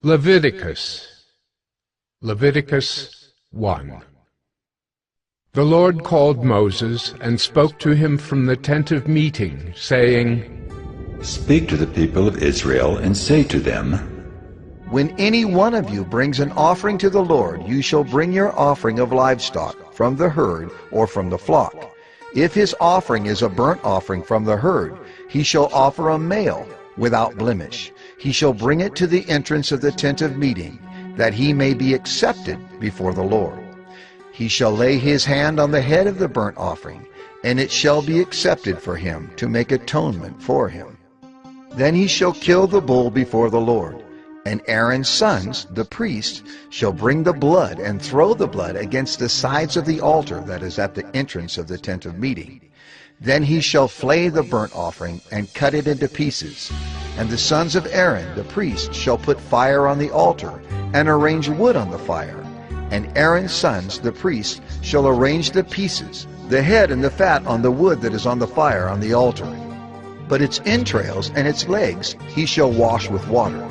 Leviticus 1. The Lord called Moses and spoke to him from the tent of meeting, saying, Speak to the people of Israel and say to them, When any one of you brings an offering to the Lord, you shall bring your offering of livestock from the herd or from the flock. If his offering is a burnt offering from the herd, he shall offer a male without blemish. He shall bring it to the entrance of the tent of meeting, that he may be accepted before the Lord. He shall lay his hand on the head of the burnt offering, and it shall be accepted for him to make atonement for him. Then he shall kill the bull before the Lord, and Aaron's sons, the priests, shall bring the blood and throw the blood against the sides of the altar that is at the entrance of the tent of meeting. Then he shall flay the burnt offering and cut it into pieces. And the sons of Aaron, the priest, shall put fire on the altar and arrange wood on the fire. And Aaron's sons, the priests, shall arrange the pieces, the head and the fat on the wood that is on the fire on the altar. But its entrails and its legs he shall wash with water.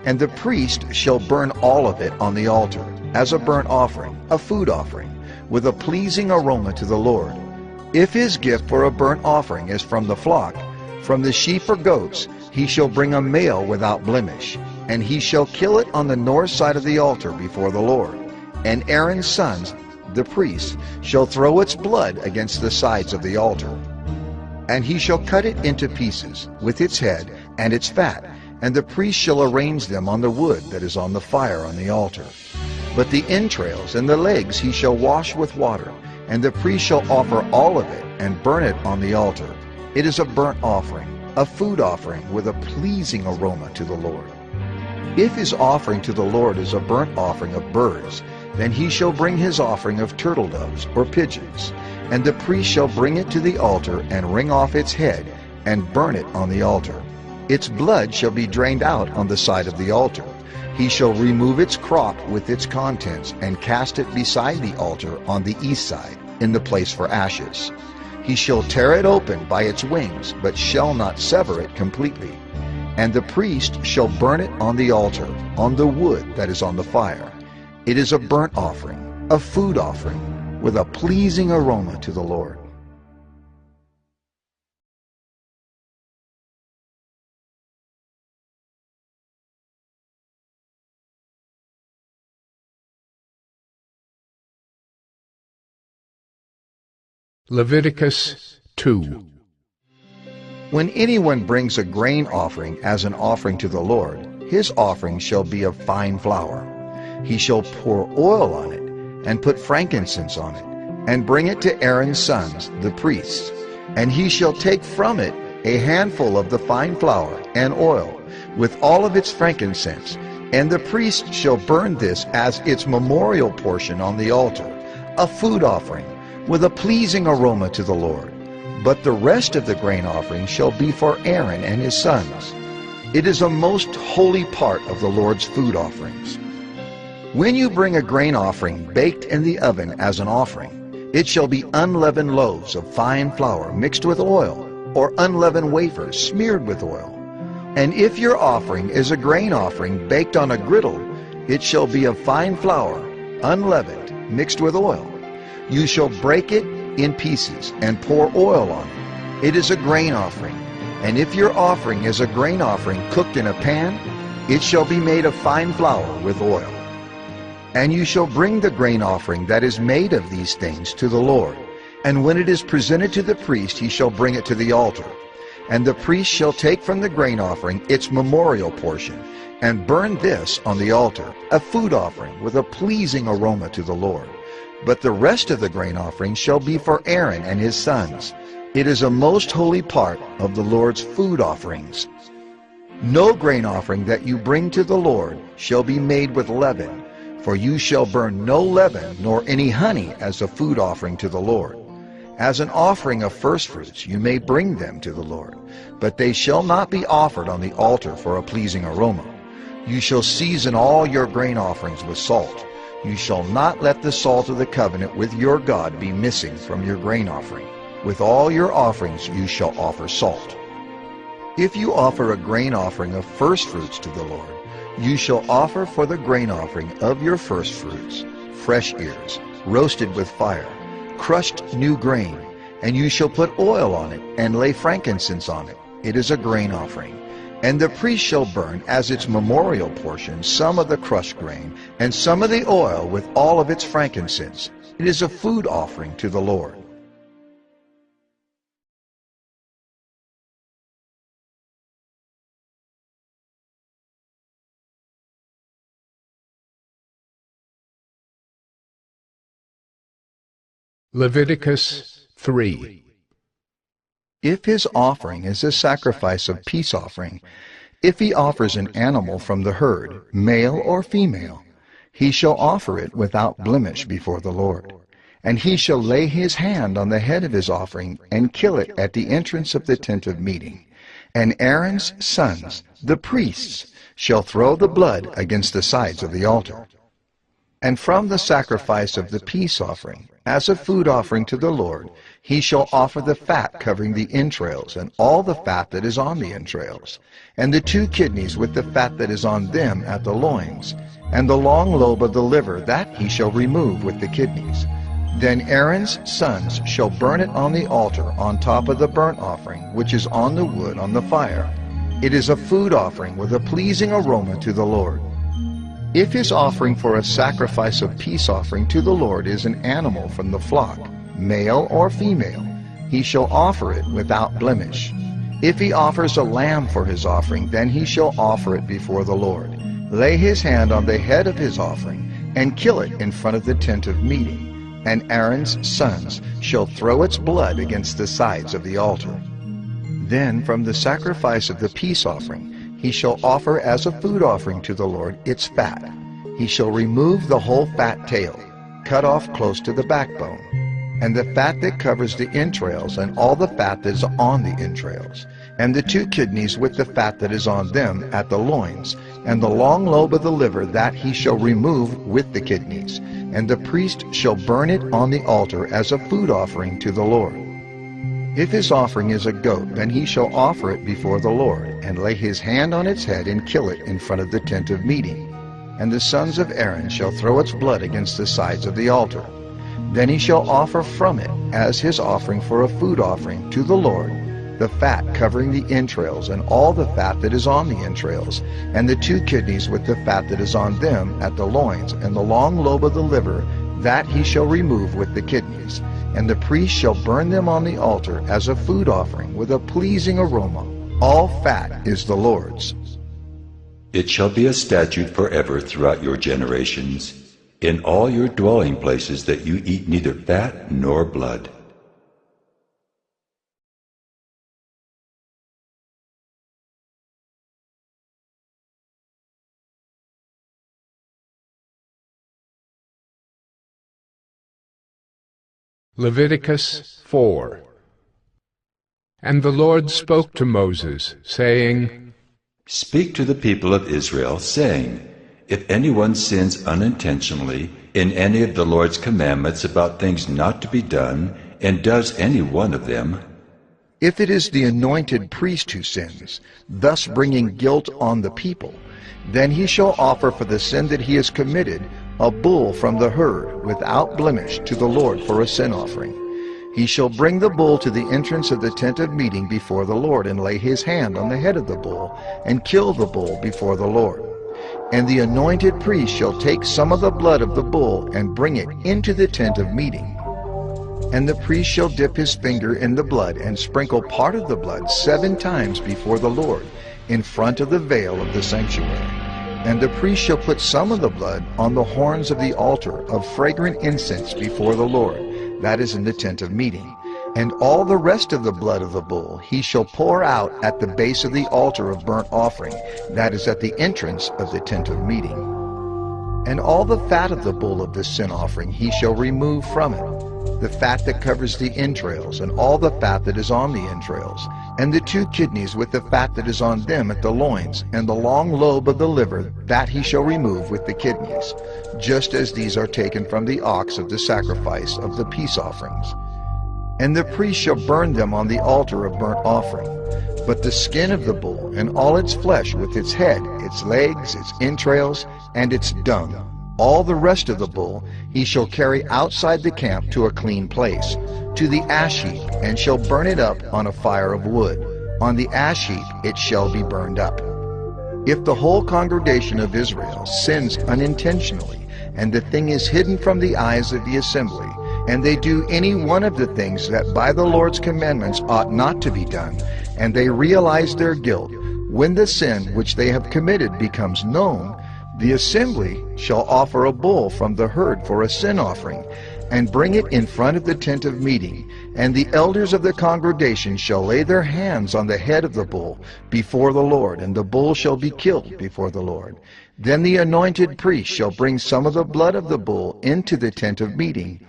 And the priest shall burn all of it on the altar, as a burnt offering, a food offering, with a pleasing aroma to the Lord. If his gift for a burnt offering is from the flock, from the sheep or goats, he shall bring a male without blemish, and he shall kill it on the north side of the altar before the Lord. And Aaron's sons, the priests, shall throw its blood against the sides of the altar. And he shall cut it into pieces, with its head and its fat, and the priest shall arrange them on the wood that is on the fire on the altar. But the entrails and the legs he shall wash with water, and the priest shall offer all of it and burn it on the altar. It is a burnt offering, a food offering with a pleasing aroma to the Lord. If his offering to the Lord is a burnt offering of birds, then he shall bring his offering of turtle doves or pigeons, and the priest shall bring it to the altar and wring off its head and burn it on the altar. Its blood shall be drained out on the side of the altar. He shall remove its crop with its contents and cast it beside the altar on the east side, in the place for ashes. He shall tear it open by its wings, but shall not sever it completely. And the priest shall burn it on the altar, on the wood that is on the fire. It is a burnt offering, a food offering, with a pleasing aroma to the Lord. Leviticus 2. When anyone brings a grain offering as an offering to the Lord, his offering shall be of fine flour. He shall pour oil on it, and put frankincense on it, and bring it to Aaron's sons, the priests. And he shall take from it a handful of the fine flour and oil, with all of its frankincense, and the priest shall burn this as its memorial portion on the altar, a food offering, with a pleasing aroma to the Lord. But the rest of the grain offering shall be for Aaron and his sons. It is a most holy part of the Lord's food offerings. When you bring a grain offering baked in the oven as an offering, it shall be unleavened loaves of fine flour mixed with oil, or unleavened wafers smeared with oil. And if your offering is a grain offering baked on a griddle, it shall be of fine flour, unleavened, mixed with oil. You shall break it in pieces and pour oil on it. It is a grain offering. And if your offering is a grain offering cooked in a pan, it shall be made of fine flour with oil. And you shall bring the grain offering that is made of these things to the Lord. And when it is presented to the priest, he shall bring it to the altar. And the priest shall take from the grain offering its memorial portion, and burn this on the altar, a food offering with a pleasing aroma to the Lord. But the rest of the grain offering shall be for Aaron and his sons. It is a most holy part of the Lord's food offerings. No grain offering that you bring to the Lord shall be made with leaven, for you shall burn no leaven nor any honey as a food offering to the Lord. As an offering of firstfruits you may bring them to the Lord, but they shall not be offered on the altar for a pleasing aroma. You shall season all your grain offerings with salt. You shall not let the salt of the covenant with your God be missing from your grain offering. With all your offerings you shall offer salt. If you offer a grain offering of firstfruits to the Lord, You shall offer for the grain offering of your firstfruits, fresh ears, roasted with fire, crushed new grain, and you shall put oil on it, and lay frankincense on it. It is a grain offering. And the priest shall burn as its memorial portion some of the crushed grain, and some of the oil with all of its frankincense. It is a food offering to the Lord. Leviticus 3. If his offering is a sacrifice of peace offering, if he offers an animal from the herd, male or female, he shall offer it without blemish before the Lord. And he shall lay his hand on the head of his offering and kill it at the entrance of the tent of meeting. And Aaron's sons, the priests, shall throw the blood against the sides of the altar. And from the sacrifice of the peace offering, as a food offering to the Lord, he shall offer the fat covering the entrails, and all the fat that is on the entrails, and the 2 kidneys with the fat that is on them at the loins, and the long lobe of the liver that he shall remove with the kidneys. Then Aaron's sons shall burn it on the altar on top of the burnt offering, which is on the wood on the fire. It is a food offering with a pleasing aroma to the Lord. If his offering for a sacrifice of peace offering to the Lord is an animal from the flock, male or female, he shall offer it without blemish. If he offers a lamb for his offering, then he shall offer it before the Lord. Lay his hand on the head of his offering, and kill it in front of the tent of meeting. And Aaron's sons shall throw its blood against the sides of the altar. Then from the sacrifice of the peace offering, he shall offer as a food offering to the Lord its fat. He shall remove the whole fat tail, cut off close to the backbone, and the fat that covers the entrails, and all the fat that is on the entrails, and the 2 kidneys with the fat that is on them at the loins, and the long lobe of the liver that he shall remove with the kidneys. And the priest shall burn it on the altar as a food offering to the Lord. If his offering is a goat, then he shall offer it before the Lord, and lay his hand on its head and kill it in front of the tent of meeting. And the sons of Aaron shall throw its blood against the sides of the altar. Then he shall offer from it as his offering for a food offering to the Lord the fat covering the entrails, and all the fat that is on the entrails, and the 2 kidneys with the fat that is on them at the loins, and the long lobe of the liver that he shall remove with the kidneys. And the priest shall burn them on the altar as a food offering with a pleasing aroma. All fat is the Lord's. It shall be a statute forever throughout your generations, in all your dwelling places, that you eat neither fat nor blood. Leviticus 4. And the Lord spoke to Moses, saying, Speak to the people of Israel, saying, If anyone sins unintentionally in any of the Lord's commandments about things not to be done, and does any one of them, if it is the anointed priest who sins, thus bringing guilt on the people, then he shall offer for the sin that he has committed a bull from the herd without blemish to the Lord for a sin offering. He shall bring the bull to the entrance of the tent of meeting before the Lord, and lay his hand on the head of the bull, and kill the bull before the Lord. And the anointed priest shall take some of the blood of the bull, and bring it into the tent of meeting. And the priest shall dip his finger in the blood, and sprinkle part of the blood 7 times before the Lord, in front of the veil of the sanctuary. And the priest shall put some of the blood on the horns of the altar of fragrant incense before the Lord, that is in the tent of meeting. And all the rest of the blood of the bull he shall pour out at the base of the altar of burnt offering, that is at the entrance of the tent of meeting. And all the fat of the bull of the sin offering he shall remove from it, the fat that covers the entrails, and all the fat that is on the entrails, and the 2 kidneys with the fat that is on them at the loins, and the long lobe of the liver that he shall remove with the kidneys, just as these are taken from the ox of the sacrifice of the peace offerings. And the priest shall burn them on the altar of burnt offering. But the skin of the bull, and all its flesh with its head, its legs, its entrails, and its dung, all the rest of the bull, he shall carry outside the camp to a clean place, to the ash heap, and shall burn it up on a fire of wood. On the ash heap it shall be burned up. If the whole congregation of Israel sins unintentionally, and the thing is hidden from the eyes of the assembly, and they do any one of the things that by the Lord's commandments ought not to be done, and they realize their guilt, when the sin which they have committed becomes known, the assembly shall offer a bull from the herd for a sin offering, and bring it in front of the tent of meeting, and the elders of the congregation shall lay their hands on the head of the bull before the Lord, and the bull shall be killed before the Lord. Then the anointed priest shall bring some of the blood of the bull into the tent of meeting,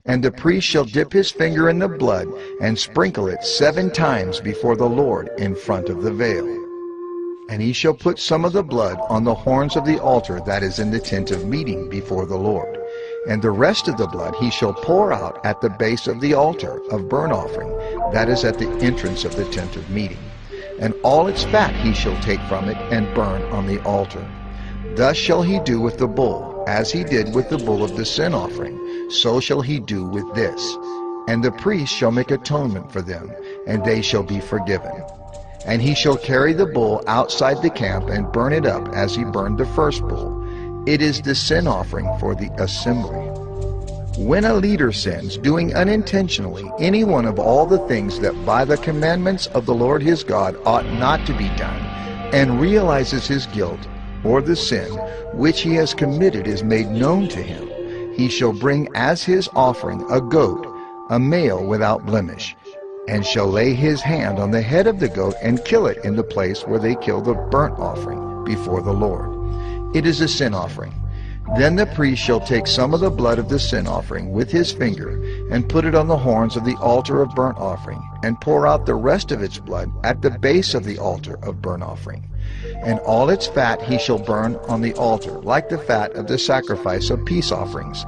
and the priest shall dip his finger in the blood and sprinkle it 7 times before the Lord in front of the veil. And he shall put some of the blood on the horns of the altar that is in the tent of meeting before the Lord. And the rest of the blood he shall pour out at the base of the altar of burnt offering, that is at the entrance of the tent of meeting. And all its fat he shall take from it and burn on the altar. Thus shall he do with the bull, as he did with the bull of the sin offering, so shall he do with this. And the priest shall make atonement for them, and they shall be forgiven. And he shall carry the bull outside the camp and burn it up as he burned the first bull. It is the sin offering for the assembly. When a leader sins, doing unintentionally any one of all the things that by the commandments of the Lord his God ought not to be done, and realizes his guilt, or the sin which he has committed is made known to him, he shall bring as his offering a goat, a male without blemish, and shall lay his hand on the head of the goat and kill it in the place where they kill the burnt offering before the Lord. It is a sin offering. Then the priest shall take some of the blood of the sin offering with his finger, and put it on the horns of the altar of burnt offering, and pour out the rest of its blood at the base of the altar of burnt offering. And all its fat he shall burn on the altar, like the fat of the sacrifice of peace offerings.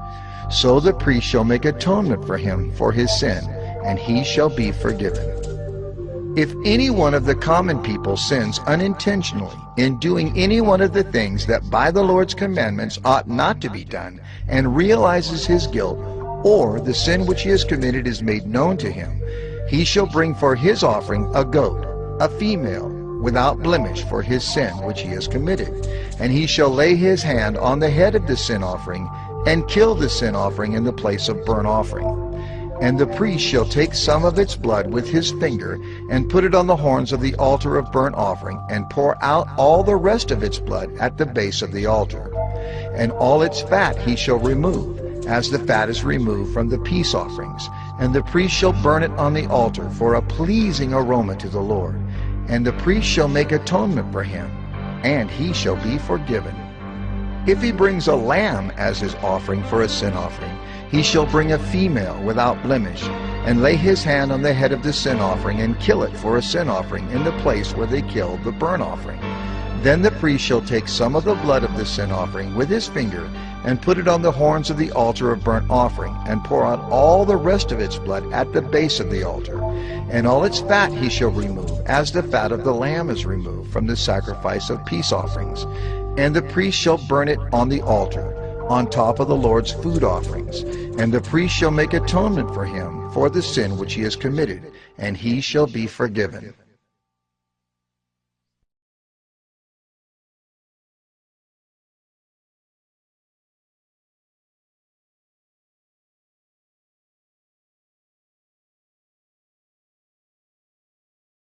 So the priest shall make atonement for him for his sin, and he shall be forgiven. If any one of the common people sins unintentionally in doing any one of the things that by the Lord's commandments ought not to be done, and realizes his guilt, or the sin which he has committed is made known to him, he shall bring for his offering a goat, a female, without blemish for his sin which he has committed. And he shall lay his hand on the head of the sin offering, and kill the sin offering in the place of burnt offering. And the priest shall take some of its blood with his finger, and put it on the horns of the altar of burnt offering, and pour out all the rest of its blood at the base of the altar. And all its fat he shall remove, as the fat is removed from the peace offerings. And the priest shall burn it on the altar for a pleasing aroma to the Lord. And the priest shall make atonement for him, and he shall be forgiven. If he brings a lamb as his offering for a sin offering, he shall bring a female without blemish, and lay his hand on the head of the sin offering, and kill it for a sin offering in the place where they kill the burnt offering. Then the priest shall take some of the blood of the sin offering with his finger, and put it on the horns of the altar of burnt offering, and pour out all the rest of its blood at the base of the altar. And all its fat he shall remove, as the fat of the lamb is removed from the sacrifice of peace offerings. And the priest shall burn it on the altar, on top of the Lord's food offerings. And the priest shall make atonement for him for the sin which he has committed, and he shall be forgiven.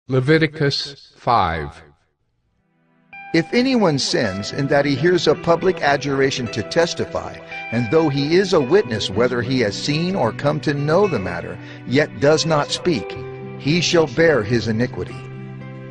Leviticus 5. If anyone sins in that he hears a public adjuration to testify, and though he is a witness whether he has seen or come to know the matter, yet does not speak, he shall bear his iniquity.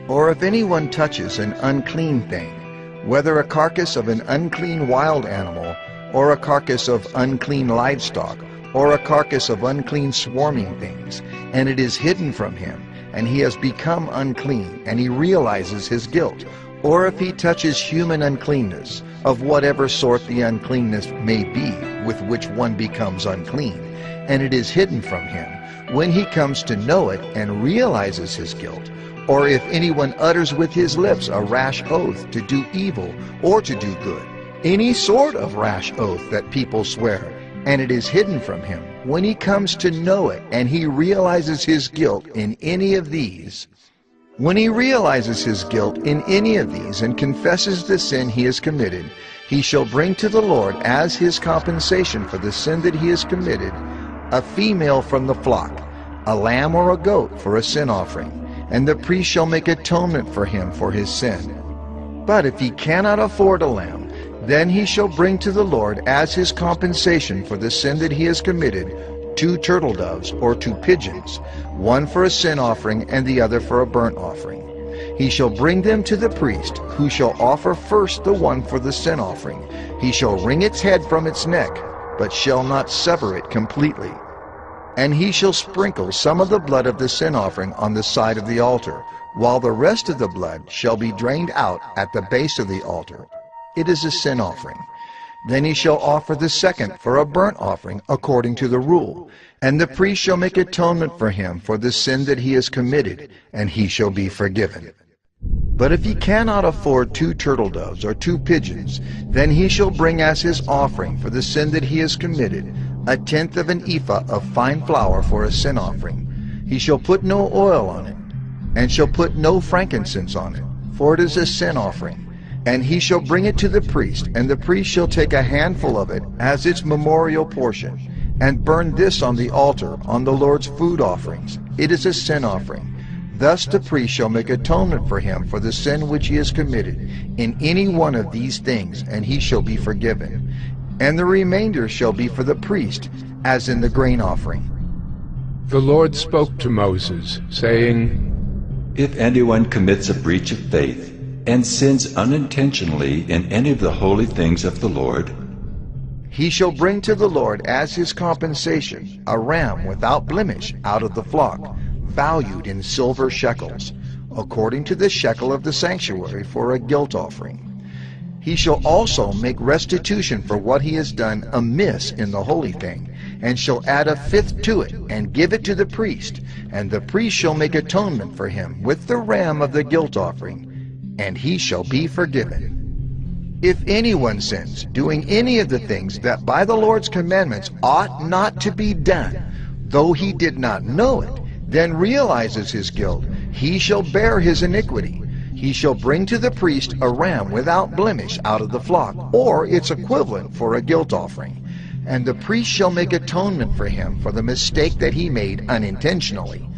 Or if anyone touches an unclean thing, whether a carcass of an unclean wild animal, or a carcass of unclean livestock, or a carcass of unclean swarming things, and it is hidden from him, and he has become unclean, and he realizes his guilt, or if he touches human uncleanness, of whatever sort the uncleanness may be with which one becomes unclean, and it is hidden from him, when he comes to know it and realizes his guilt, or if anyone utters with his lips a rash oath to do evil or to do good, any sort of rash oath that people swear, and it is hidden from him, when he comes to know it and he realizes his guilt in any of these, when he realizes his guilt in any of these and confesses the sin he has committed, he shall bring to the Lord as his compensation for the sin that he has committed a female from the flock, a lamb or a goat for a sin offering, and the priest shall make atonement for him for his sin. But if he cannot afford a lamb, then he shall bring to the Lord as his compensation for the sin that he has committed 2 turtle doves or 2 pigeons, one for a sin offering and the other for a burnt offering. He shall bring them to the priest, who shall offer first the one for the sin offering. He shall wring its head from its neck, but shall not sever it completely. And he shall sprinkle some of the blood of the sin offering on the side of the altar, while the rest of the blood shall be drained out at the base of the altar. It is a sin offering. Then he shall offer the second for a burnt offering according to the rule, and the priest shall make atonement for him for the sin that he has committed, and he shall be forgiven. But if he cannot afford 2 turtle doves or 2 pigeons, then he shall bring as his offering for the sin that he has committed 1/10 of an ephah of fine flour for a sin offering. He shall put no oil on it, and shall put no frankincense on it, for it is a sin offering. And he shall bring it to the priest, and the priest shall take a handful of it as its memorial portion, and burn this on the altar on the Lord's food offerings. It is a sin offering. Thus the priest shall make atonement for him for the sin which he has committed in any one of these things, and he shall be forgiven. And the remainder shall be for the priest, as in the grain offering. The Lord spoke to Moses, saying, If anyone commits a breach of faith and sins unintentionally in any of the holy things of the Lord, he shall bring to the Lord as his compensation a ram without blemish out of the flock, valued in silver shekels, according to the shekel of the sanctuary for a guilt offering. He shall also make restitution for what he has done amiss in the holy thing, and shall add 1/5 to it, and give it to the priest, and the priest shall make atonement for him with the ram of the guilt offering, and he shall be forgiven. If anyone sins, doing any of the things that by the Lord's commandments ought not to be done, though he did not know it, then realizes his guilt, he shall bear his iniquity. He shall bring to the priest a ram without blemish out of the flock, or its equivalent for a guilt offering. And the priest shall make atonement for him for the mistake that he made unintentionally,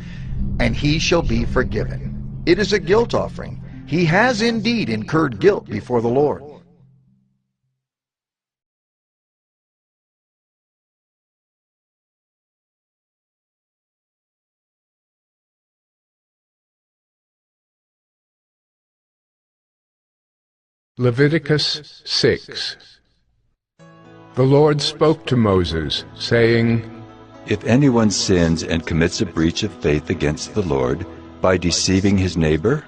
and he shall be forgiven. It is a guilt offering. He has indeed incurred guilt before the Lord. Leviticus 6. The Lord spoke to Moses, saying, If anyone sins and commits a breach of faith against the Lord by deceiving his neighbor,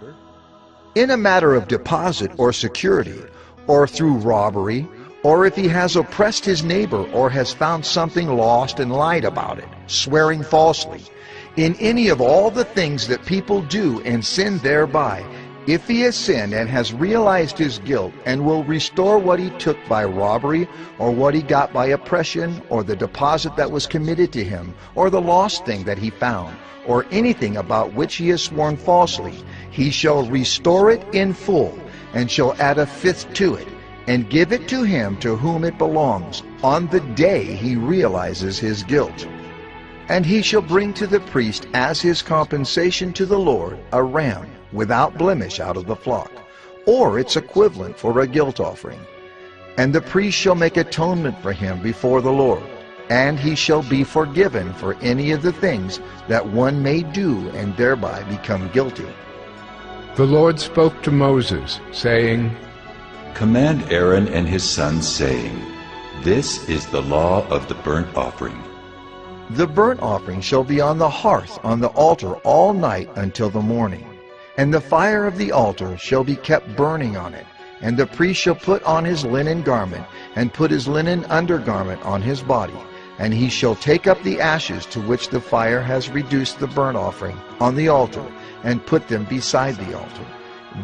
In a matter of deposit or security, or through robbery, or if he has oppressed his neighbor or has found something lost and lied about it, swearing falsely, in any of all the things that people do and sin thereby, if he has sinned and has realized his guilt and will restore what he took by robbery, or what he got by oppression, or the deposit that was committed to him, or the lost thing that he found, or anything about which he has sworn falsely, he shall restore it in full, and shall add 1/5 to it, and give it to him to whom it belongs, on the day he realizes his guilt. And he shall bring to the priest as his compensation to the Lord a ram without blemish out of the flock, or its equivalent for a guilt offering. And the priest shall make atonement for him before the Lord, and he shall be forgiven for any of the things that one may do and thereby become guilty. The Lord spoke to Moses, saying, Command Aaron and his sons, saying, This is the law of the burnt offering. The burnt offering shall be on the hearth on the altar all night until the morning. And the fire of the altar shall be kept burning on it. And the priest shall put on his linen garment, and put his linen undergarment on his body, And he shall take up the ashes to which the fire has reduced the burnt offering on the altar, and put them beside the altar.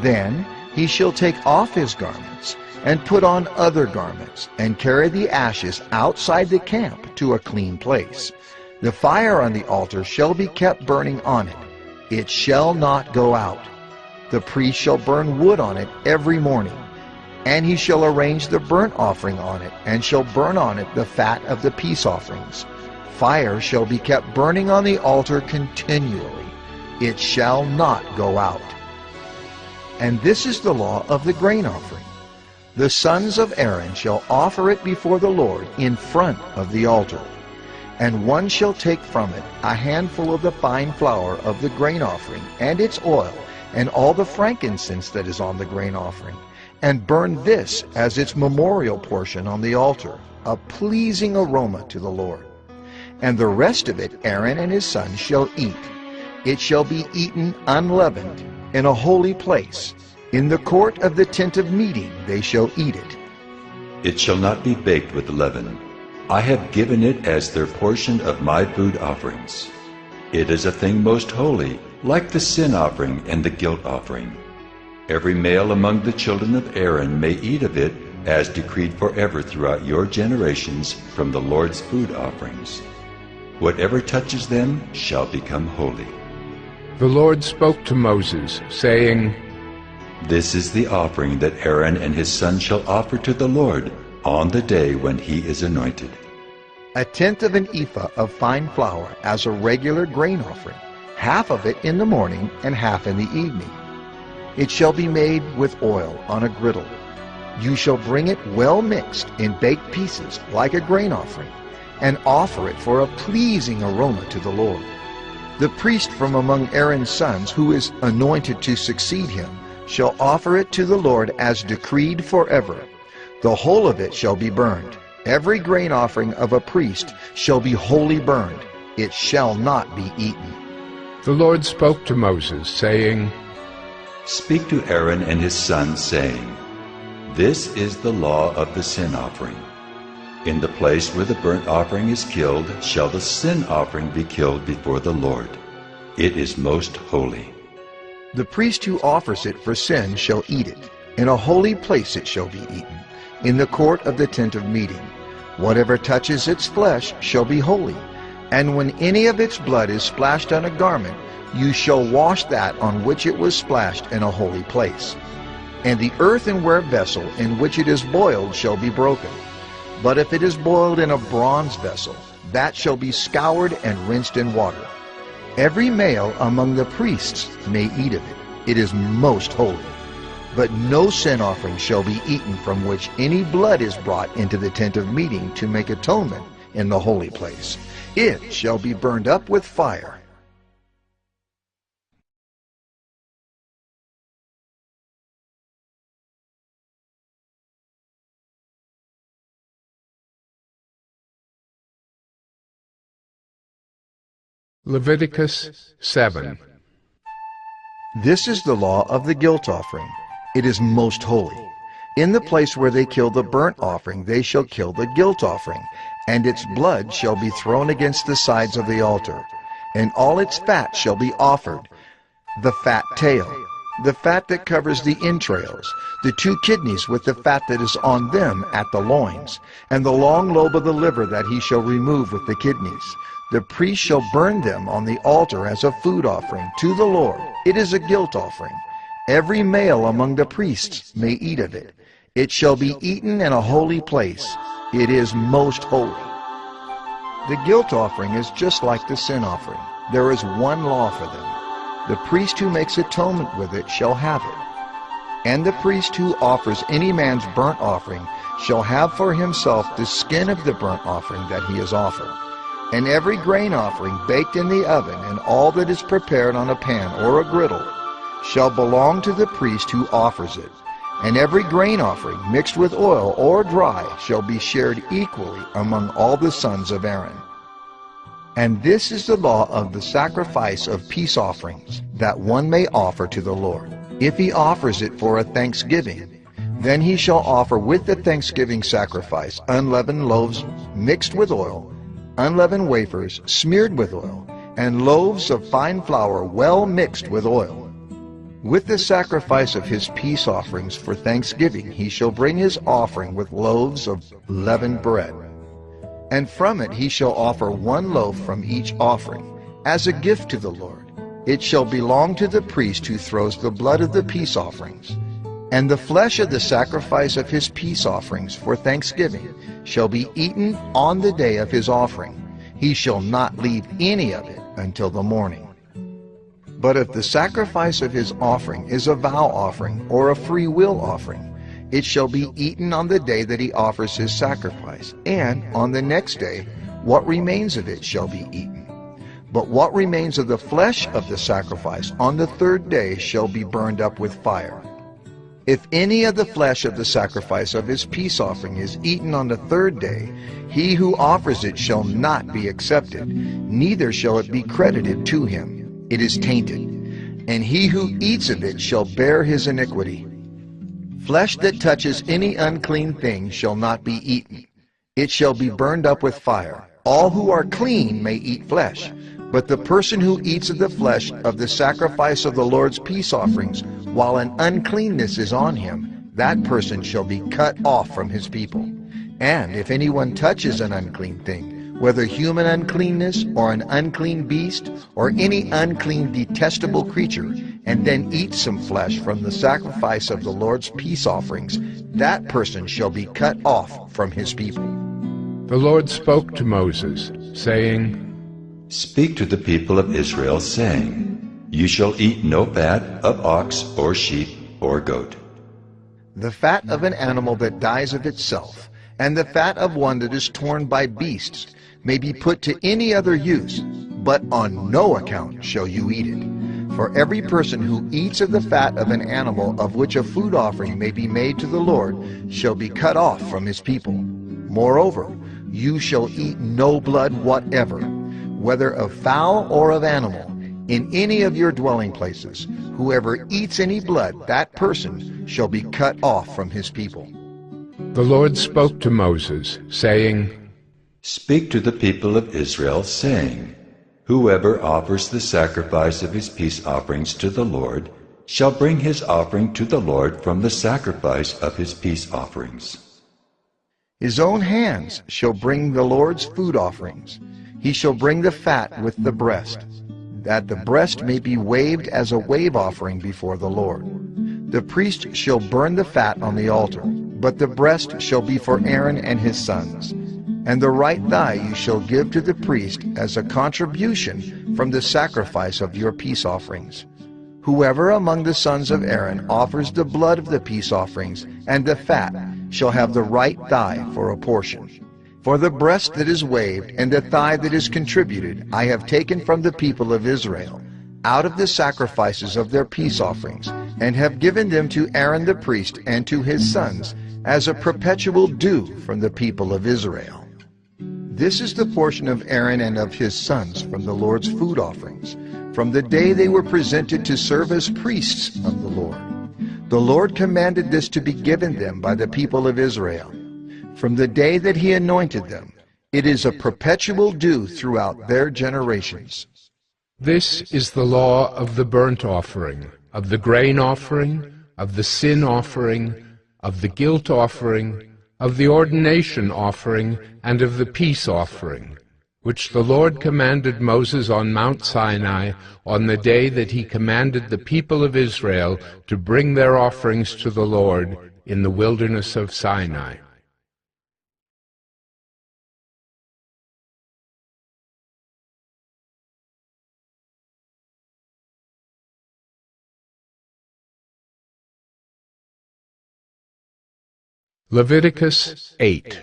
Then he shall take off his garments, and put on other garments, and carry the ashes outside the camp to a clean place. The fire on the altar shall be kept burning on it. It shall not go out. The priest shall burn wood on it every morning. And he shall arrange the burnt offering on it, and shall burn on it the fat of the peace offerings. Fire shall be kept burning on the altar continually. It shall not go out. And this is the law of the grain offering. The sons of Aaron shall offer it before the Lord in front of the altar. And one shall take from it a handful of the fine flour of the grain offering, and its oil, and all the frankincense that is on the grain offering, and burn this as its memorial portion on the altar, a pleasing aroma to the Lord. And the rest of it Aaron and his sons shall eat. It shall be eaten unleavened in a holy place. In the court of the tent of meeting they shall eat it. It shall not be baked with leaven. I have given it as their portion of my food offerings. It is a thing most holy, like the sin offering and the guilt offering. Every male among the children of Aaron may eat of it, as decreed forever throughout your generations from the Lord's food offerings. Whatever touches them shall become holy. The Lord spoke to Moses, saying, This is the offering that Aaron and his sons shall offer to the Lord on the day when he is anointed. A tenth of an ephah of fine flour as a regular grain offering, half of it in the morning and half in the evening. It shall be made with oil on a griddle. You shall bring it well mixed in baked pieces like a grain offering, and offer it for a pleasing aroma to the Lord. The priest from among Aaron's sons, who is anointed to succeed him, shall offer it to the Lord as decreed forever. The whole of it shall be burned. Every grain offering of a priest shall be wholly burned. It shall not be eaten. The Lord spoke to Moses, saying, Speak to Aaron and his sons, saying, This is the law of the sin offering. In the place where the burnt offering is killed shall the sin offering be killed before the Lord. It is most holy. The priest who offers it for sin shall eat it. In a holy place it shall be eaten, in the court of the tent of meeting. Whatever touches its flesh shall be holy. And when any of its blood is splashed on a garment, you shall wash that on which it was splashed in a holy place. And the earthenware vessel in which it is boiled shall be broken. But if it is boiled in a bronze vessel, that shall be scoured and rinsed in water. Every male among the priests may eat of it. It is most holy. But no sin offering shall be eaten from which any blood is brought into the tent of meeting to make atonement in the holy place. It shall be burned up with fire. Leviticus 7. This is the law of the guilt offering. It is most holy. In the place where they kill the burnt offering, they shall kill the guilt offering, and its blood shall be thrown against the sides of the altar. And all its fat shall be offered, the fat tail, the fat that covers the entrails, the 2 kidneys with the fat that is on them at the loins, and the long lobe of the liver that he shall remove with the kidneys. The priest shall burn them on the altar as a food offering to the Lord. It is a guilt offering. Every male among the priests may eat of it. It shall be eaten in a holy place. It is most holy. The guilt offering is just like the sin offering. There is one law for them. The priest who makes atonement with it shall have it. And the priest who offers any man's burnt offering shall have for himself the skin of the burnt offering that he has offered. And every grain offering baked in the oven, and all that is prepared on a pan or a griddle, shall belong to the priest who offers it. And every grain offering mixed with oil or dry shall be shared equally among all the sons of Aaron. And this is the law of the sacrifice of peace offerings, that one may offer to the Lord. If he offers it for a thanksgiving, then he shall offer with the thanksgiving sacrifice unleavened loaves mixed with oil, unleavened wafers smeared with oil, and loaves of fine flour well mixed with oil. With the sacrifice of his peace offerings for thanksgiving he shall bring his offering with loaves of leavened bread. And from it he shall offer 1 loaf from each offering, as a gift to the Lord. It shall belong to the priest who throws the blood of the peace offerings. And the flesh of the sacrifice of his peace offerings for thanksgiving shall be eaten on the day of his offering. He shall not leave any of it until the morning. But if the sacrifice of his offering is a vow offering or a free will offering, it shall be eaten on the day that he offers his sacrifice, and on the next day what remains of it shall be eaten. But what remains of the flesh of the sacrifice on the 3rd day shall be burned up with fire. If any of the flesh of the sacrifice of his peace offering is eaten on the 3rd day, he who offers it shall not be accepted, neither shall it be credited to him. It is tainted, and he who eats of it shall bear his iniquity. Flesh that touches any unclean thing shall not be eaten. It shall be burned up with fire. All who are clean may eat flesh, but the person who eats of the flesh of the sacrifice of the Lord's peace offerings, while an uncleanness is on him, that person shall be cut off from his people. And if anyone touches an unclean thing, whether human uncleanness or an unclean beast or any unclean detestable creature, and then eats some flesh from the sacrifice of the Lord's peace offerings, that person shall be cut off from his people. The Lord spoke to Moses, saying, Speak to the people of Israel, saying, You shall eat no fat of ox or sheep or goat. The fat of an animal that dies of itself, and the fat of one that is torn by beasts, may be put to any other use, but on no account shall you eat it. For every person who eats of the fat of an animal of which a food offering may be made to the Lord shall be cut off from his people. Moreover, you shall eat no blood whatever, whether of fowl or of animal, in any of your dwelling places. Whoever eats any blood, that person shall be cut off from his people. The Lord spoke to Moses, saying, Speak to the people of Israel, saying, Whoever offers the sacrifice of his peace offerings to the Lord shall bring his offering to the Lord from the sacrifice of his peace offerings. His own hands shall bring the Lord's food offerings. He shall bring the fat with the breast, that the breast may be waved as a wave offering before the Lord. The priest shall burn the fat on the altar, but the breast shall be for Aaron and his sons. And the right thigh you shall give to the priest as a contribution from the sacrifice of your peace offerings. Whoever among the sons of Aaron offers the blood of the peace offerings and the fat shall have the right thigh for a portion. For the breast that is waved and the thigh that is contributed I have taken from the people of Israel, out of the sacrifices of their peace offerings, and have given them to Aaron the priest and to his sons as a perpetual due from the people of Israel. This is the portion of Aaron and of his sons from the Lord's food offerings, from the day they were presented to serve as priests of the Lord. The Lord commanded this to be given them by the people of Israel. From the day that he anointed them, it is a perpetual due throughout their generations. This is the law of the burnt offering, of the grain offering, of the sin offering, of the guilt offering, of the ordination offering, and of the peace offering, which the Lord commanded Moses on Mount Sinai on the day that he commanded the people of Israel to bring their offerings to the Lord in the wilderness of Sinai. Leviticus 8.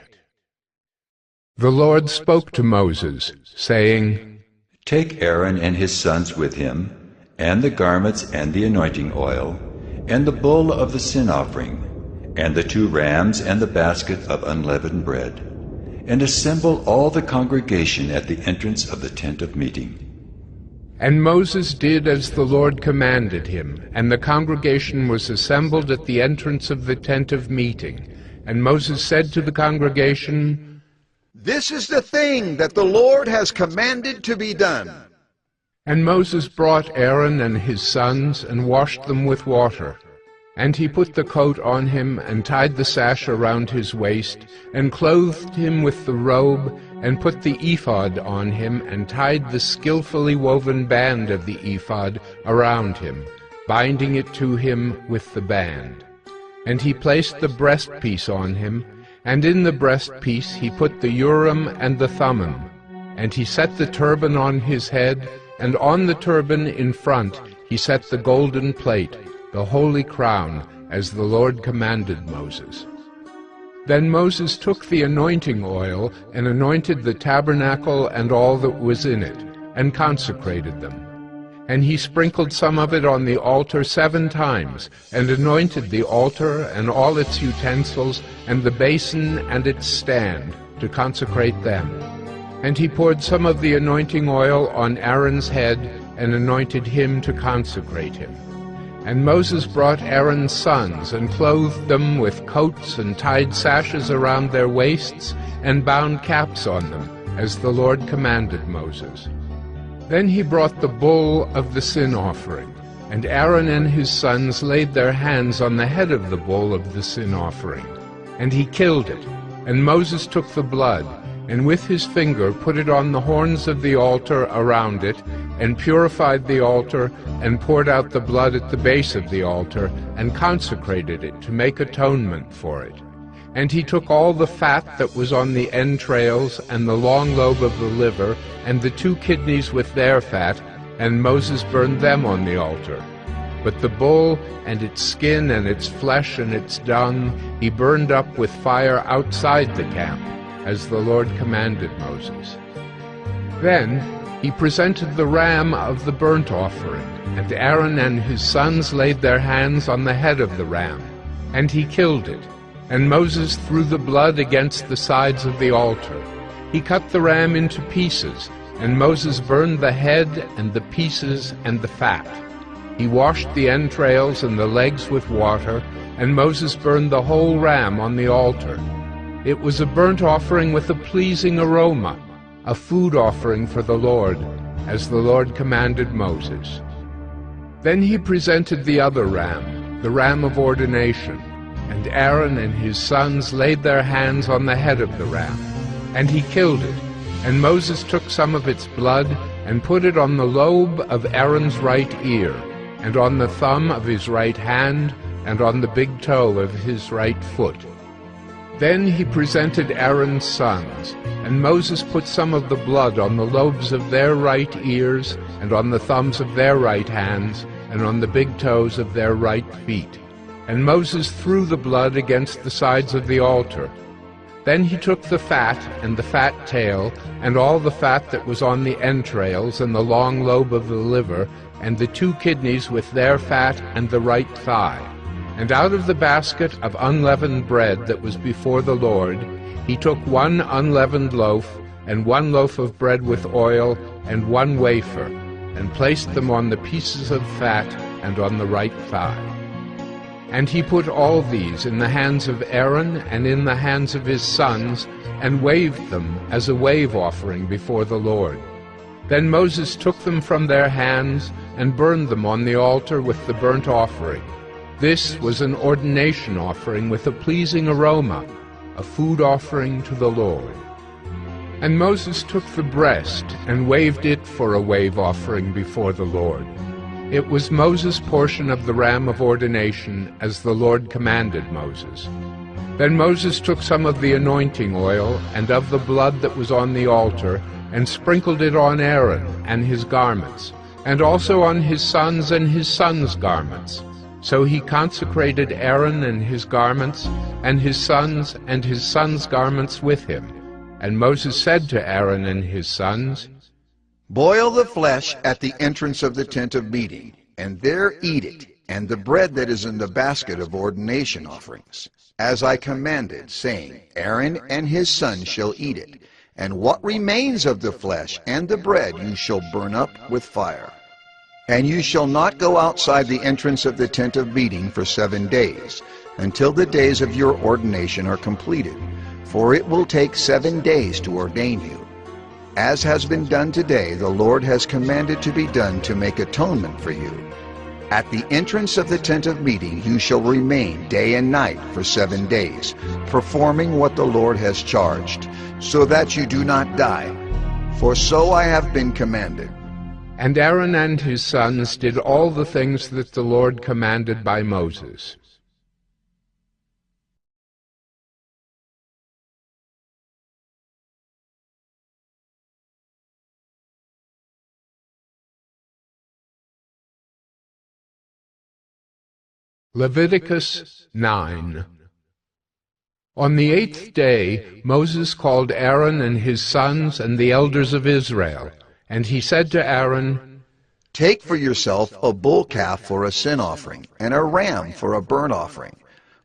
The Lord spoke to Moses, saying, Take Aaron and his sons with him, and the garments and the anointing oil, and the bull of the sin offering, and the 2 rams and the basket of unleavened bread, and assemble all the congregation at the entrance of the tent of meeting. And Moses did as the Lord commanded him, and the congregation was assembled at the entrance of the tent of meeting. And Moses said to the congregation, This is the thing that the Lord has commanded to be done. And Moses brought Aaron and his sons, and washed them with water. And he put the coat on him, and tied the sash around his waist, and clothed him with the robe, and put the ephod on him, and tied the skillfully woven band of the ephod around him, binding it to him with the band. And he placed the breastpiece on him, and in the breastpiece he put the Urim and the Thummim. And he set the turban on his head, and on the turban in front he set the golden plate, the holy crown, as the Lord commanded Moses. Then Moses took the anointing oil, and anointed the tabernacle and all that was in it, and consecrated them. And he sprinkled some of it on the altar 7 times, and anointed the altar and all its utensils, and the basin and its stand, to consecrate them. And he poured some of the anointing oil on Aaron's head, and anointed him to consecrate him. And Moses brought Aaron's sons, and clothed them with coats, and tied sashes around their waists, and bound caps on them, as the Lord commanded Moses. Then he brought the bull of the sin offering, and Aaron and his sons laid their hands on the head of the bull of the sin offering. And he killed it, and Moses took the blood, and with his finger put it on the horns of the altar around it, and purified the altar, and poured out the blood at the base of the altar, and consecrated it to make atonement for it. And he took all the fat that was on the entrails, and the long lobe of the liver, and the 2 kidneys with their fat, and Moses burned them on the altar. But the bull, and its skin, and its flesh, and its dung, he burned up with fire outside the camp, as the Lord commanded Moses. Then he presented the ram of the burnt offering, and Aaron and his sons laid their hands on the head of the ram, and he killed it. And Moses threw the blood against the sides of the altar. He cut the ram into pieces, and Moses burned the head and the pieces and the fat. He washed the entrails and the legs with water, and Moses burned the whole ram on the altar. It was a burnt offering with a pleasing aroma, a food offering for the Lord, as the Lord commanded Moses. Then he presented the other ram, the ram of ordination, and Aaron and his sons laid their hands on the head of the ram. And he killed it, and Moses took some of its blood, and put it on the lobe of Aaron's right ear, and on the thumb of his right hand, and on the big toe of his right foot. Then he presented Aaron's sons, and Moses put some of the blood on the lobes of their right ears, and on the thumbs of their right hands, and on the big toes of their right feet. And Moses threw the blood against the sides of the altar. Then he took the fat, and the fat tail, and all the fat that was on the entrails, and the long lobe of the liver, and the 2 kidneys with their fat, and the right thigh. And out of the basket of unleavened bread that was before the Lord, he took 1 unleavened loaf, and 1 loaf of bread with oil, and 1 wafer, and placed them on the pieces of fat, and on the right thigh. And he put all these in the hands of Aaron and in the hands of his sons, and waved them as a wave offering before the Lord. Then Moses took them from their hands, and burned them on the altar with the burnt offering. This was an ordination offering with a pleasing aroma, a food offering to the Lord. And Moses took the breast, and waved it for a wave offering before the Lord. It was Moses' portion of the ram of ordination, as the Lord commanded Moses. Then Moses took some of the anointing oil, and of the blood that was on the altar, and sprinkled it on Aaron and his garments, and also on his sons and his sons' garments. So he consecrated Aaron and his garments, and his sons' garments with him. And Moses said to Aaron and his sons, Boil the flesh at the entrance of the tent of meeting, and there eat it, and the bread that is in the basket of ordination offerings, as I commanded, saying, Aaron and his sons shall eat it, and what remains of the flesh and the bread you shall burn up with fire. And you shall not go outside the entrance of the tent of meeting for 7 days, until the days of your ordination are completed. for it will take 7 days to ordain you. As has been done today, the Lord has commanded to be done to make atonement for you. At the entrance of the tent of meeting you shall remain day and night for 7 days, performing what the Lord has charged, so that you do not die. For so I have been commanded. And Aaron and his sons did all the things that the Lord commanded by Moses. Leviticus 9. On the 8th day Moses called Aaron and his sons and the elders of Israel, and he said to Aaron, Take for yourself a bull calf for a sin offering, and a ram for a burnt offering,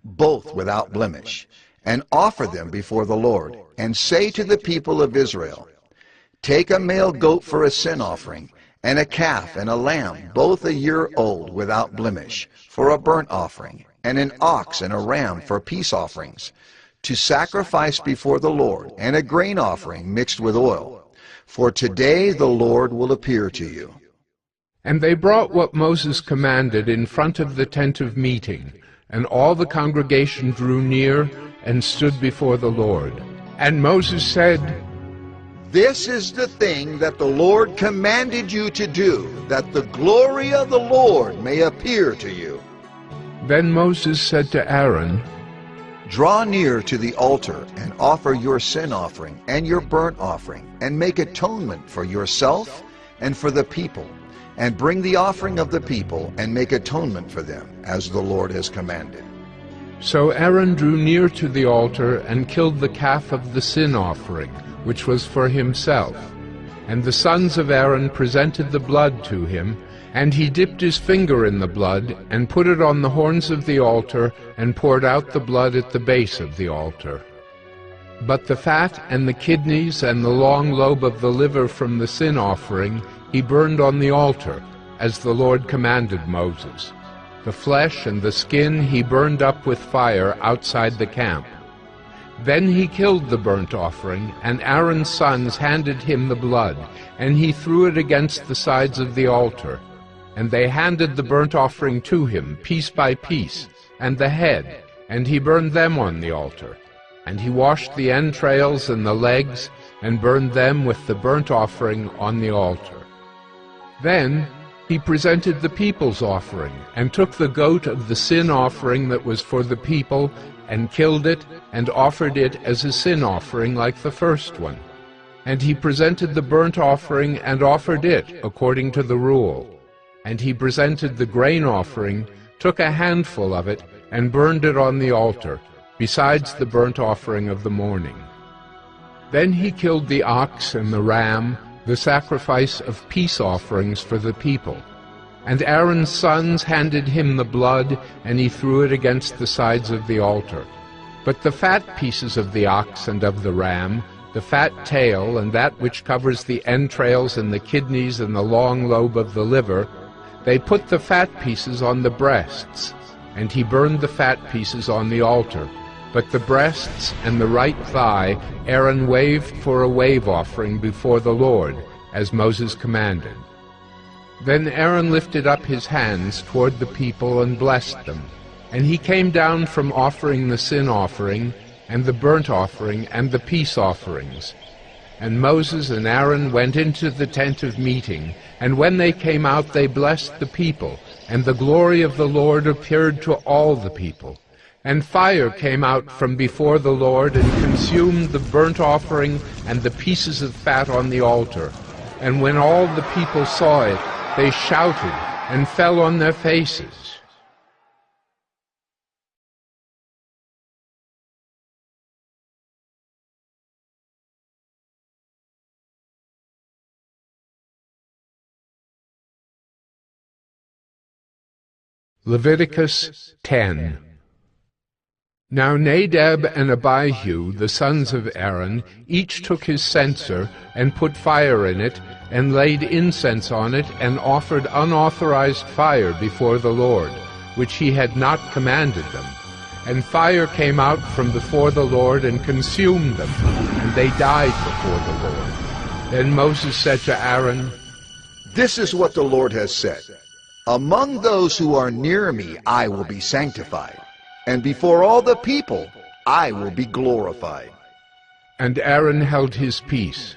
both without blemish, and offer them before the Lord, and say to the people of Israel, Take a male goat for a sin offering, and a calf and a lamb, both a year old, without blemish, for a burnt offering, and an ox and a ram for peace offerings, to sacrifice before the Lord, and a grain offering mixed with oil. For today the Lord will appear to you. And they brought what Moses commanded in front of the tent of meeting, and all the congregation drew near and stood before the Lord. And Moses said, This is the thing that the Lord commanded you to do, that the glory of the Lord may appear to you. Then Moses said to Aaron, Draw near to the altar and offer your sin offering and your burnt offering, and make atonement for yourself and for the people, and bring the offering of the people and make atonement for them, as the Lord has commanded. So Aaron drew near to the altar and killed the calf of the sin offering, which was for himself. And the sons of Aaron presented the blood to him, and he dipped his finger in the blood, and put it on the horns of the altar, and poured out the blood at the base of the altar. But the fat and the kidneys and the long lobe of the liver from the sin offering he burned on the altar, as the Lord commanded Moses. The flesh and the skin he burned up with fire outside the camp. Then he killed the burnt offering, and Aaron's sons handed him the blood, and he threw it against the sides of the altar. And they handed the burnt offering to him, piece by piece, and the head, and he burned them on the altar. And he washed the entrails and the legs, and burned them with the burnt offering on the altar. Then he presented the people's offering, and took the goat of the sin offering that was for the people, and killed it, and offered it as a sin offering like the first one. And he presented the burnt offering, and offered it according to the rule. And he presented the grain offering, took a handful of it, and burned it on the altar, besides the burnt offering of the morning. Then he killed the ox and the ram, the sacrifice of peace offerings for the people. And Aaron's sons handed him the blood, and he threw it against the sides of the altar. But the fat pieces of the ox and of the ram, the fat tail, and that which covers the entrails and the kidneys and the long lobe of the liver, they put the fat pieces on the breasts, and he burned the fat pieces on the altar. But the breasts and the right thigh Aaron waved for a wave offering before the Lord, as Moses commanded. Then Aaron lifted up his hands toward the people and blessed them. And he came down from offering the sin offering, and the burnt offering, and the peace offerings. And Moses and Aaron went into the tent of meeting, and when they came out they blessed the people, and the glory of the Lord appeared to all the people. And fire came out from before the Lord, and consumed the burnt offering and the pieces of fat on the altar. And when all the people saw it, they shouted and fell on their faces. Leviticus 10. Now Nadab and Abihu, the sons of Aaron, each took his censer, and put fire in it, and laid incense on it, and offered unauthorized fire before the Lord, which he had not commanded them. And fire came out from before the Lord and consumed them, and they died before the Lord. Then Moses said to Aaron, This is what the Lord has said. Among those who are near me I will be sanctified, and before all the people I will be glorified. And Aaron held his peace.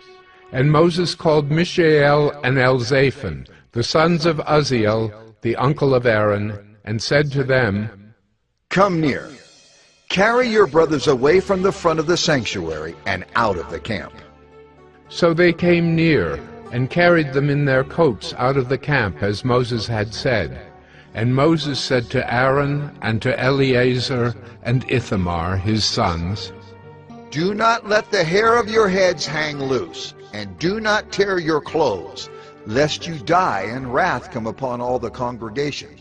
And Moses called Mishael and Elzaphan, the sons of Uzziel, the uncle of Aaron, and said to them, Come near. Carry your brothers away from the front of the sanctuary and out of the camp. So they came near, and carried them in their coats out of the camp, as Moses had said. And Moses said to Aaron and to Eleazar and Ithamar, his sons, Do not let the hair of your heads hang loose, and do not tear your clothes, lest you die and wrath come upon all the congregation.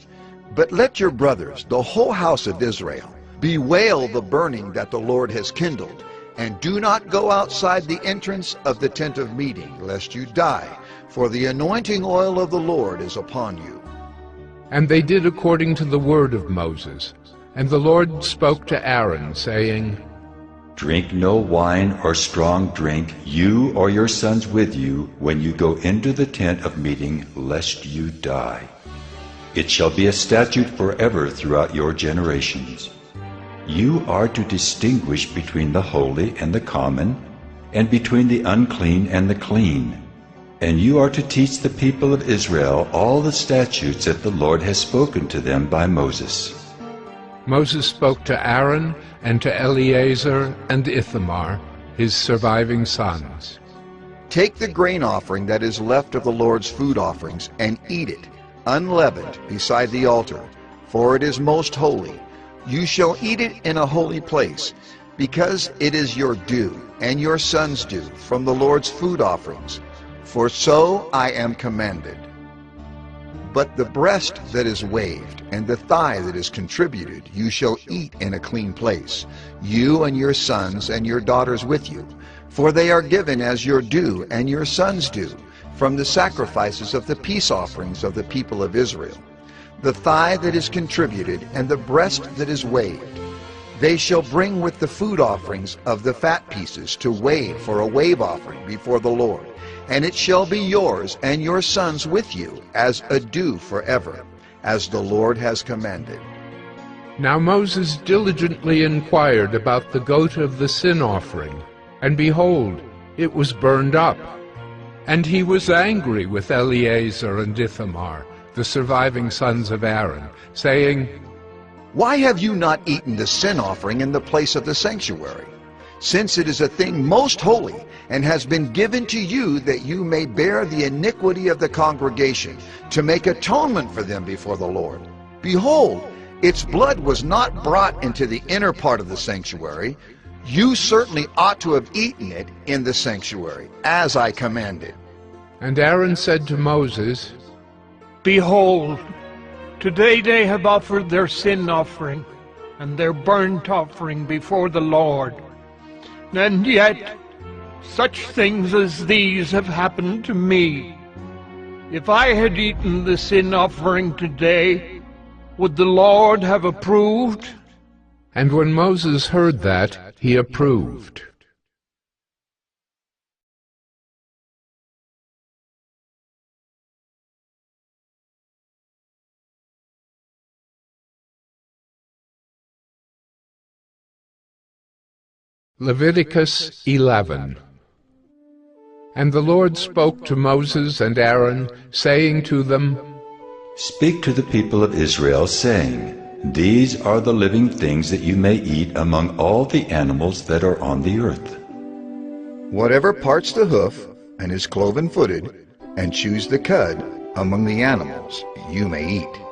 But let your brothers, the whole house of Israel, bewail the burning that the Lord has kindled, and do not go outside the entrance of the tent of meeting, lest you die, for the anointing oil of the Lord is upon you. And they did according to the word of Moses. And the Lord spoke to Aaron, saying, Drink no wine or strong drink, you or your sons with you, when you go into the tent of meeting, lest you die. It shall be a statute forever throughout your generations. You are to distinguish between the holy and the common, and between the unclean and the clean. And you are to teach the people of Israel all the statutes that the Lord has spoken to them by Moses. Moses spoke to Aaron and to Eleazar and Ithamar, his surviving sons. Take the grain offering that is left of the Lord's food offerings, and eat it, unleavened, beside the altar, for it is most holy. You shall eat it in a holy place, because it is your due, and your sons' due, from the Lord's food offerings. For so I am commanded. But the breast that is waved, and the thigh that is contributed, you shall eat in a clean place, you and your sons and your daughters with you, for they are given as your due and your sons' due, from the sacrifices of the peace offerings of the people of Israel. The thigh that is contributed, and the breast that is waved, they shall bring with the food offerings of the fat pieces to wave for a wave offering before the Lord. And it shall be yours and your sons with you as a due forever, as the Lord has commanded. Now Moses diligently inquired about the goat of the sin offering, and behold, it was burned up. And he was angry with Eleazar and Ithamar, the surviving sons of Aaron, saying, Why have you not eaten the sin offering in the place of the sanctuary? Since it is a thing most holy, and has been given to you that you may bear the iniquity of the congregation, to make atonement for them before the Lord. Behold, its blood was not brought into the inner part of the sanctuary. You certainly ought to have eaten it in the sanctuary, as I commanded. And Aaron said to Moses, Behold, today they have offered their sin offering and their burnt offering before the Lord. And yet such things as these have happened to me. If I had eaten the sin offering today, would the Lord have approved? And when Moses heard that, he approved. Leviticus 11. And the Lord spoke to Moses and Aaron, saying to them, Speak to the people of Israel, saying, These are the living things that you may eat among all the animals that are on the earth. Whatever parts the hoof, and is cloven-footed, and chews the cud, among the animals you may eat.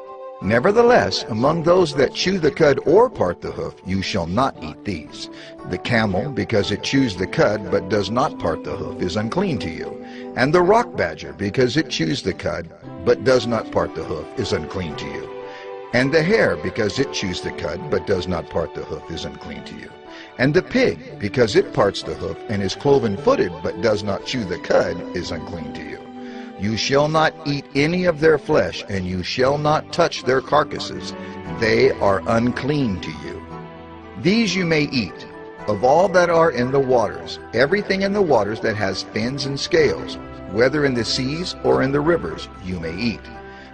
Nevertheless, among those that chew the cud or part the hoof, you shall not eat these. The camel, because it chews the cud but does not part the hoof, is unclean to you. And the rock badger, because it chews the cud but does not part the hoof, is unclean to you. And the hare, because it chews the cud but does not part the hoof, is unclean to you. And the pig, because it parts the hoof and is cloven-footed but does not chew the cud, is unclean to you. You shall not eat any of their flesh, and you shall not touch their carcasses. They are unclean to you. These you may eat. Of all that are in the waters, everything in the waters that has fins and scales, whether in the seas or in the rivers, you may eat.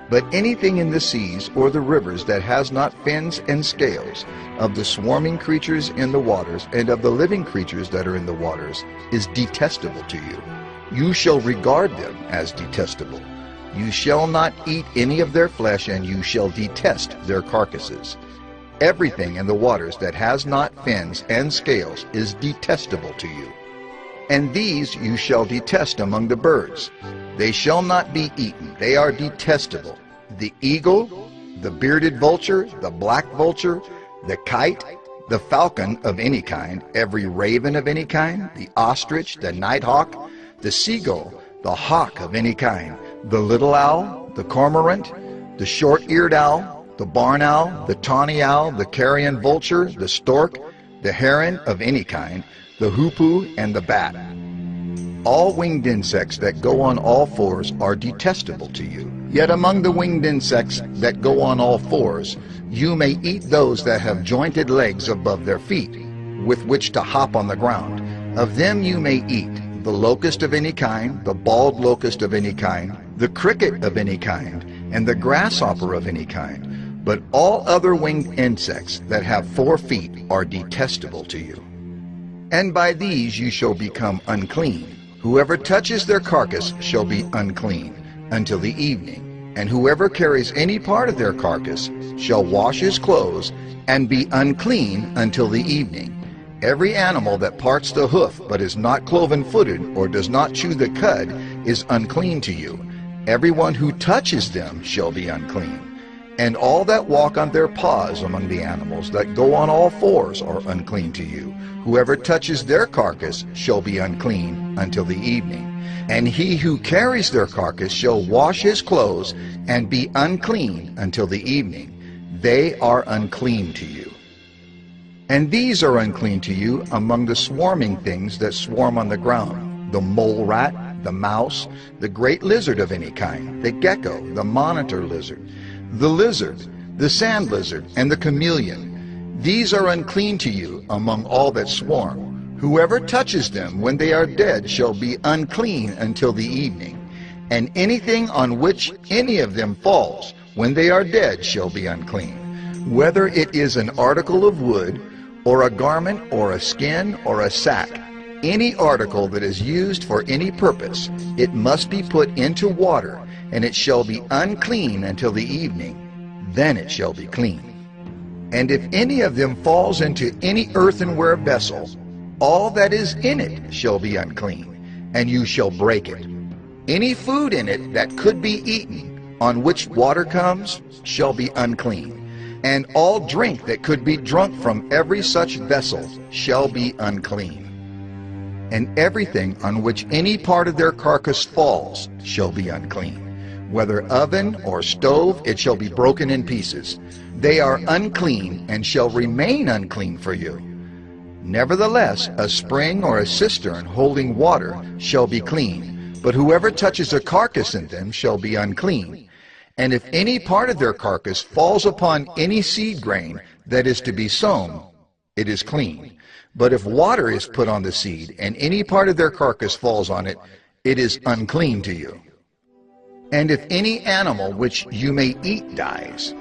But anything in the seas or the rivers that has not fins and scales, of the swarming creatures in the waters and of the living creatures that are in the waters, is detestable to you. You shall regard them as detestable. You shall not eat any of their flesh, and you shall detest their carcasses. Everything in the waters that has not fins and scales is detestable to you. And these you shall detest among the birds. They shall not be eaten. They are detestable. The eagle, the bearded vulture, the black vulture, the kite, the falcon of any kind, every raven of any kind, the ostrich, the nighthawk, the seagull, the hawk of any kind, the little owl, the cormorant, the short-eared owl, the barn owl, the tawny owl, the carrion vulture, the stork, the heron of any kind, the hoopoe, and the bat. All winged insects that go on all fours are detestable to you. Yet among the winged insects that go on all fours, you may eat those that have jointed legs above their feet, with which to hop on the ground. Of them you may eat the locust of any kind, the bald locust of any kind, the cricket of any kind, and the grasshopper of any kind. But all other winged insects that have 4 feet are detestable to you. And by these you shall become unclean. Whoever touches their carcass shall be unclean until the evening. And whoever carries any part of their carcass shall wash his clothes and be unclean until the evening. Every animal that parts the hoof but is not cloven-footed or does not chew the cud is unclean to you. Everyone who touches them shall be unclean. And all that walk on their paws among the animals that go on all fours are unclean to you. Whoever touches their carcass shall be unclean until the evening. And he who carries their carcass shall wash his clothes and be unclean until the evening. They are unclean to you. And these are unclean to you among the swarming things that swarm on the ground, the mole rat, the mouse, the great lizard of any kind, the gecko, the monitor lizard, the sand lizard, and the chameleon. These are unclean to you among all that swarm. Whoever touches them when they are dead shall be unclean until the evening. And anything on which any of them falls when they are dead shall be unclean. Whether it is an article of wood, or a garment, or a skin, or a sack, any article that is used for any purpose, it must be put into water, and it shall be unclean until the evening. Then it shall be clean. And if any of them falls into any earthenware vessel, all that is in it shall be unclean, and you shall break it. Any food in it that could be eaten, on which water comes, shall be unclean. And all drink that could be drunk from every such vessel shall be unclean. And everything on which any part of their carcass falls shall be unclean. Whether oven or stove, it shall be broken in pieces. They are unclean and shall remain unclean for you. Nevertheless, a spring or a cistern holding water shall be clean, but whoever touches a carcass in them shall be unclean. And if any part of their carcass falls upon any seed grain that is to be sown, it is clean. But if water is put on the seed, and any part of their carcass falls on it, it is unclean to you. And if any animal which you may eat dies,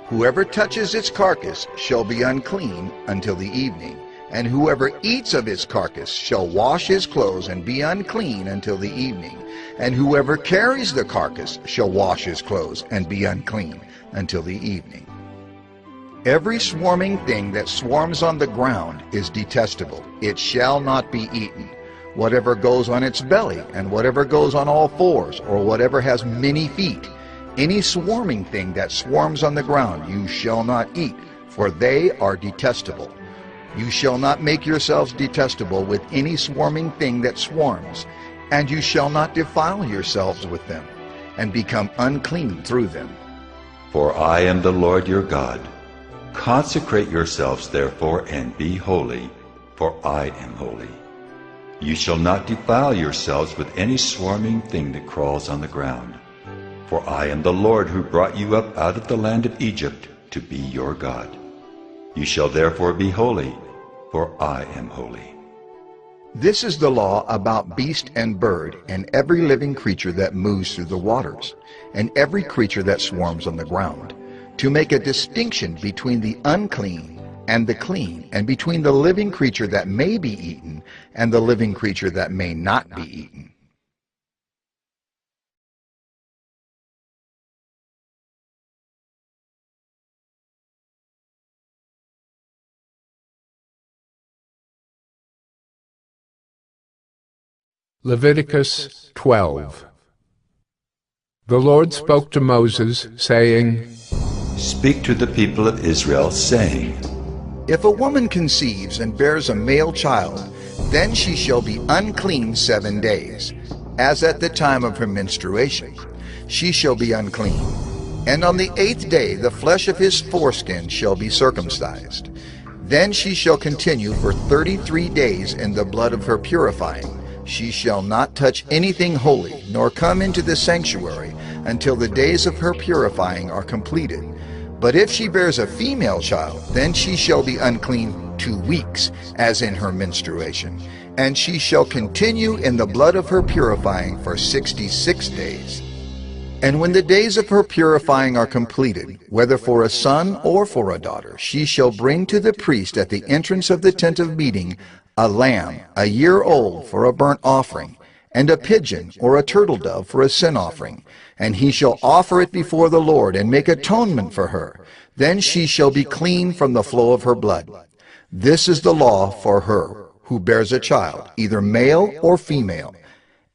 whoever touches its carcass shall be unclean until the evening. And whoever eats of its carcass shall wash his clothes and be unclean until the evening. And whoever carries the carcass shall wash his clothes and be unclean until the evening. Every swarming thing that swarms on the ground is detestable. It shall not be eaten. Whatever goes on its belly, and whatever goes on all fours, or whatever has many feet, any swarming thing that swarms on the ground you shall not eat, for they are detestable. You shall not make yourselves detestable with any swarming thing that swarms, and you shall not defile yourselves with them, and become unclean through them. For I am the Lord your God. Consecrate yourselves therefore, and be holy, for I am holy. You shall not defile yourselves with any swarming thing that crawls on the ground. For I am the Lord who brought you up out of the land of Egypt to be your God. You shall therefore be holy, for I am holy. This is the law about beast and bird, and every living creature that moves through the waters, and every creature that swarms on the ground, to make a distinction between the unclean and the clean, and between the living creature that may be eaten and the living creature that may not be eaten. Leviticus 12. The Lord spoke to Moses, saying, Speak to the people of Israel, saying, If a woman conceives and bears a male child, then she shall be unclean 7 days, as at the time of her menstruation. She shall be unclean. And on the 8th day the flesh of his foreskin shall be circumcised. Then she shall continue for 33 days in the blood of her purifying. She shall not touch anything holy, nor come into the sanctuary, until the days of her purifying are completed. But if she bears a female child, then she shall be unclean 2 weeks, as in her menstruation, and she shall continue in the blood of her purifying for 66 days. And when the days of her purifying are completed, whether for a son or for a daughter, she shall bring to the priest at the entrance of the tent of meeting a lamb 1 year old for a burnt offering, and a pigeon or a turtle dove for a sin offering. And he shall offer it before the Lord, and make atonement for her. Then she shall be clean from the flow of her blood. This is the law for her who bears a child, either male or female.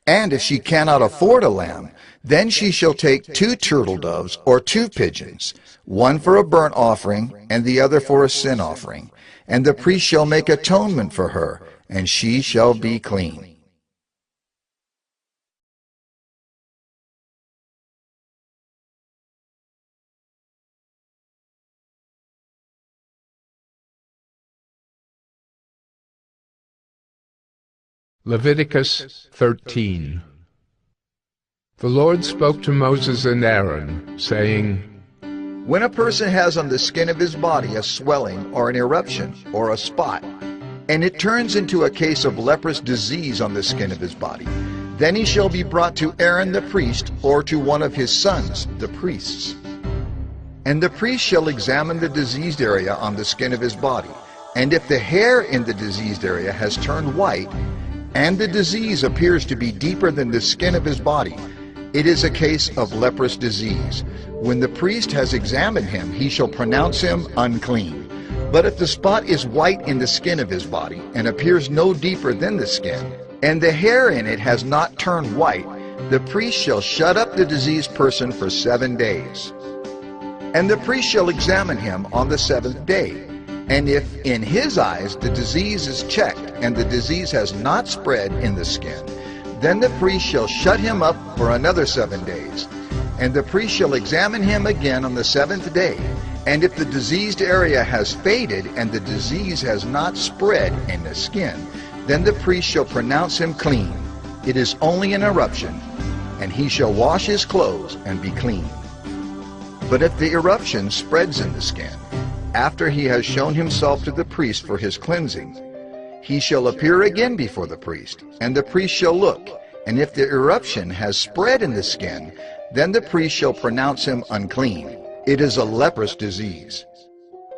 And if she cannot afford a lamb, then she shall take 2 turtle doves or 2 pigeons, one for a burnt offering and the other for a sin offering. And the priest shall make atonement for her, and she shall be clean. Leviticus 13. The Lord spoke to Moses and Aaron, saying, When a person has on the skin of his body a swelling or an eruption or a spot, and it turns into a case of leprous disease on the skin of his body, then he shall be brought to Aaron the priest, or to one of his sons, the priests. And the priest shall examine the diseased area on the skin of his body, and if the hair in the diseased area has turned white, and the disease appears to be deeper than the skin of his body, it is a case of leprous disease. When the priest has examined him, he shall pronounce him unclean. But if the spot is white in the skin of his body, and appears no deeper than the skin, and the hair in it has not turned white, the priest shall shut up the diseased person for 7 days. And the priest shall examine him on the 7th day. And if in his eyes the disease is checked, and the disease has not spread in the skin, then the priest shall shut him up for another 7 days. And the priest shall examine him again on the 7th day. And if the diseased area has faded, and the disease has not spread in the skin, then the priest shall pronounce him clean. It is only an eruption, and he shall wash his clothes and be clean. But if the eruption spreads in the skin, after he has shown himself to the priest for his cleansing, he shall appear again before the priest, and the priest shall look, and if the eruption has spread in the skin, then the priest shall pronounce him unclean. It is a leprous disease.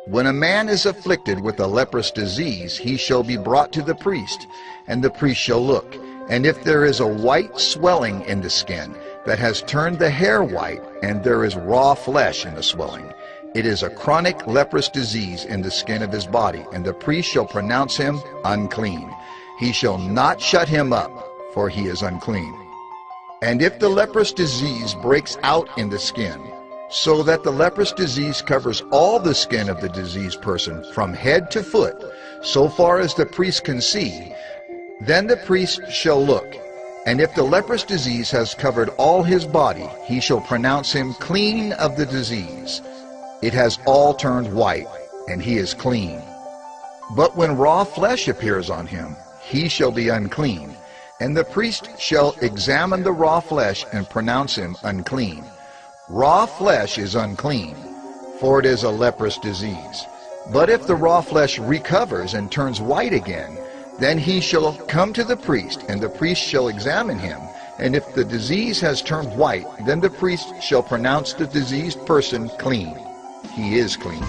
When a man is afflicted with a leprous disease, he shall be brought to the priest, and the priest shall look, and if there is a white swelling in the skin that has turned the hair white, and there is raw flesh in the swelling, it is a chronic leprous disease in the skin of his body, and the priest shall pronounce him unclean. He shall not shut him up, for he is unclean. And if the leprous disease breaks out in the skin, so that the leprous disease covers all the skin of the diseased person from head to foot, so far as the priest can see, then the priest shall look. And if the leprous disease has covered all his body, he shall pronounce him clean of the disease. It has all turned white, and he is clean. But when raw flesh appears on him, he shall be unclean, and the priest shall examine the raw flesh and pronounce him unclean. Raw flesh is unclean, for it is a leprous disease. But if the raw flesh recovers and turns white again, then he shall come to the priest, and the priest shall examine him. And if the disease has turned white, then the priest shall pronounce the diseased person clean. He is clean.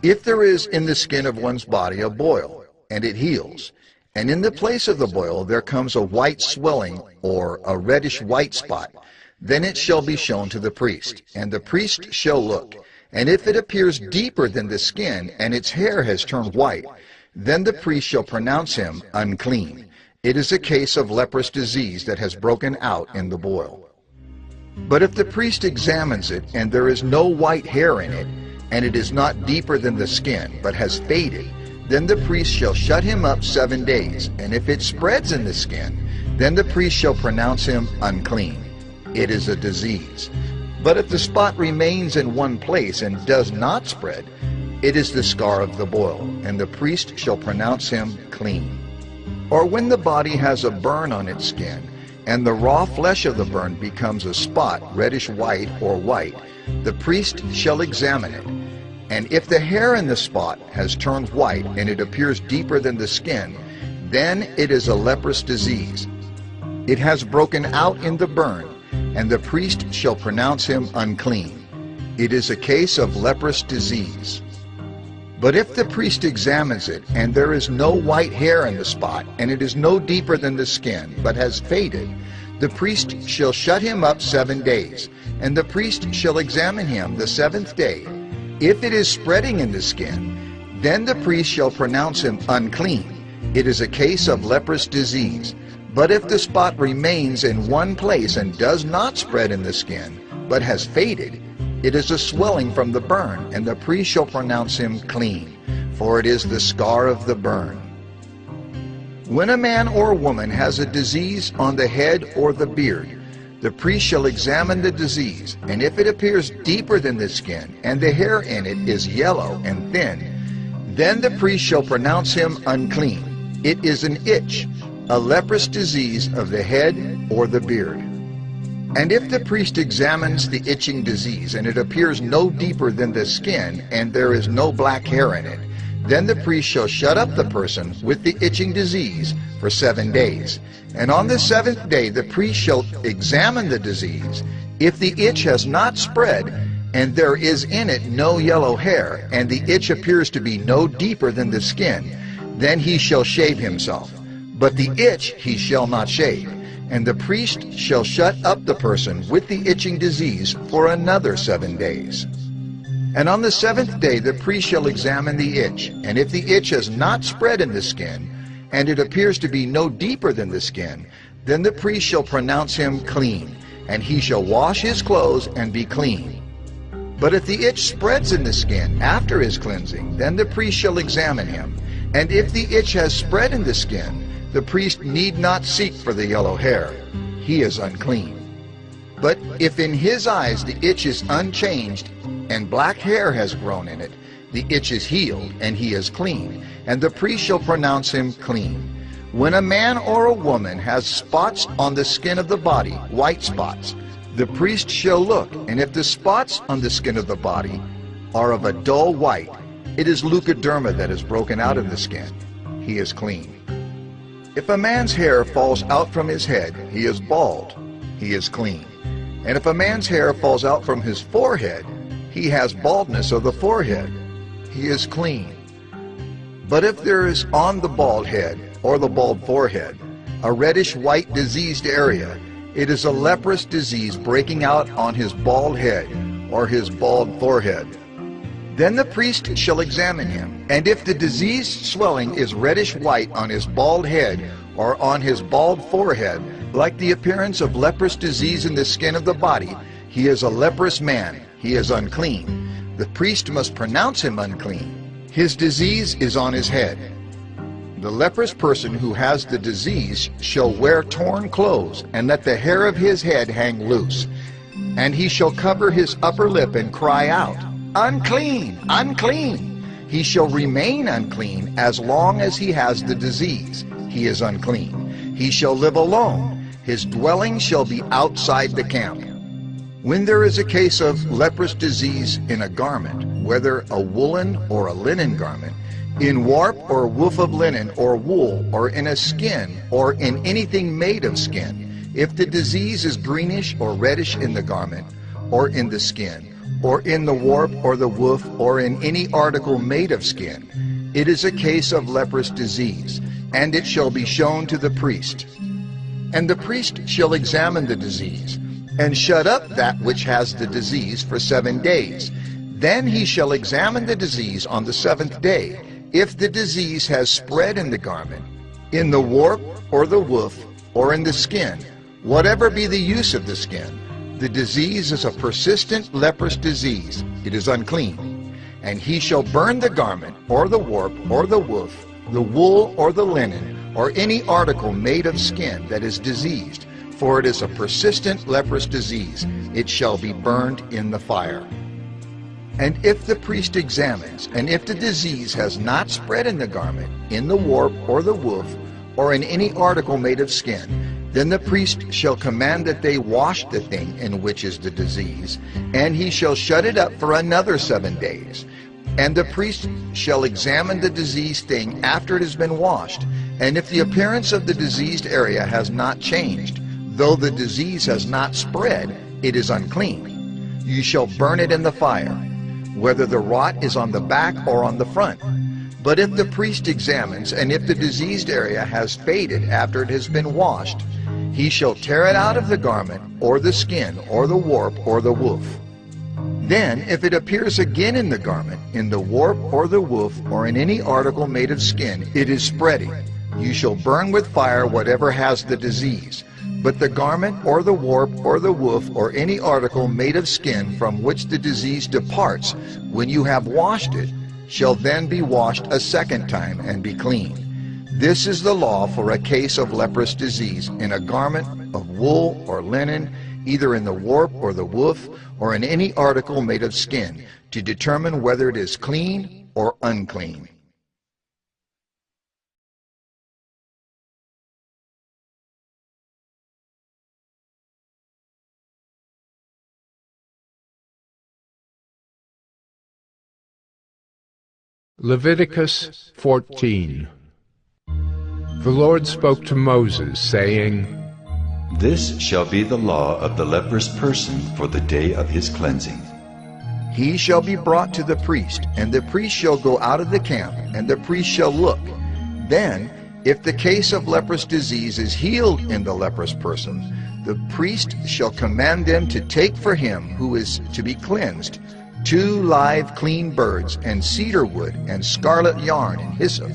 If there is in the skin of one's body a boil, and it heals, and in the place of the boil there comes a white swelling or a reddish white spot, then it shall be shown to the priest, and the priest shall look. And if it appears deeper than the skin, and its hair has turned white, then the priest shall pronounce him unclean. It is a case of leprous disease that has broken out in the boil. But if the priest examines it, and there is no white hair in it, and it is not deeper than the skin, but has faded, then the priest shall shut him up 7 days. And if it spreads in the skin, then the priest shall pronounce him unclean. It is a disease. But if the spot remains in one place and does not spread, it is the scar of the boil, and the priest shall pronounce him clean. Or when the body has a burn on its skin, and the raw flesh of the burn becomes a spot, reddish white or white, the priest shall examine it. And if the hair in the spot has turned white, and it appears deeper than the skin, then it is a leprous disease. It has broken out in the burn, and the priest shall pronounce him unclean. It is a case of leprous disease. But if the priest examines it, and there is no white hair in the spot, and it is no deeper than the skin, but has faded, the priest shall shut him up 7 days, and the priest shall examine him the 7th day. If it is spreading in the skin, then the priest shall pronounce him unclean. It is a case of leprous disease. But if the spot remains in one place and does not spread in the skin, but has faded, it is a swelling from the burn, and the priest shall pronounce him clean, for it is the scar of the burn. When a man or woman has a disease on the head or the beard, the priest shall examine the disease, and if it appears deeper than the skin, and the hair in it is yellow and thin, then the priest shall pronounce him unclean. It is an itch, a leprous disease of the head or the beard. And if the priest examines the itching disease, and it appears no deeper than the skin, and there is no black hair in it, then the priest shall shut up the person with the itching disease for 7 days. And on the 7th day the priest shall examine the disease. If the itch has not spread, and there is in it no yellow hair, and the itch appears to be no deeper than the skin, then he shall shave himself. But the itch he shall not shave. And the priest shall shut up the person with the itching disease for another 7 days. And on the 7th day the priest shall examine the itch, and if the itch has not spread in the skin, and it appears to be no deeper than the skin, then the priest shall pronounce him clean, and he shall wash his clothes and be clean. But if the itch spreads in the skin after his cleansing, then the priest shall examine him, and if the itch has spread in the skin, the priest need not seek for the yellow hair. He is unclean. But if in his eyes the itch is unchanged, and black hair has grown in it, the itch is healed, and he is clean, and the priest shall pronounce him clean. When a man or a woman has spots on the skin of the body, white spots, the priest shall look, and if the spots on the skin of the body are of a dull white, it is leukoderma that is broken out in the skin. He is clean. If a man's hair falls out from his head, he is bald. He is clean. And if a man's hair falls out from his forehead, he has baldness of the forehead. He is clean. But if there is on the bald head or the bald forehead a reddish white diseased area, it is a leprous disease breaking out on his bald head or his bald forehead. Then the priest shall examine him, and if the diseased swelling is reddish white on his bald head or on his bald forehead, like the appearance of leprous disease in the skin of the body, he is a leprous man. He is unclean. The priest must pronounce him unclean. His disease is on his head. The leprous person who has the disease shall wear torn clothes, and let the hair of his head hang loose. And he shall cover his upper lip and cry out, "Unclean! Unclean!" He shall remain unclean as long as he has the disease. He is unclean. He shall live alone. His dwelling shall be outside the camp. When there is a case of leprous disease in a garment, whether a woolen or a linen garment, in warp or woof of linen or wool, or in a skin, or in anything made of skin, if the disease is greenish or reddish in the garment, or in the skin, or in the warp or the woof, or in any article made of skin, it is a case of leprous disease, and it shall be shown to the priest. And the priest shall examine the disease, and shut up that which has the disease for 7 days. Then he shall examine the disease on the 7th day. If the disease has spread in the garment, in the warp or the woof, or in the skin, whatever be the use of the skin, the disease is a persistent leprous disease. It is unclean. And he shall burn the garment, or the warp, or the woof, the wool, or the linen, or any article made of skin that is diseased, for it is a persistent leprous disease. It shall be burned in the fire. And if the priest examines, and if the disease has not spread in the garment, in the warp, or the woof, or in any article made of skin, then the priest shall command that they wash the thing in which is the disease, and he shall shut it up for another 7 days. And the priest shall examine the diseased thing after it has been washed, and if the appearance of the diseased area has not changed, though the disease has not spread, it is unclean. You shall burn it in the fire, whether the rot is on the back or on the front. But if the priest examines, and if the diseased area has faded after it has been washed, he shall tear it out of the garment, or the skin, or the warp, or the woof. Then, if it appears again in the garment, in the warp, or the woof, or in any article made of skin, it is spreading. You shall burn with fire whatever has the disease. But the garment, or the warp, or the woof, or any article made of skin from which the disease departs, when you have washed it, shall then be washed a 2nd time and be clean. This is the law for a case of leprous disease in a garment of wool or linen, either in the warp or the woof, or in any article made of skin, to determine whether it is clean or unclean. Leviticus 14. The Lord spoke to Moses, saying, This shall be the law of the leprous person for the day of his cleansing. He shall be brought to the priest, and the priest shall go out of the camp, and the priest shall look. Then, if the case of leprous disease is healed in the leprous person, the priest shall command them to take for him who is to be cleansed 2 live clean birds, and cedar wood, and scarlet yarn, and hyssop.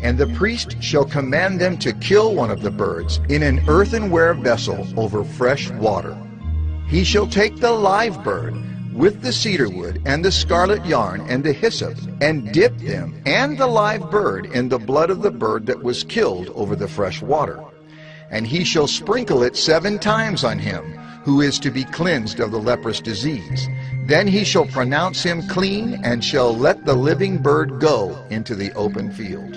And the priest shall command them to kill one of the birds in an earthenware vessel over fresh water. He shall take the live bird with the cedar wood, and the scarlet yarn, and the hyssop, and dip them and the live bird in the blood of the bird that was killed over the fresh water. And he shall sprinkle it 7 times on him who is to be cleansed of the leprous disease. Then he shall pronounce him clean, and shall let the living bird go into the open field.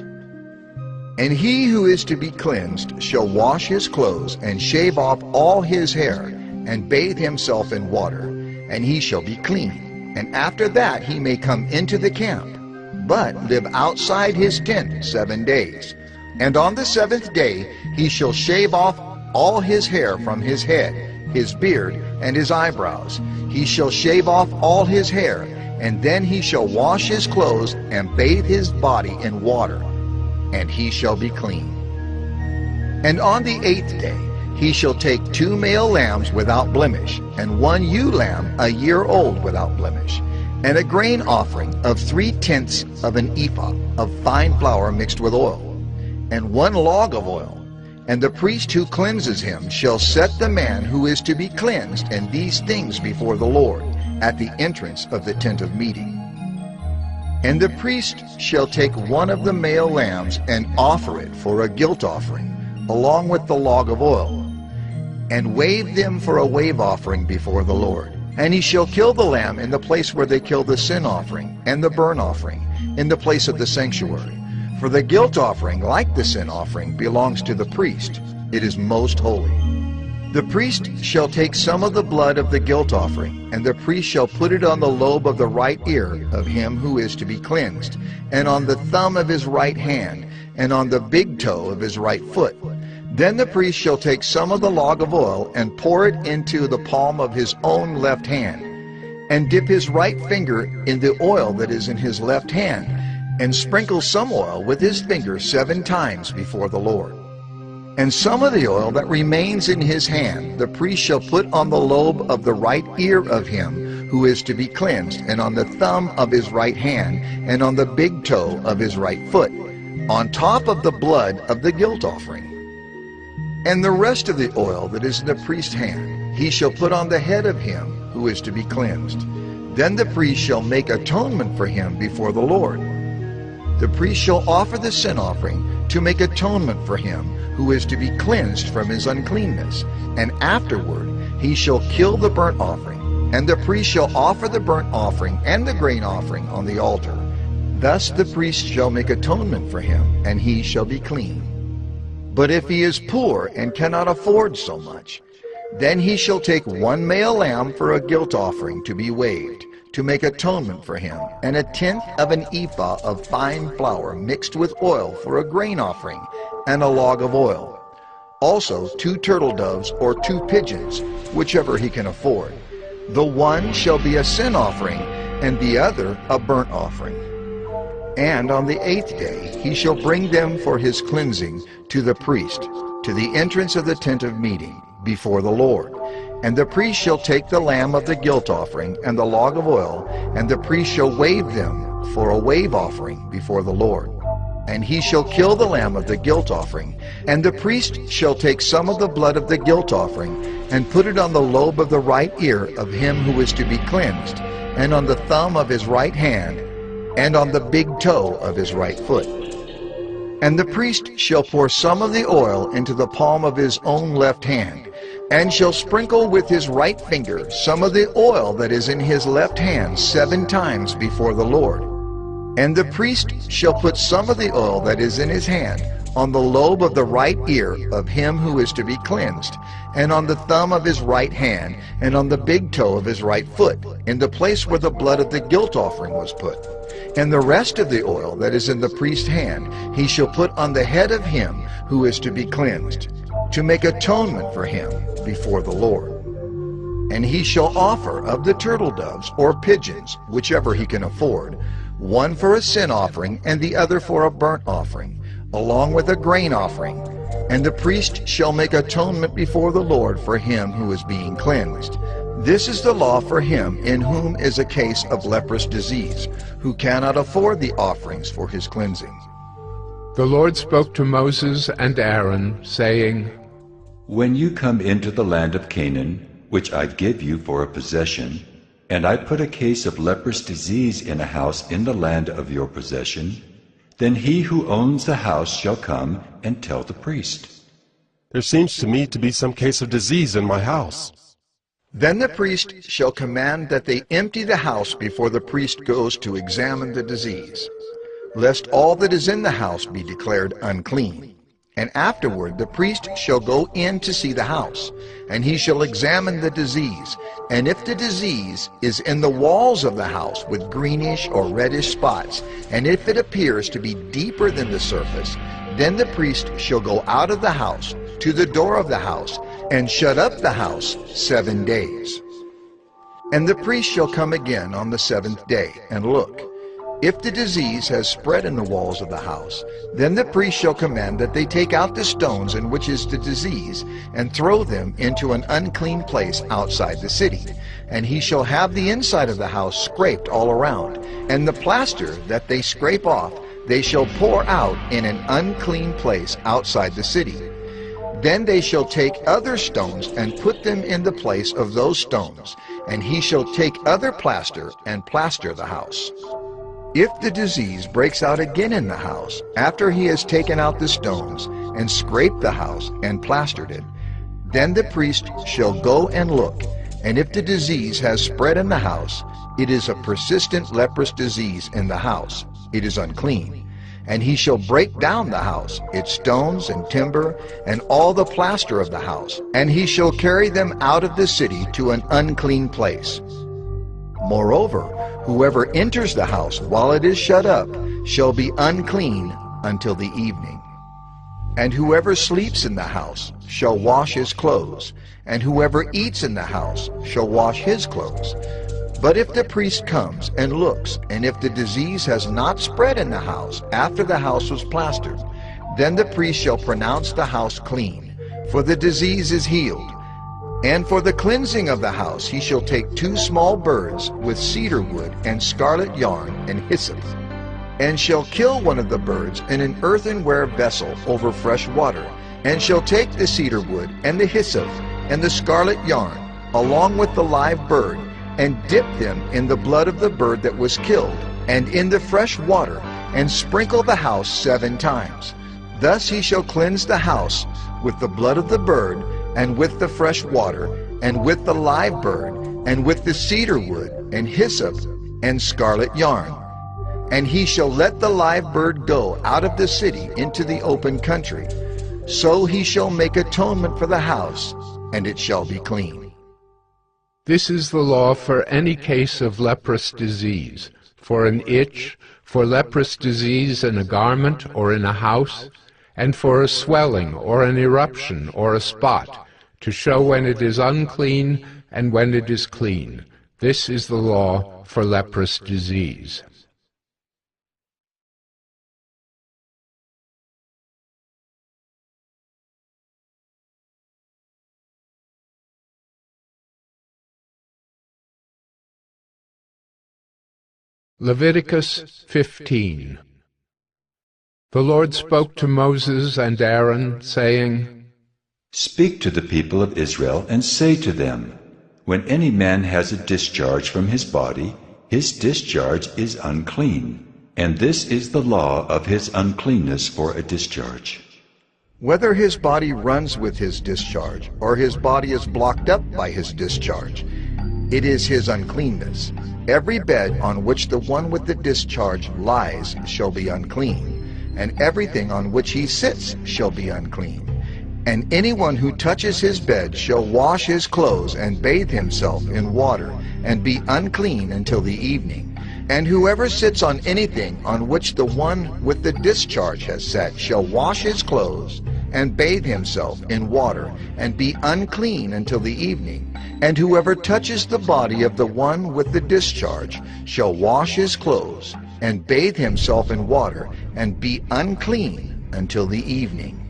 And he who is to be cleansed shall wash his clothes, and shave off all his hair, and bathe himself in water, and he shall be clean. And after that he may come into the camp, but live outside his tent 7 days. And on the 7th day he shall shave off all his hair from his head, his beard, and his eyebrows. He shall shave off all his hair, and then he shall wash his clothes, and bathe his body in water, and he shall be clean. And on the 8th day he shall take 2 male lambs without blemish, and 1 ewe lamb a year old without blemish, and a grain offering of 3/10 of an ephah of fine flour mixed with oil, and 1 log of oil. And the priest who cleanses him shall set the man who is to be cleansed and these things before the Lord at the entrance of the tent of meeting. And the priest shall take 1 of the male lambs and offer it for a guilt offering, along with the log of oil, and wave them for a wave offering before the Lord. And he shall kill the lamb in the place where they kill the sin offering and the burnt offering, in the place of the sanctuary. For the guilt offering, like the sin offering, belongs to the priest. It is most holy. The priest shall take some of the blood of the guilt offering, and the priest shall put it on the lobe of the right ear of him who is to be cleansed, and on the thumb of his right hand, and on the big toe of his right foot. Then the priest shall take some of the log of oil and pour it into the palm of his own left hand, and dip his right finger in the oil that is in his left hand, and sprinkle some oil with his finger 7 times before the Lord. And some of the oil that remains in his hand the priest shall put on the lobe of the right ear of him who is to be cleansed, and on the thumb of his right hand, and on the big toe of his right foot, on top of the blood of the guilt offering. And the rest of the oil that is in the priest's hand he shall put on the head of him who is to be cleansed. Then the priest shall make atonement for him before the Lord. The priest shall offer the sin offering to make atonement for him who is to be cleansed from his uncleanness, and afterward he shall kill the burnt offering, and the priest shall offer the burnt offering and the grain offering on the altar. Thus the priest shall make atonement for him, and he shall be clean. But if he is poor and cannot afford so much, then he shall take 1 male lamb for a guilt offering to be waved, to make atonement for him, and 1/10 of an ephah of fine flour mixed with oil for a grain offering, and a log of oil. Also 2 turtle doves or 2 pigeons, whichever he can afford. The one shall be a sin offering, and the other a burnt offering. And on the 8th day he shall bring them for his cleansing to the priest, to the entrance of the tent of meeting, before the Lord. And the priest shall take the lamb of the guilt offering and the log of oil, and the priest shall wave them for a wave offering before the Lord. And he shall kill the lamb of the guilt offering, and the priest shall take some of the blood of the guilt offering, and put it on the lobe of the right ear of him who is to be cleansed, and on the thumb of his right hand, and on the big toe of his right foot. And the priest shall pour some of the oil into the palm of his own left hand, and shall sprinkle with his right finger some of the oil that is in his left hand 7 times before the Lord. And the priest shall put some of the oil that is in his hand on the lobe of the right ear of him who is to be cleansed, and on the thumb of his right hand, and on the big toe of his right foot, in the place where the blood of the guilt offering was put. And the rest of the oil that is in the priest's hand he shall put on the head of him who is to be cleansed, to make atonement for him before the Lord. And he shall offer of the turtle doves or pigeons, whichever he can afford, one for a sin offering and the other for a burnt offering, along with a grain offering. And the priest shall make atonement before the Lord for him who is being cleansed. This is the law for him in whom is a case of leprous disease, who cannot afford the offerings for his cleansing. The Lord spoke to Moses and Aaron, saying, When you come into the land of Canaan, which I give you for a possession, and I put a case of leprous disease in a house in the land of your possession, then he who owns the house shall come and tell the priest. There seems to me to be some case of disease in my house. Then the priest shall command that they empty the house before the priest goes to examine the disease, lest all that is in the house be declared unclean. And afterward the priest shall go in to see the house, and he shall examine the disease. And if the disease is in the walls of the house with greenish or reddish spots, and if it appears to be deeper than the surface, then the priest shall go out of the house to the door of the house, and shut up the house 7 days. And the priest shall come again on the 7th day, and look. If the disease has spread in the walls of the house, then the priest shall command that they take out the stones in which is the disease, and throw them into an unclean place outside the city. And he shall have the inside of the house scraped all around, and the plaster that they scrape off they shall pour out in an unclean place outside the city. Then they shall take other stones and put them in the place of those stones, and he shall take other plaster and plaster the house. If the disease breaks out again in the house, after he has taken out the stones and scraped the house and plastered it, then the priest shall go and look, and if the disease has spread in the house, it is a persistent leprous disease in the house, it is unclean. And he shall break down the house, its stones and timber, and all the plaster of the house, and he shall carry them out of the city to an unclean place. Moreover, whoever enters the house while it is shut up shall be unclean until the evening. And whoever sleeps in the house shall wash his clothes, and whoever eats in the house shall wash his clothes. But if the priest comes and looks, and if the disease has not spread in the house after the house was plastered, then the priest shall pronounce the house clean, for the disease is healed. And for the cleansing of the house he shall take 2 small birds with cedar wood and scarlet yarn and hyssop, and shall kill one of the birds in an earthenware vessel over fresh water, and shall take the cedar wood and the hyssop and the scarlet yarn along with the live bird, and dip them in the blood of the bird that was killed, and in the fresh water, and sprinkle the house 7 times. Thus he shall cleanse the house with the blood of the bird, and with the fresh water, and with the live bird, and with the cedar wood, and hyssop, and scarlet yarn. And he shall let the live bird go out of the city into the open country. So he shall make atonement for the house, and it shall be clean. This is the law for any case of leprous disease, for an itch, for leprous disease in a garment or in a house, and for a swelling or an eruption or a spot, to show when it is unclean and when it is clean. This is the law for leprous disease. Leviticus 15. The Lord spoke to Moses and Aaron, saying, Speak to the people of Israel and say to them, When any man has a discharge from his body, his discharge is unclean, and this is the law of his uncleanness for a discharge. Whether his body runs with his discharge, or his body is blocked up by his discharge, it is his uncleanness. Every bed on which the one with the discharge lies shall be unclean, and everything on which he sits shall be unclean. And anyone who touches his bed shall wash his clothes and bathe himself in water, and be unclean until the evening. And whoever sits on anything on which the one with the discharge has sat shall wash his clothes and bathe himself in water, and be unclean until the evening. And whoever touches the body of the one with the discharge shall wash his clothes and bathe himself in water, and be unclean until the evening.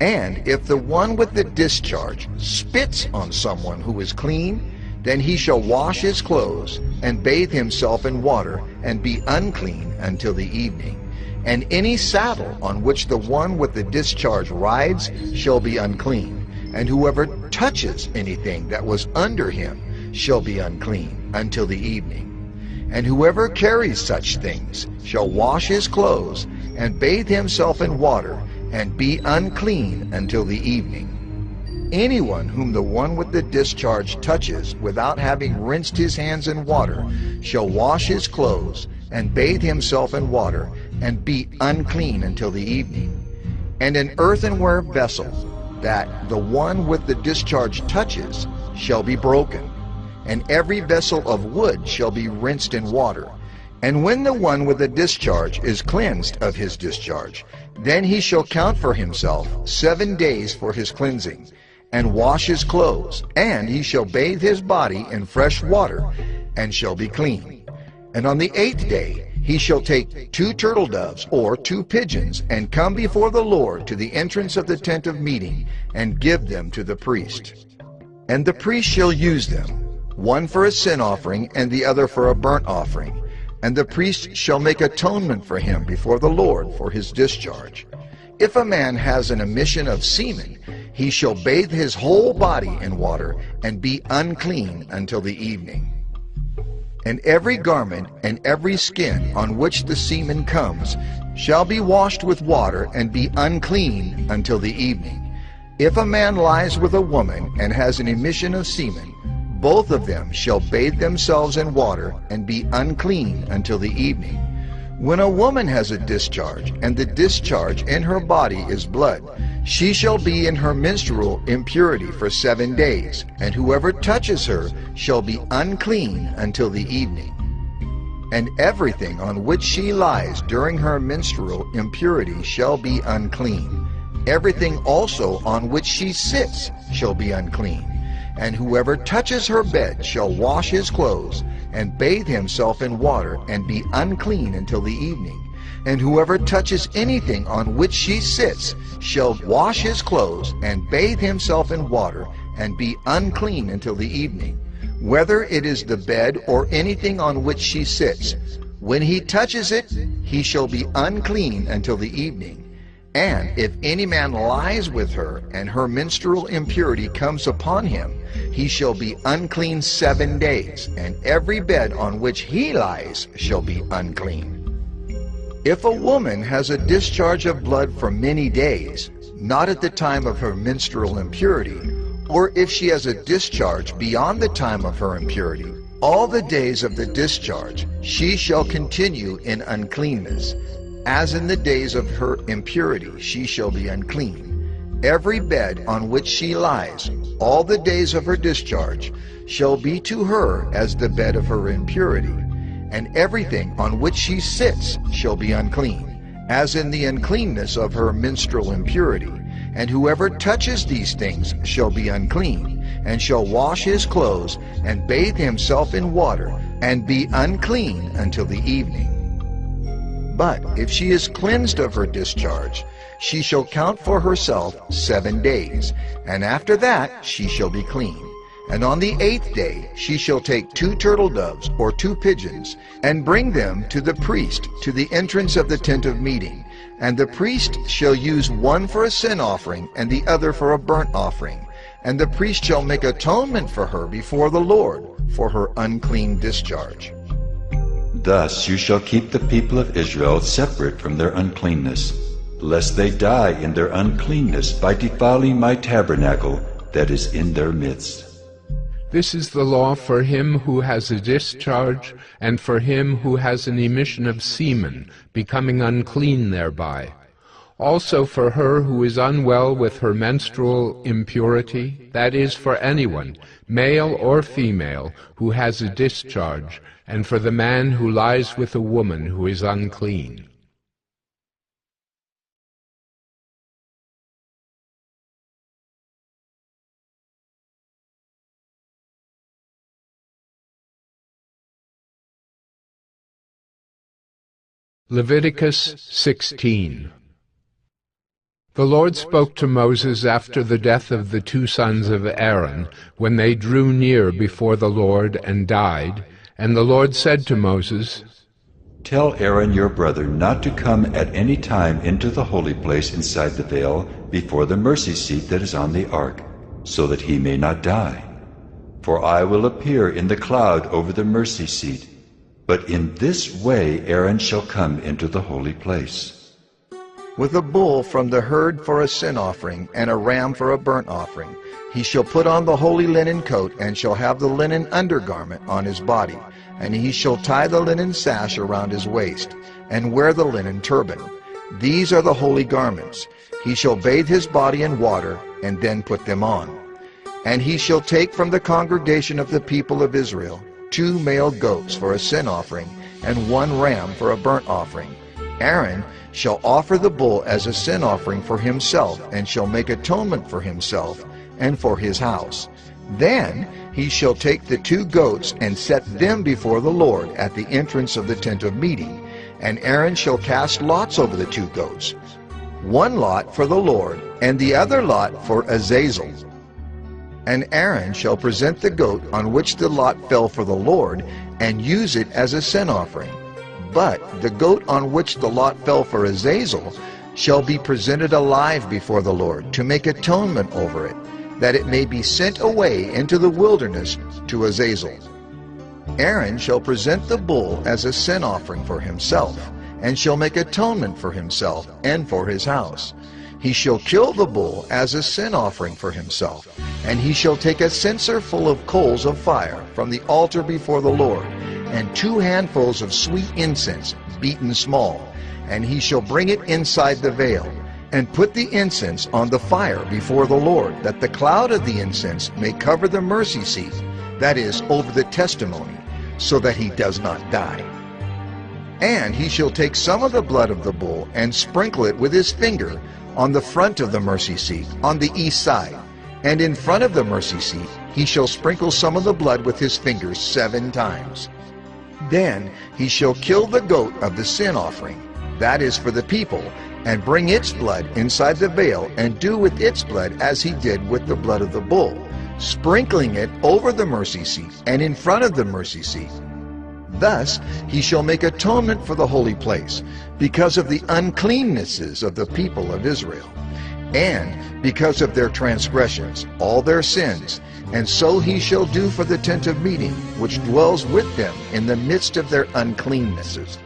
And if the one with the discharge spits on someone who is clean, then he shall wash his clothes and bathe himself in water, and be unclean until the evening. And any saddle on which the one with the discharge rides shall be unclean. And whoever touches anything that was under him shall be unclean until the evening. And whoever carries such things shall wash his clothes and bathe himself in water, and be unclean until the evening. Anyone whom the one with the discharge touches without having rinsed his hands in water shall wash his clothes and bathe himself in water, and be unclean until the evening. And an earthenware vessel that the one with the discharge touches shall be broken, and every vessel of wood shall be rinsed in water. And when the one with the discharge is cleansed of his discharge, then he shall count for himself 7 days for his cleansing, and wash his clothes, and he shall bathe his body in fresh water, and shall be clean. And on the 8th day he shall take 2 turtle doves or 2 pigeons, and come before the Lord to the entrance of the tent of meeting, and give them to the priest. And the priest shall use them, one for a sin offering and the other for a burnt offering. And the priest shall make atonement for him before the Lord for his discharge. If a man has an emission of semen, he shall bathe his whole body in water, and be unclean until the evening. And every garment and every skin on which the semen comes shall be washed with water, and be unclean until the evening. If a man lies with a woman and has an emission of semen, both of them shall bathe themselves in water, and be unclean until the evening. When a woman has a discharge, and the discharge in her body is blood, she shall be in her menstrual impurity for 7 days, and whoever touches her shall be unclean until the evening. And everything on which she lies during her menstrual impurity shall be unclean. Everything also on which she sits shall be unclean. And whoever touches her bed shall wash his clothes, and bathe himself in water, and be unclean until the evening. And whoever touches anything on which she sits shall wash his clothes, and bathe himself in water, and be unclean until the evening. Whether it is the bed or anything on which she sits, when he touches it, he shall be unclean until the evening. And if any man lies with her, and her menstrual impurity comes upon him, he shall be unclean 7 days, and every bed on which he lies shall be unclean. If a woman has a discharge of blood for many days, not at the time of her menstrual impurity, or if she has a discharge beyond the time of her impurity, all the days of the discharge she shall continue in uncleanness. As in the days of her impurity she shall be unclean. Every bed on which she lies, all the days of her discharge, shall be to her as the bed of her impurity. And everything on which she sits shall be unclean, as in the uncleanness of her menstrual impurity. And whoever touches these things shall be unclean, and shall wash his clothes, and bathe himself in water, and be unclean until the evening. But if she is cleansed of her discharge, she shall count for herself 7 days, and after that she shall be clean. And on the 8th day she shall take 2 turtle doves or 2 pigeons, and bring them to the priest to the entrance of the tent of meeting. And the priest shall use one for a sin offering, and the other for a burnt offering. And the priest shall make atonement for her before the Lord for her unclean discharge. Thus you shall keep the people of Israel separate from their uncleanness, lest they die in their uncleanness by defiling my tabernacle that is in their midst. This is the law for him who has a discharge, and for him who has an emission of semen, becoming unclean thereby. Also for her who is unwell with her menstrual impurity, that is, for anyone, male or female, who has a discharge, and for the man who lies with a woman who is unclean. Leviticus 16. The Lord spoke to Moses after the death of the 2 sons of Aaron, when they drew near before the Lord and died. And the Lord said to Moses, Tell Aaron your brother not to come at any time into the holy place inside the veil before the mercy seat that is on the ark, so that he may not die. For I will appear in the cloud over the mercy seat. But in this way Aaron shall come into the holy place. With a bull from the herd for a sin offering, and a ram for a burnt offering, he shall put on the holy linen coat, and shall have the linen undergarment on his body, and he shall tie the linen sash around his waist, and wear the linen turban. These are the holy garments. He shall bathe his body in water, and then put them on. And he shall take from the congregation of the people of Israel 2 male goats for a sin offering, and 1 ram for a burnt offering. Aaron shall offer the bull as a sin offering for himself, and shall make atonement for himself and for his house. Then he shall take the 2 goats and set them before the Lord at the entrance of the tent of meeting. And Aaron shall cast lots over the 2 goats, 1 lot for the Lord, and the other lot for Azazel. And Aaron shall present the goat on which the lot fell for the Lord, and use it as a sin offering. But the goat on which the lot fell for Azazel shall be presented alive before the Lord, to make atonement over it, that it may be sent away into the wilderness to Azazel. Aaron shall present the bull as a sin offering for himself, and shall make atonement for himself and for his house. He shall kill the bull as a sin offering for himself, and he shall take a censer full of coals of fire from the altar before the Lord, and 2 handfuls of sweet incense beaten small, and he shall bring it inside the veil, and put the incense on the fire before the Lord, that the cloud of the incense may cover the mercy seat, that is, over the testimony, so that he does not die. And he shall take some of the blood of the bull and sprinkle it with his finger on the front of the mercy seat, on the east side. And in front of the mercy seat he shall sprinkle some of the blood with his fingers 7 times. Then he shall kill the goat of the sin offering, that is for the people, and bring its blood inside the veil, and do with its blood as he did with the blood of the bull, sprinkling it over the mercy seat and in front of the mercy seat. Thus he shall make atonement for the holy place, because of the uncleannesses of the people of Israel, and because of their transgressions, all their sins. And so he shall do for the tent of meeting, which dwells with them in the midst of their uncleannesses.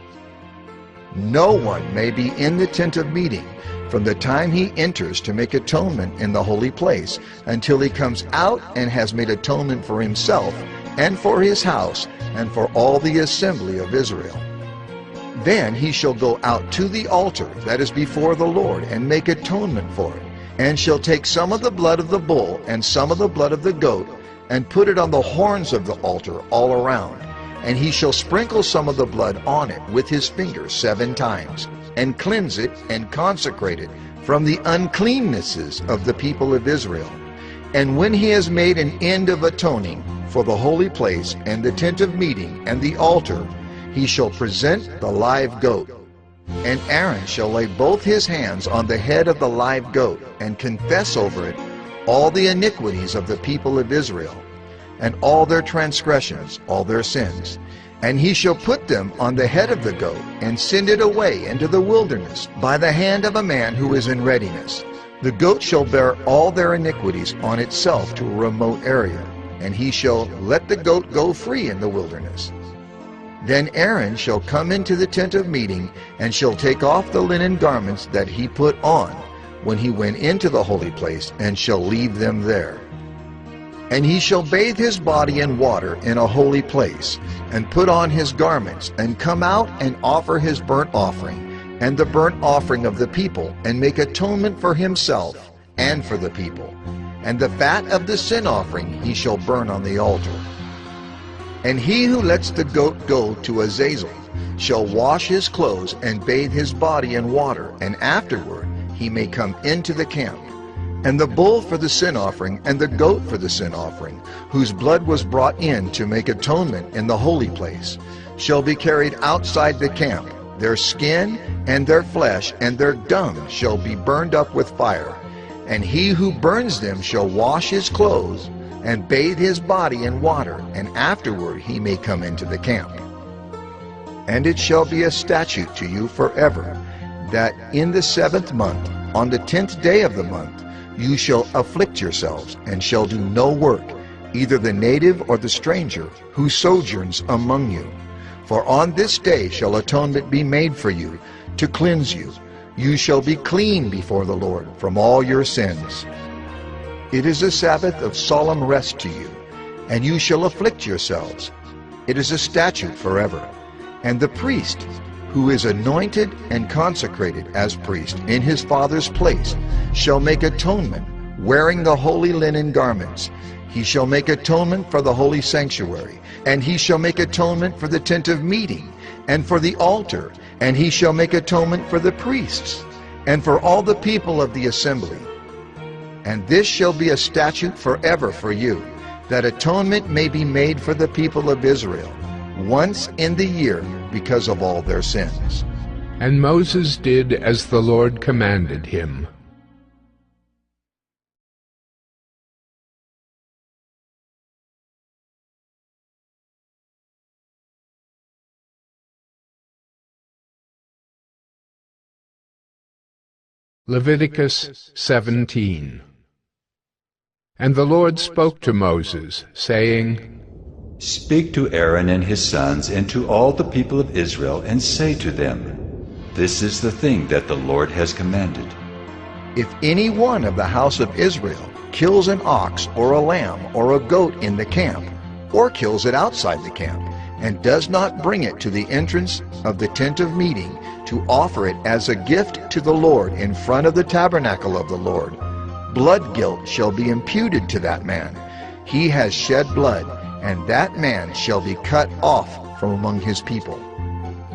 No one may be in the tent of meeting from the time he enters to make atonement in the holy place, until he comes out and has made atonement for himself and for his house and for all the assembly of Israel. Then he shall go out to the altar that is before the Lord, and make atonement for it, and shall take some of the blood of the bull and some of the blood of the goat, and put it on the horns of the altar all around. And he shall sprinkle some of the blood on it with his finger 7 times, and cleanse it and consecrate it from the uncleannesses of the people of Israel. And when he has made an end of atoning for the holy place and the tent of meeting and the altar, he shall present the live goat. And Aaron shall lay both his hands on the head of the live goat, and confess over it all the iniquities of the people of Israel, and all their transgressions, all their sins. And he shall put them on the head of the goat, and send it away into the wilderness by the hand of a man who is in readiness. The goat shall bear all their iniquities on itself to a remote area, and he shall let the goat go free in the wilderness. Then Aaron shall come into the tent of meeting, and shall take off the linen garments that he put on when he went into the holy place, and shall leave them there. And he shall bathe his body in water in a holy place, and put on his garments, and come out and offer his burnt offering, and the burnt offering of the people, and make atonement for himself and for the people. And the fat of the sin offering he shall burn on the altar. And he who lets the goat go to Azazel shall wash his clothes and bathe his body in water, and afterward he may come into the camp. And the bull for the sin offering and the goat for the sin offering, whose blood was brought in to make atonement in the holy place, shall be carried outside the camp. Their skin and their flesh and their dung shall be burned up with fire. And he who burns them shall wash his clothes and bathe his body in water, and afterward he may come into the camp. And it shall be a statute to you forever, that in the 7th month, on the 10th day of the month, you shall afflict yourselves, and shall do no work, either the native or the stranger who sojourns among you. For on this day shall atonement be made for you, to cleanse you. You shall be clean before the Lord from all your sins. It is a Sabbath of solemn rest to you, and you shall afflict yourselves. It is a statute forever. And the priest, who is anointed and consecrated as priest in his father's place, shall make atonement, wearing the holy linen garments. He shall make atonement for the holy sanctuary, and he shall make atonement for the tent of meeting, and for the altar, and he shall make atonement for the priests, and for all the people of the assembly. And this shall be a statute forever for you, that atonement may be made for the people of Israel, once in the year, because of all their sins. And Moses did as the Lord commanded him. Leviticus 17. And the Lord spoke to Moses, saying, Speak to Aaron and his sons and to all the people of Israel, and say to them, This is the thing that the Lord has commanded. If any one of the house of Israel kills an ox or a lamb or a goat in the camp, or kills it outside the camp, and does not bring it to the entrance of the tent of meeting to offer it as a gift to the Lord in front of the tabernacle of the Lord, blood guilt shall be imputed to that man. He has shed blood, and that man shall be cut off from among his people.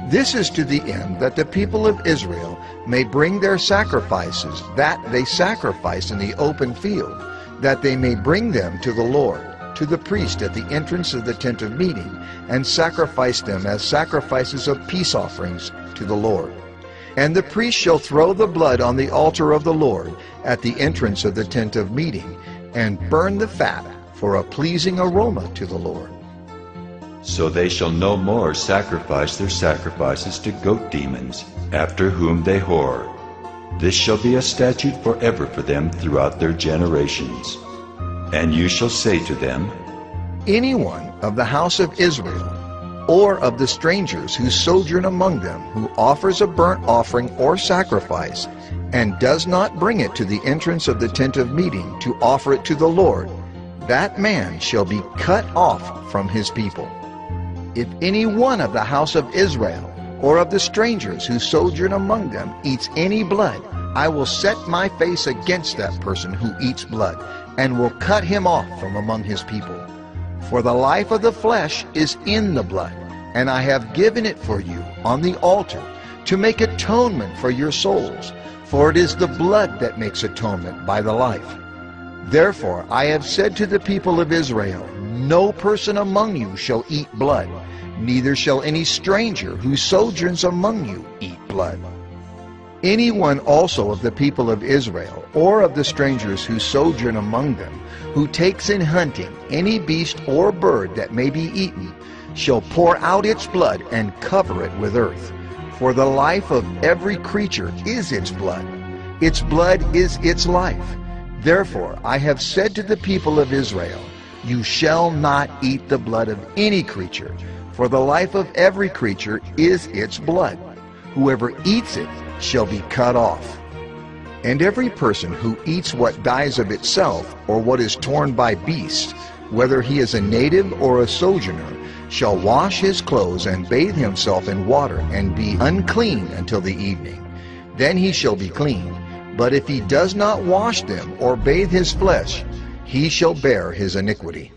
This is to the end that the people of Israel may bring their sacrifices that they sacrifice in the open field, that they may bring them to the Lord, to the priest at the entrance of the tent of meeting, and sacrifice them as sacrifices of peace offerings to the Lord. And the priest shall throw the blood on the altar of the Lord at the entrance of the tent of meeting, and burn the fat for a pleasing aroma to the Lord. So they shall no more sacrifice their sacrifices to goat demons, after whom they whore. This shall be a statute forever for them throughout their generations. And you shall say to them, Anyone of the house of Israel, or of the strangers who sojourn among them, who offers a burnt offering or sacrifice, and does not bring it to the entrance of the tent of meeting to offer it to the Lord, that man shall be cut off from his people. If any one of the house of Israel, or of the strangers who sojourn among them, eats any blood, I will set my face against that person who eats blood, and will cut him off from among his people. For the life of the flesh is in the blood, and I have given it for you on the altar to make atonement for your souls, for it is the blood that makes atonement by the life. Therefore I have said to the people of Israel, no person among you shall eat blood, neither shall any stranger who sojourns among you eat blood. Anyone also of the people of Israel, or of the strangers who sojourn among them, who takes in hunting any beast or bird that may be eaten, shall pour out its blood and cover it with earth. For the life of every creature is its blood. Its blood is its life. Therefore I have said to the people of Israel, you shall not eat the blood of any creature, for the life of every creature is its blood. Whoever eats it shall be cut off. And every person who eats what dies of itself, or what is torn by beasts, whether he is a native or a sojourner, shall wash his clothes and bathe himself in water, and be unclean until the evening. Then he shall be clean. But if he does not wash them or bathe his flesh, he shall bear his iniquity.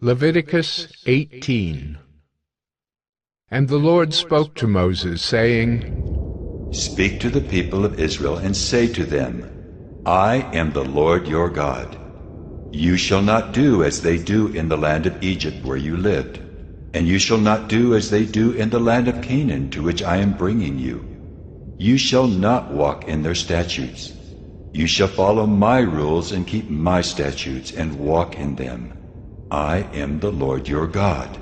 Leviticus 18. And the Lord spoke to Moses, saying, Speak to the people of Israel, and say to them, I am the Lord your God. You shall not do as they do in the land of Egypt where you lived, and you shall not do as they do in the land of Canaan to which I am bringing you. You shall not walk in their statutes. You shall follow my rules and keep my statutes and walk in them. I am the Lord your God.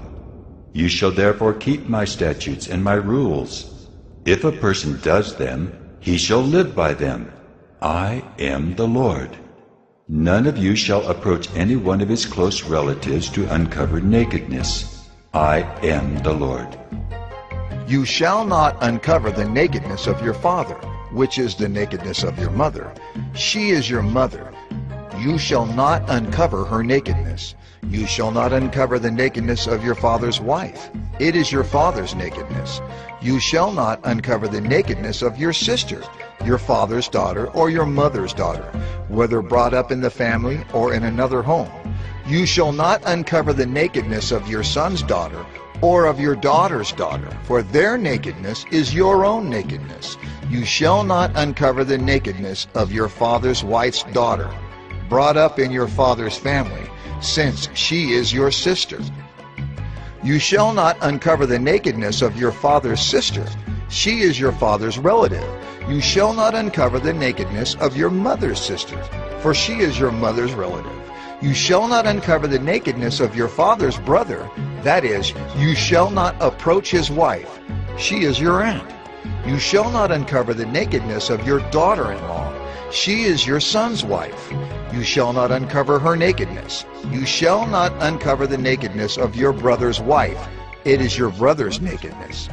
You shall therefore keep my statutes and my rules. If a person does them, he shall live by them. I am the Lord. None of you shall approach any one of his close relatives to uncover nakedness. I am the Lord. You shall not uncover the nakedness of your father, which is the nakedness of your mother. She is your mother. You shall not uncover her nakedness. You shall not uncover the nakedness of your father's wife. It is your father's nakedness. You shall not uncover the nakedness of your sister, your father's daughter, or your mother's daughter, whether brought up in the family or in another home. You shall not uncover the nakedness of your son's daughter or of your daughter's daughter, for their nakedness is your own nakedness. You shall not uncover the nakedness of your father's wife's daughter, brought up in your father's family, since she is your sister. You shall not uncover the nakedness of your father's sister. She is your father's relative. You shall not uncover the nakedness of your mother's sister, for she is your mother's relative. You shall not uncover the nakedness of your father's brother. That is, you shall not approach his wife. She is your aunt. You shall not uncover the nakedness of your daughter-in-law. She is your son's wife. You shall not uncover her nakedness. You shall not uncover the nakedness of your brother's wife. It is your brother's nakedness.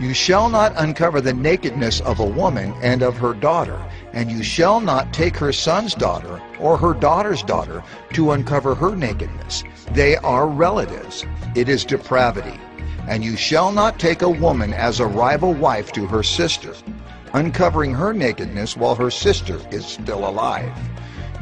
You shall not uncover the nakedness of a woman and of her daughter, and you shall not take her son's daughter or her daughter's daughter to uncover her nakedness. They are relatives. It is depravity. And you shall not take a woman as a rival wife to her sister, uncovering her nakedness while her sister is still alive.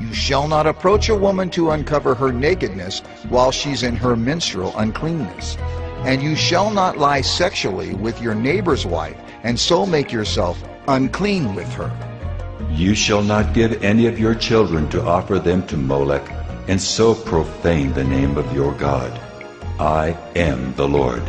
You shall not approach a woman to uncover her nakedness while she's in her menstrual uncleanness. And you shall not lie sexually with your neighbor's wife, and so make yourself unclean with her. You shall not give any of your children to offer them to Molech, and so profane the name of your God. I am the Lord.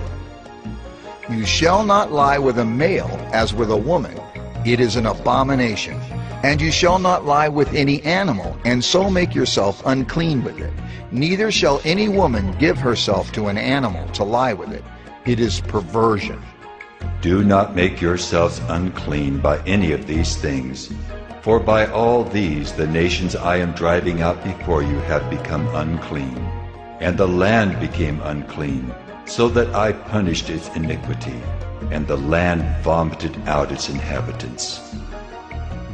You shall not lie with a male as with a woman. It is an abomination. And you shall not lie with any animal, and so make yourself unclean with it. Neither shall any woman give herself to an animal to lie with it. It is perversion. Do not make yourselves unclean by any of these things, for by all these the nations I am driving out before you have become unclean, and the land became unclean, so that I punished its iniquity, and the land vomited out its inhabitants.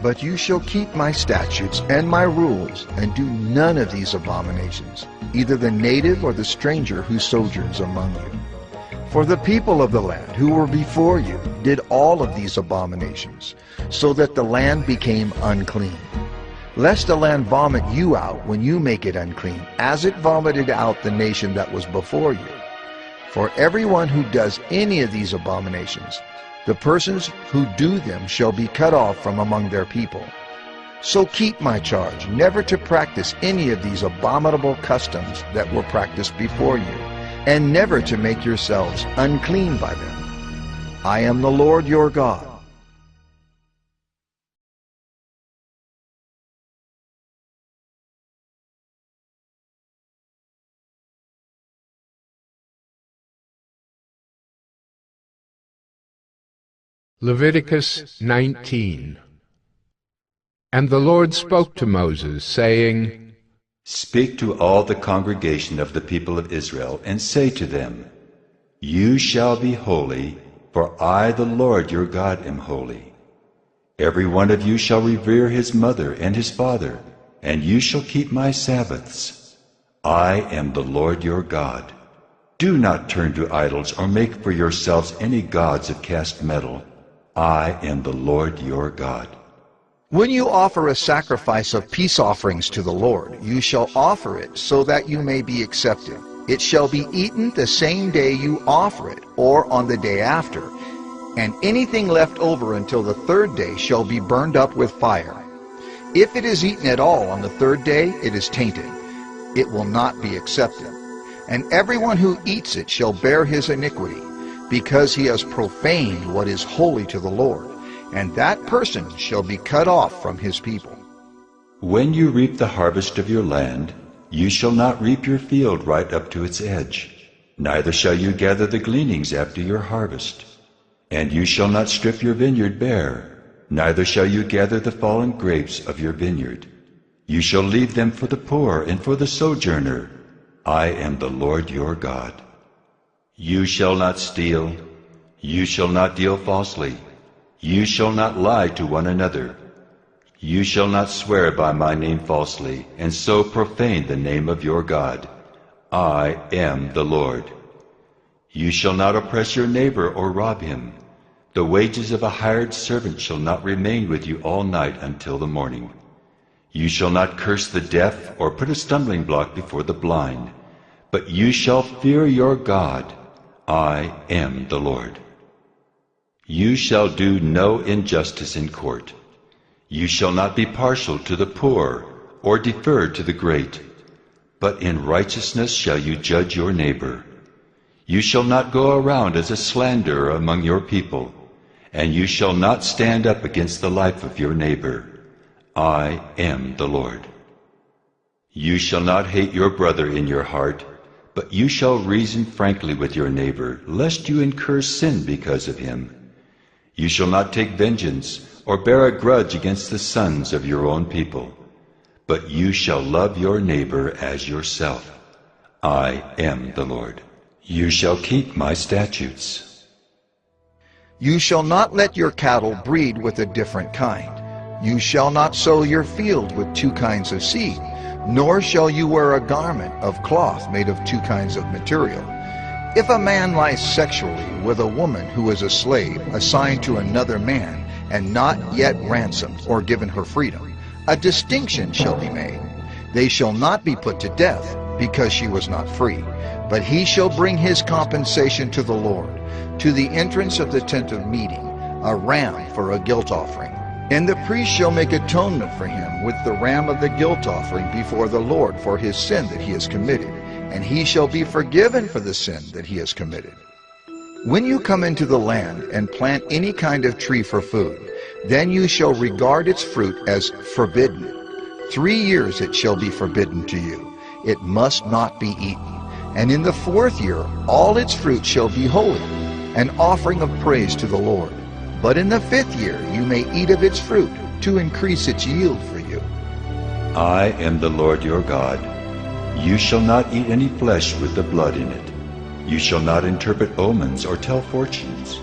But you shall keep my statutes and my rules, and do none of these abominations, either the native or the stranger who sojourns among you. For the people of the land who were before you did all of these abominations, so that the land became unclean. Lest the land vomit you out when you make it unclean, as it vomited out the nation that was before you. For everyone who does any of these abominations, the persons who do them shall be cut off from among their people. So keep my charge, never to practice any of these abominable customs that were practiced before you, and never to make yourselves unclean by them. I am the Lord your God. Leviticus 19. And the Lord spoke to Moses, saying, Speak to all the congregation of the people of Israel, and say to them, You shall be holy, for I, the Lord your God, am holy. Every one of you shall revere his mother and his father, and you shall keep my Sabbaths. I am the Lord your God. Do not turn to idols or make for yourselves any gods of cast metal. I am the Lord your God. When you offer a sacrifice of peace offerings to the Lord, you shall offer it so that you may be accepted. It shall be eaten the same day you offer it, or on the day after. And anything left over until the third day shall be burned up with fire. If it is eaten at all on the third day, it is tainted. It will not be accepted. And everyone who eats it shall bear his iniquity, because he has profaned what is holy to the Lord, and that person shall be cut off from his people. When you reap the harvest of your land, you shall not reap your field right up to its edge, neither shall you gather the gleanings after your harvest. And you shall not strip your vineyard bare, neither shall you gather the fallen grapes of your vineyard. You shall leave them for the poor and for the sojourner. I am the Lord your God. You shall not steal. You shall not deal falsely. You shall not lie to one another. You shall not swear by my name falsely, and so profane the name of your God. I am the Lord. You shall not oppress your neighbor or rob him. The wages of a hired servant shall not remain with you all night until the morning. You shall not curse the deaf or put a stumbling block before the blind, but you shall fear your God. I am the Lord. You shall do no injustice in court. You shall not be partial to the poor or defer to the great, but in righteousness shall you judge your neighbor. You shall not go around as a slanderer among your people, and you shall not stand up against the life of your neighbor. I am the Lord. You shall not hate your brother in your heart, but you shall reason frankly with your neighbor, lest you incur sin because of him. You shall not take vengeance or bear a grudge against the sons of your own people, but you shall love your neighbor as yourself. I am the Lord. You shall keep my statutes. You shall not let your cattle breed with a different kind. You shall not sow your field with two kinds of seed, nor shall you wear a garment of cloth made of two kinds of material. If a man lies sexually with a woman who is a slave assigned to another man, and not yet ransomed or given her freedom, a distinction shall be made. They shall not be put to death, because she was not free, but he shall bring his compensation to the Lord, to the entrance of the tent of meeting, a ram for a guilt offering. And the priest shall make atonement for him with the ram of the guilt offering before the Lord for his sin that he has committed, and he shall be forgiven for the sin that he has committed. When you come into the land and plant any kind of tree for food, then you shall regard its fruit as forbidden. 3 years it shall be forbidden to you. It must not be eaten. And in the 4th year all its fruit shall be holy, an offering of praise to the Lord. But in the 5th year you may eat of its fruit, to increase its yield for you. I am the Lord your God. You shall not eat any flesh with the blood in it. You shall not interpret omens or tell fortunes.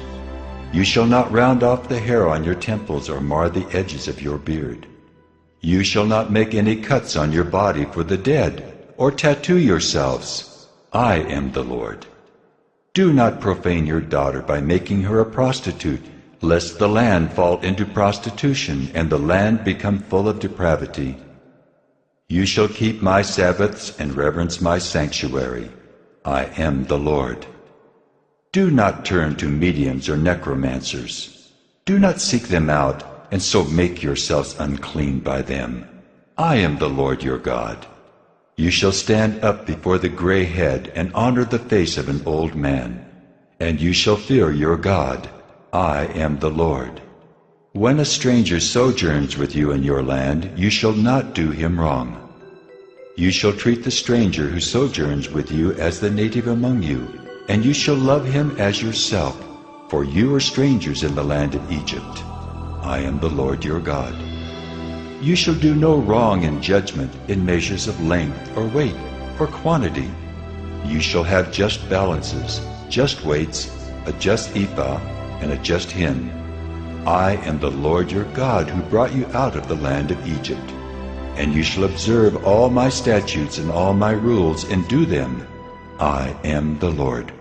You shall not round off the hair on your temples or mar the edges of your beard. You shall not make any cuts on your body for the dead, or tattoo yourselves. I am the Lord. Do not profane your daughter by making her a prostitute, lest the land fall into prostitution and the land become full of depravity. You shall keep my Sabbaths and reverence my sanctuary. I am the Lord. Do not turn to mediums or necromancers. Do not seek them out, and so make yourselves unclean by them. I am the Lord your God. You shall stand up before the gray head and honor the face of an old man, and you shall fear your God. I am the Lord. When a stranger sojourns with you in your land, you shall not do him wrong. You shall treat the stranger who sojourns with you as the native among you, and you shall love him as yourself, for you are strangers in the land of Egypt. I am the Lord your God. You shall do no wrong in judgment in measures of length or weight or quantity. You shall have just balances, just weights, a just ephah, and a just hin. I am the Lord your God who brought you out of the land of Egypt. And you shall observe all my statutes and all my rules and do them. I am the Lord.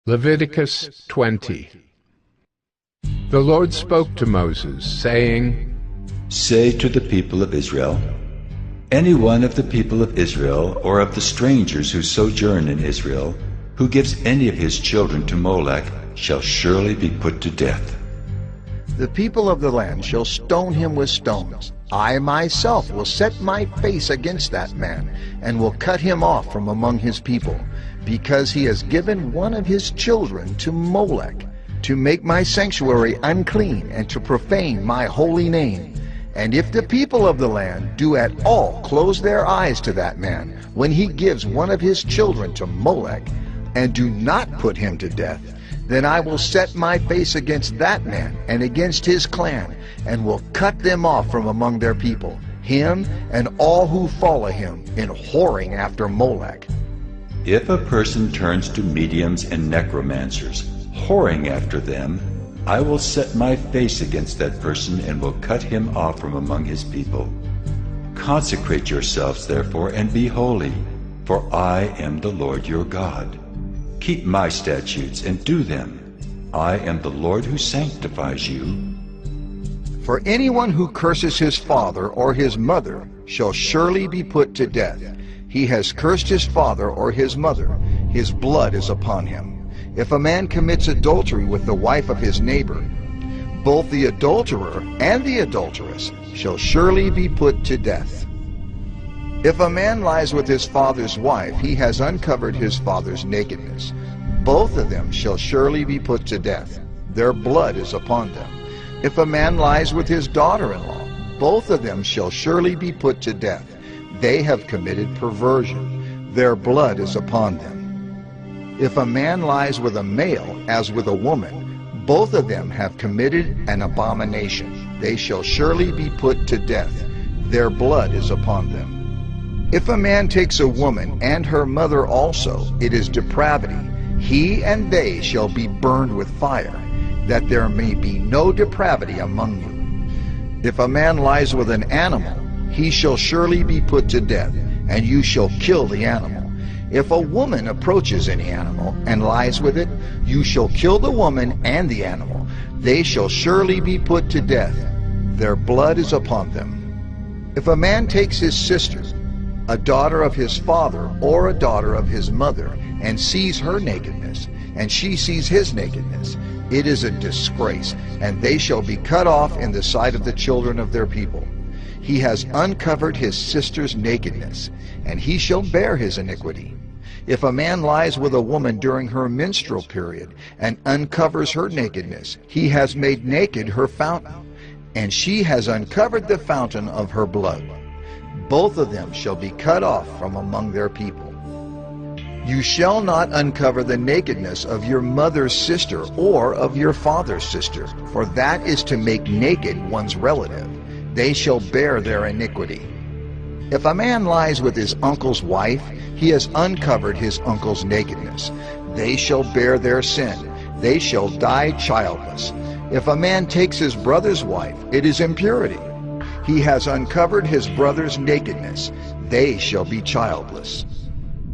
Leviticus 20. The Lord spoke to Moses, saying, Say to the people of Israel, any one of the people of Israel, or of the strangers who sojourn in Israel, who gives any of his children to Molech, shall surely be put to death. The people of the land shall stone him with stones. I myself will set my face against that man, and will cut him off from among his people, because he has given one of his children to Molech, to make my sanctuary unclean, and to profane my holy name. And if the people of the land do at all close their eyes to that man, when he gives one of his children to Molech, and do not put him to death, then I will set my face against that man and against his clan, and will cut them off from among their people, him and all who follow him in whoring after Molech. If a person turns to mediums and necromancers, whoring after them, I will set my face against that person and will cut him off from among his people. Consecrate yourselves, therefore, and be holy, for I am the Lord your God. Keep my statutes and do them. I am the Lord who sanctifies you. For anyone who curses his father or his mother shall surely be put to death. He has cursed his father or his mother. His blood is upon him. If a man commits adultery with the wife of his neighbor, both the adulterer and the adulteress shall surely be put to death. If a man lies with his father's wife, he has uncovered his father's nakedness. Both of them shall surely be put to death. Their blood is upon them. If a man lies with his daughter-in-law, both of them shall surely be put to death. They have committed perversion. Their blood is upon them. If a man lies with a male as with a woman, both of them have committed an abomination. They shall surely be put to death. Their blood is upon them. If a man takes a woman and her mother also, it is depravity. He and they shall be burned with fire, that there may be no depravity among you. If a man lies with an animal, he shall surely be put to death, and you shall kill the animal. If a woman approaches any animal and lies with it, you shall kill the woman and the animal. They shall surely be put to death. Their blood is upon them. If a man takes his sister, a daughter of his father or a daughter of his mother, and sees her nakedness, and she sees his nakedness, it is a disgrace, and they shall be cut off in the sight of the children of their people. He has uncovered his sister's nakedness, and he shall bear his iniquity. If a man lies with a woman during her menstrual period and uncovers her nakedness, he has made naked her fountain, and she has uncovered the fountain of her blood. Both of them shall be cut off from among their people. You shall not uncover the nakedness of your mother's sister or of your father's sister, for that is to make naked one's relative. They shall bear their iniquity. If a man lies with his uncle's wife, he has uncovered his uncle's nakedness. They shall bear their sin. They shall die childless. If a man takes his brother's wife, it is impurity. He has uncovered his brother's nakedness. They shall be childless.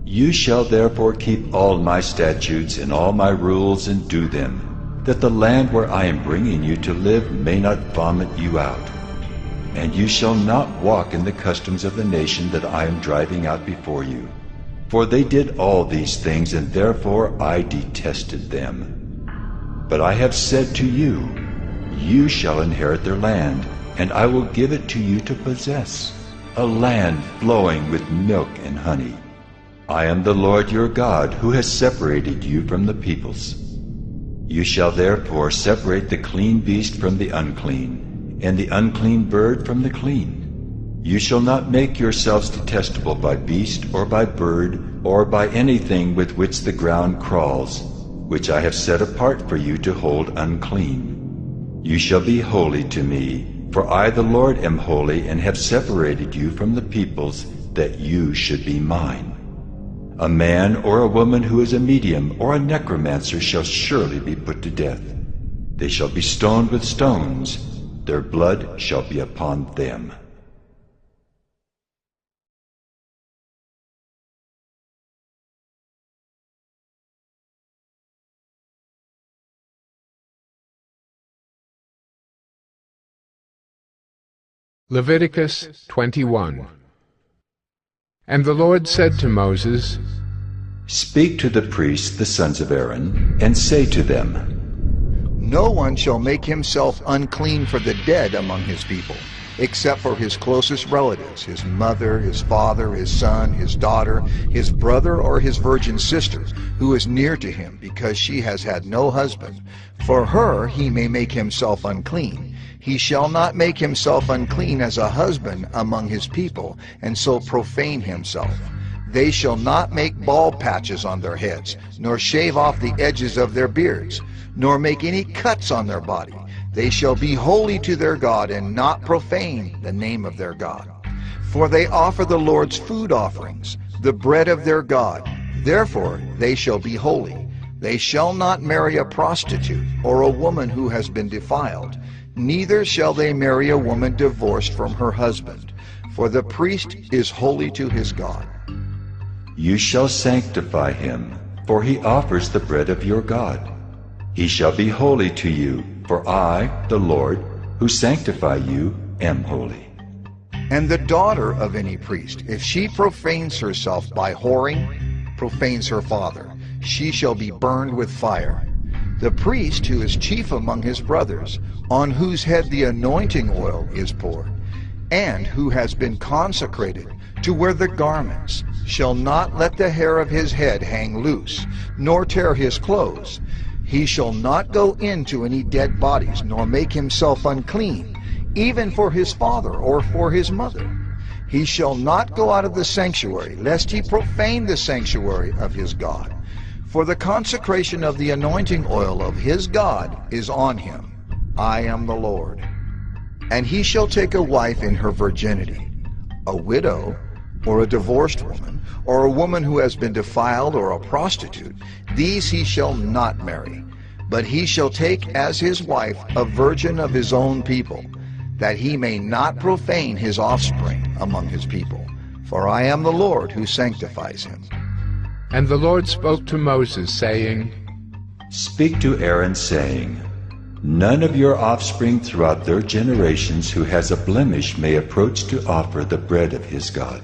You shall therefore keep all my statutes and all my rules and do them, that the land where I am bringing you to live may not vomit you out. And you shall not walk in the customs of the nation that I am driving out before you. For they did all these things, and therefore I detested them. But I have said to you, you shall inherit their land, and I will give it to you to possess, a land flowing with milk and honey. I am the Lord your God, who has separated you from the peoples. You shall therefore separate the clean beast from the unclean, and the unclean bird from the clean. You shall not make yourselves detestable by beast or by bird or by anything with which the ground crawls, which I have set apart for you to hold unclean. You shall be holy to me, for I the Lord am holy and have separated you from the peoples, that you should be mine. A man or a woman who is a medium or a necromancer shall surely be put to death. They shall be stoned with stones. Their blood shall be upon them. Leviticus 21. And the Lord said to Moses, Speak to the priests, the sons of Aaron, and say to them, No one shall make himself unclean for the dead among his people, except for his closest relatives, his mother, his father, his son, his daughter, his brother, or his virgin sister, who is near to him, because she has had no husband. For her he may make himself unclean. He shall not make himself unclean as a husband among his people, and so profane himself. They shall not make bald patches on their heads, nor shave off the edges of their beards, nor make any cuts on their body. They shall be holy to their God, and not profane the name of their God. For they offer the Lord's food offerings, the bread of their God. Therefore they shall be holy. They shall not marry a prostitute, or a woman who has been defiled. Neither shall they marry a woman divorced from her husband, for the priest is holy to his God. You shall sanctify him, for he offers the bread of your God. He shall be holy to you, for I, the Lord, who sanctify you, am holy. And the daughter of any priest, if she profanes herself by whoring, profanes her father, she shall be burned with fire. The priest who is chief among his brothers, on whose head the anointing oil is poured, and who has been consecrated to wear the garments, shall not let the hair of his head hang loose, nor tear his clothes. He shall not go into any dead bodies, nor make himself unclean, even for his father or for his mother. He shall not go out of the sanctuary, lest he profane the sanctuary of his God. For the consecration of the anointing oil of his God is on him. I am the Lord. And he shall take a wife in her virginity, a widow, or a divorced woman, or a woman who has been defiled, or a prostitute. These he shall not marry, but he shall take as his wife a virgin of his own people, that he may not profane his offspring among his people. For I am the Lord who sanctifies him. And the Lord spoke to Moses, saying, Speak to Aaron, saying, None of your offspring throughout their generations who has a blemish may approach to offer the bread of his God.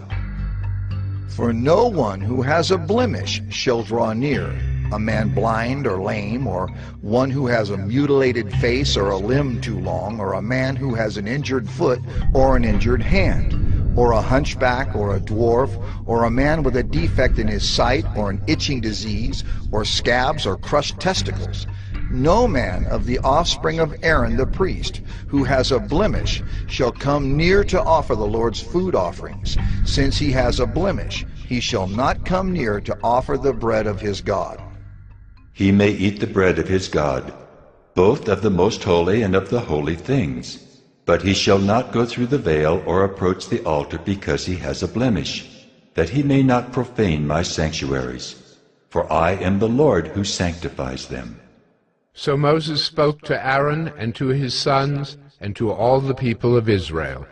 For no one who has a blemish shall draw near, a man blind or lame, or one who has a mutilated face or a limb too long, or a man who has an injured foot or an injured hand, or a hunchback or a dwarf, or a man with a defect in his sight, or an itching disease, or scabs or crushed testicles. No man of the offspring of Aaron the priest who has a blemish shall come near to offer the Lord's food offerings. Since he has a blemish, he shall not come near to offer the bread of his God. He may eat the bread of his God, both of the most holy and of the holy things. But he shall not go through the veil or approach the altar because he has a blemish, that he may not profane my sanctuaries. For I am the Lord who sanctifies them. So Moses spoke to Aaron and to his sons and to all the people of Israel.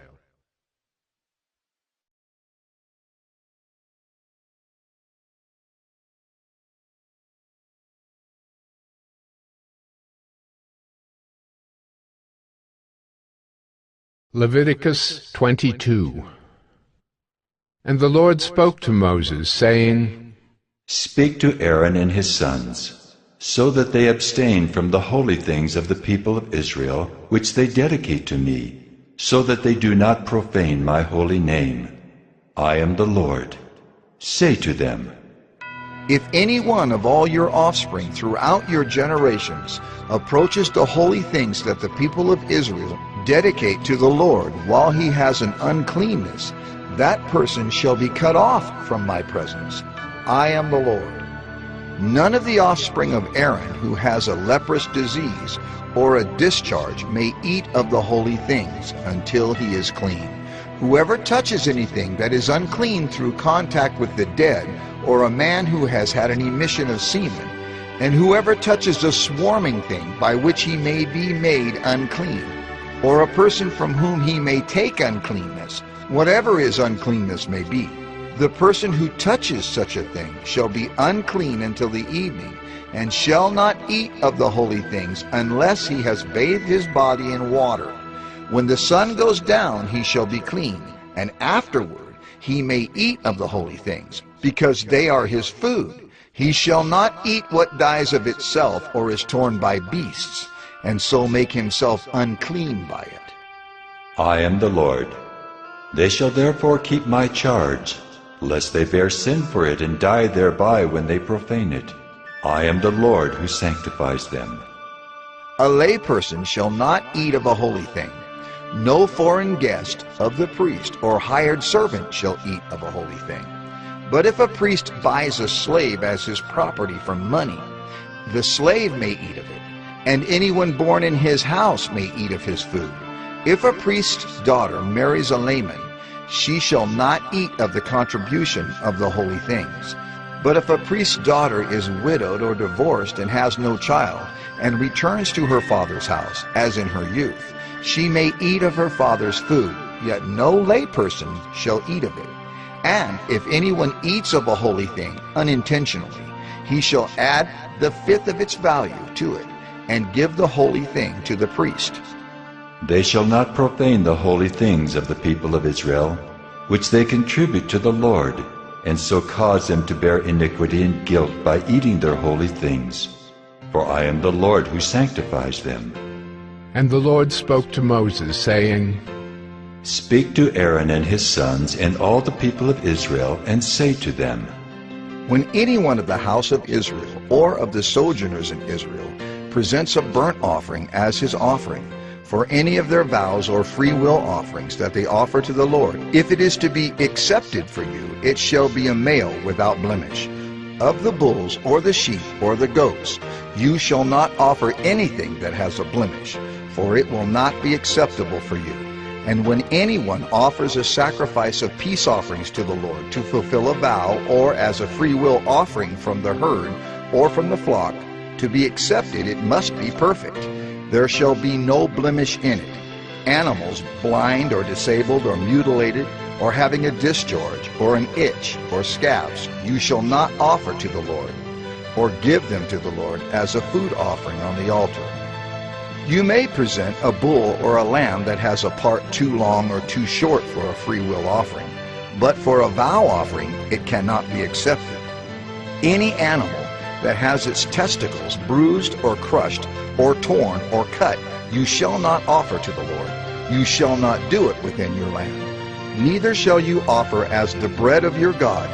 Leviticus 22. And the Lord spoke to Moses, saying, Speak to Aaron and his sons, so that they abstain from the holy things of the people of Israel, which they dedicate to me, so that they do not profane my holy name. I am the Lord. Say to them, If any one of all your offspring throughout your generations approaches the holy things that the people of Israel dedicate to the Lord while he has an uncleanness, that person shall be cut off from my presence. I am the Lord. None of the offspring of Aaron who has a leprous disease or a discharge may eat of the holy things until he is clean. Whoever touches anything that is unclean through contact with the dead, or a man who has had an emission of semen, and whoever touches a swarming thing by which he may be made unclean, or a person from whom he may take uncleanness, whatever his uncleanness may be, the person who touches such a thing shall be unclean until the evening, and shall not eat of the holy things unless he has bathed his body in water. When the sun goes down, he shall be clean, and afterward he may eat of the holy things, because they are his food. He shall not eat what dies of itself or is torn by beasts, and so make himself unclean by it. I am the Lord. They shall therefore keep my charge, lest they bear sin for it and die thereby when they profane it. I am the Lord who sanctifies them. A layperson shall not eat of a holy thing. No foreign guest of the priest or hired servant shall eat of a holy thing. But if a priest buys a slave as his property for money, the slave may eat of it, and anyone born in his house may eat of his food. If a priest's daughter marries a layman, she shall not eat of the contribution of the holy things. But if a priest's daughter is widowed or divorced and has no child, and returns to her father's house, as in her youth, she may eat of her father's food, yet no layperson shall eat of it. And if anyone eats of a holy thing unintentionally, he shall add the fifth of its value to it, and give the holy thing to the priest. They shall not profane the holy things of the people of Israel, which they contribute to the Lord, and so cause them to bear iniquity and guilt by eating their holy things. For I am the Lord who sanctifies them. And the Lord spoke to Moses, saying, Speak to Aaron and his sons and all the people of Israel, and say to them, When anyone of the house of Israel or of the sojourners in Israel presents a burnt offering as his offering, for any of their vows or free will offerings that they offer to the Lord, if it is to be accepted for you, it shall be a male without blemish, of the bulls or the sheep or the goats, you shall not offer anything that has a blemish, for it will not be acceptable for you. And when anyone offers a sacrifice of peace offerings to the Lord to fulfill a vow, or as a free will offering from the herd or from the flock, to be accepted it must be perfect. There shall be no blemish in it. Animals blind or disabled or mutilated or having a discharge or an itch or scabs you shall not offer to the Lord, or give them to the Lord as a food offering on the altar. You may present a bull or a lamb that has a part too long or too short for a free will offering, but for a vow offering it cannot be accepted. Any animal that has its testicles bruised or crushed or torn or cut you shall not offer to the Lord. You shall not do it within your land. Neither shall you offer as the bread of your God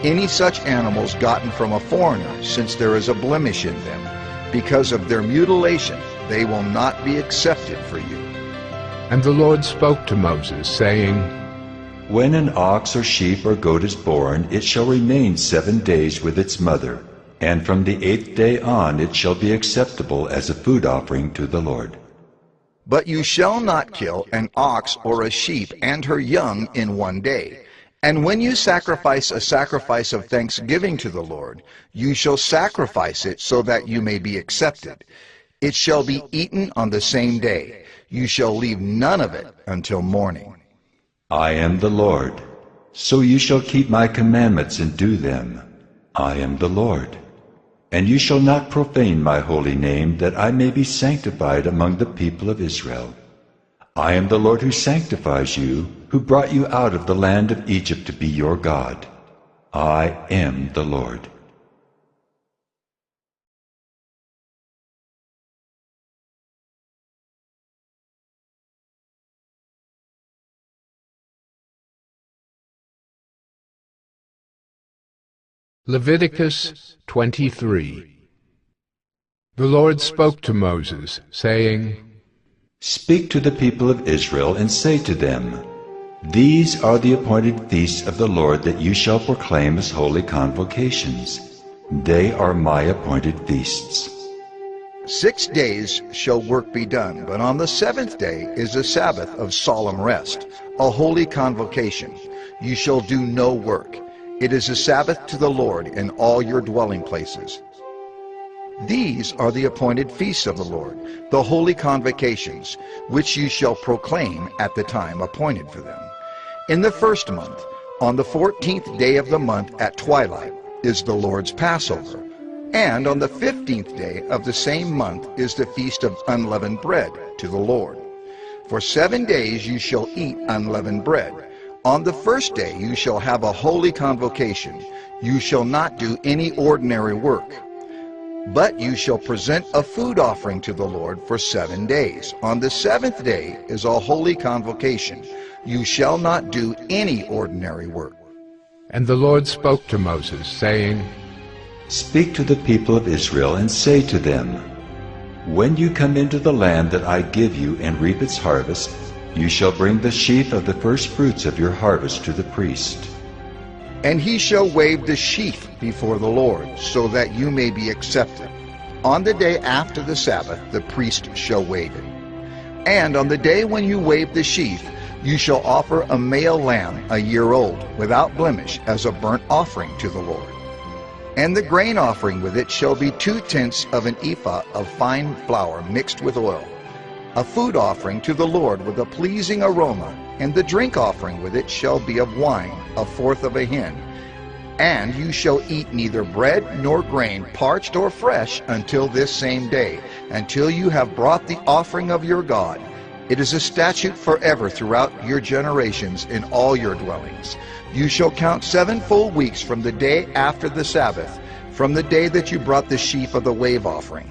any such animals gotten from a foreigner, since there is a blemish in them. Because of their mutilation they will not be accepted for you. And the Lord spoke to Moses, saying, When an ox or sheep or goat is born, it shall remain 7 days with its mother, and from the 8th day on it shall be acceptable as a food offering to the Lord. But you shall not kill an ox or a sheep and her young in 1 day. And when you sacrifice a sacrifice of thanksgiving to the Lord, you shall sacrifice it so that you may be accepted. It shall be eaten on the same day. You shall leave none of it until morning. I am the Lord. So you shall keep my commandments and do them. I am the Lord. And you shall not profane my holy name, that I may be sanctified among the people of Israel. I am the Lord who sanctifies you, who brought you out of the land of Egypt to be your God. I am the Lord. Leviticus 23. The Lord spoke to Moses, saying, Speak to the people of Israel and say to them, These are the appointed feasts of the Lord that you shall proclaim as holy convocations. They are my appointed feasts. 6 days shall work be done, but on the 7th day is a Sabbath of solemn rest, a holy convocation. You shall do no work. It is a Sabbath to the Lord in all your dwelling places. These are the appointed feasts of the Lord, the holy convocations, which you shall proclaim at the time appointed for them. In the 1st month, on the 14th day of the month at twilight, is the Lord's Passover. And on the 15th day of the same month is the feast of unleavened bread to the Lord. For 7 days you shall eat unleavened bread. On the 1st day you shall have a holy convocation. You shall not do any ordinary work. But you shall present a food offering to the Lord for 7 days. On the 7th day is a holy convocation. You shall not do any ordinary work. And the Lord spoke to Moses, saying, Speak to the people of Israel and say to them, When you come into the land that I give you and reap its harvest, you shall bring the sheaf of the first fruits of your harvest to the priest. And he shall wave the sheaf before the Lord, so that you may be accepted. On the day after the Sabbath the priest shall wave it. And on the day when you wave the sheaf, you shall offer a male lamb a year old, without blemish, as a burnt offering to the Lord. And the grain offering with it shall be 2/10 of an ephah of fine flour mixed with oil, a food offering to the Lord with a pleasing aroma. And the drink offering with it shall be of wine, 1/4 of a hin. And you shall eat neither bread nor grain, parched or fresh, until this same day, until you have brought the offering of your God. It is a statute forever throughout your generations in all your dwellings. You shall count 7 full weeks from the day after the Sabbath, from the day that you brought the sheaf of the wave offering.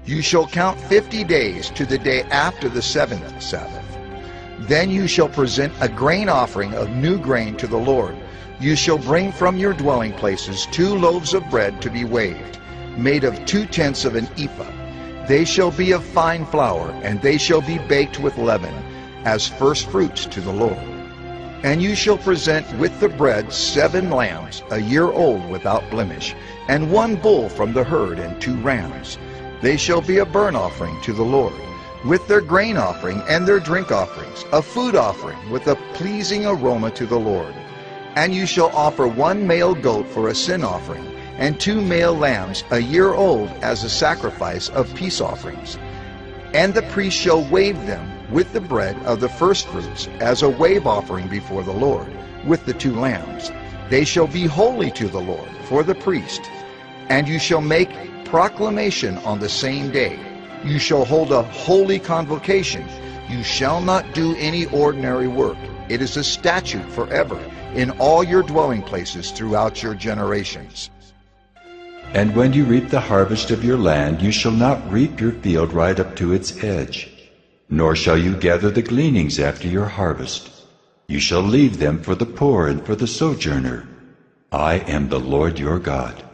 You shall count 50 days to the day after the 7th Sabbath. Then you shall present a grain offering of new grain to the Lord. You shall bring from your dwelling places 2 loaves of bread to be waved, made of 2/10 of an ephah. They shall be of fine flour, and they shall be baked with leaven, as first fruits to the Lord. And you shall present with the bread 7 lambs, a year old without blemish, and 1 bull from the herd, and 2 rams. They shall be a burnt offering to the Lord, with their grain offering and their drink offerings, a food offering with a pleasing aroma to the Lord. And you shall offer 1 male goat for a sin offering, and 2 male lambs a year old as a sacrifice of peace offerings. And the priest shall wave them with the bread of the firstfruits as a wave offering before the Lord, with the 2 lambs. They shall be holy to the Lord for the priest. And you shall make proclamation on the same day. You shall hold a holy convocation. You shall not do any ordinary work. It is a statute forever in all your dwelling places throughout your generations. And when you reap the harvest of your land, you shall not reap your field right up to its edge, nor shall you gather the gleanings after your harvest. You shall leave them for the poor and for the sojourner. I am the Lord your God.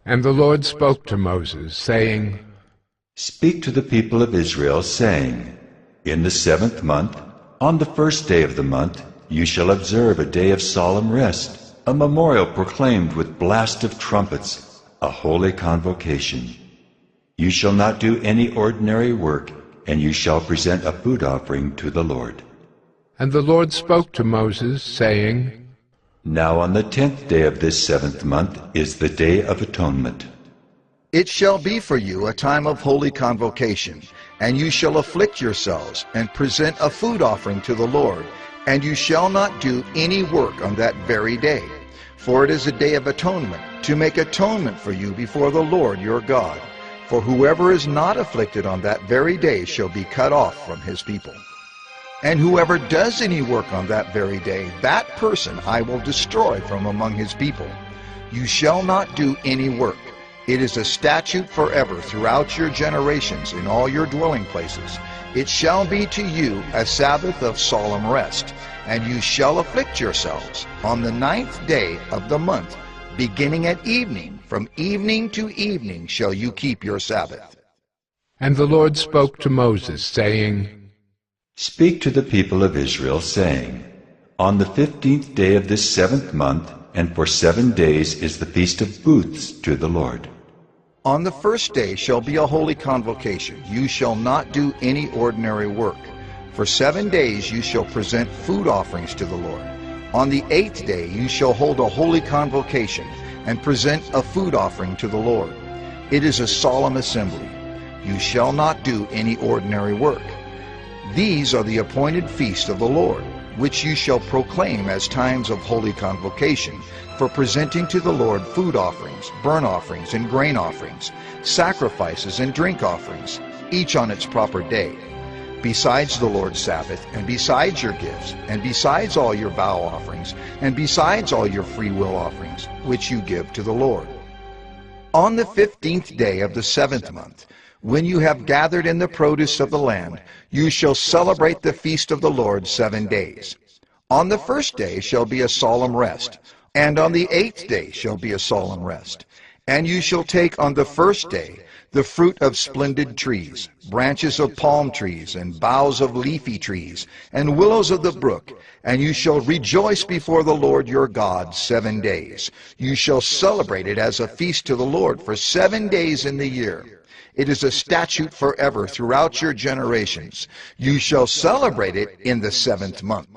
And the Lord spoke to Moses, saying, Speak to the people of Israel, saying, In the 7th month, on the 1st day of the month, you shall observe a day of solemn rest, a memorial proclaimed with blast of trumpets, a holy convocation. You shall not do any ordinary work, and you shall present a food offering to the Lord. And the Lord spoke to Moses, saying, Now on the 10th day of this 7th month is the Day of Atonement. It shall be for you a time of holy convocation, and you shall afflict yourselves, and present a food offering to the Lord, and you shall not do any work on that very day. For it is a day of atonement, to make atonement for you before the Lord your God. For whoever is not afflicted on that very day shall be cut off from his people. And whoever does any work on that very day, that person I will destroy from among his people. You shall not do any work. It is a statute forever throughout your generations in all your dwelling places. It shall be to you a Sabbath of solemn rest, and you shall afflict yourselves. On the 9th day of the month, beginning at evening, from evening to evening shall you keep your Sabbath. And the Lord spoke to Moses, saying, Speak to the people of Israel, saying, On the 15th day of this 7th month, and for 7 days is the Feast of Booths to the Lord. On the 1st day shall be a holy convocation. You shall not do any ordinary work. For 7 days you shall present food offerings to the Lord. On the 8th day you shall hold a holy convocation, and present a food offering to the Lord. It is a solemn assembly. You shall not do any ordinary work. These are the appointed feasts of the Lord, which you shall proclaim as times of holy convocation, for presenting to the Lord food offerings, burnt offerings, and grain offerings, sacrifices and drink offerings, each on its proper day, besides the Lord's Sabbath, and besides your gifts, and besides all your vow offerings, and besides all your free will offerings, which you give to the Lord. On the 15th day of the 7th month, when you have gathered in the produce of the land, you shall celebrate the feast of the Lord 7 days. On the 1st day shall be a solemn rest, and on the 8th day shall be a solemn rest. And you shall take on the 1st day the fruit of splendid trees, branches of palm trees, and boughs of leafy trees, and willows of the brook, and you shall rejoice before the Lord your God 7 days. You shall celebrate it as a feast to the Lord for 7 days in the year. It is a statute forever throughout your generations. You shall celebrate it in the 7th month.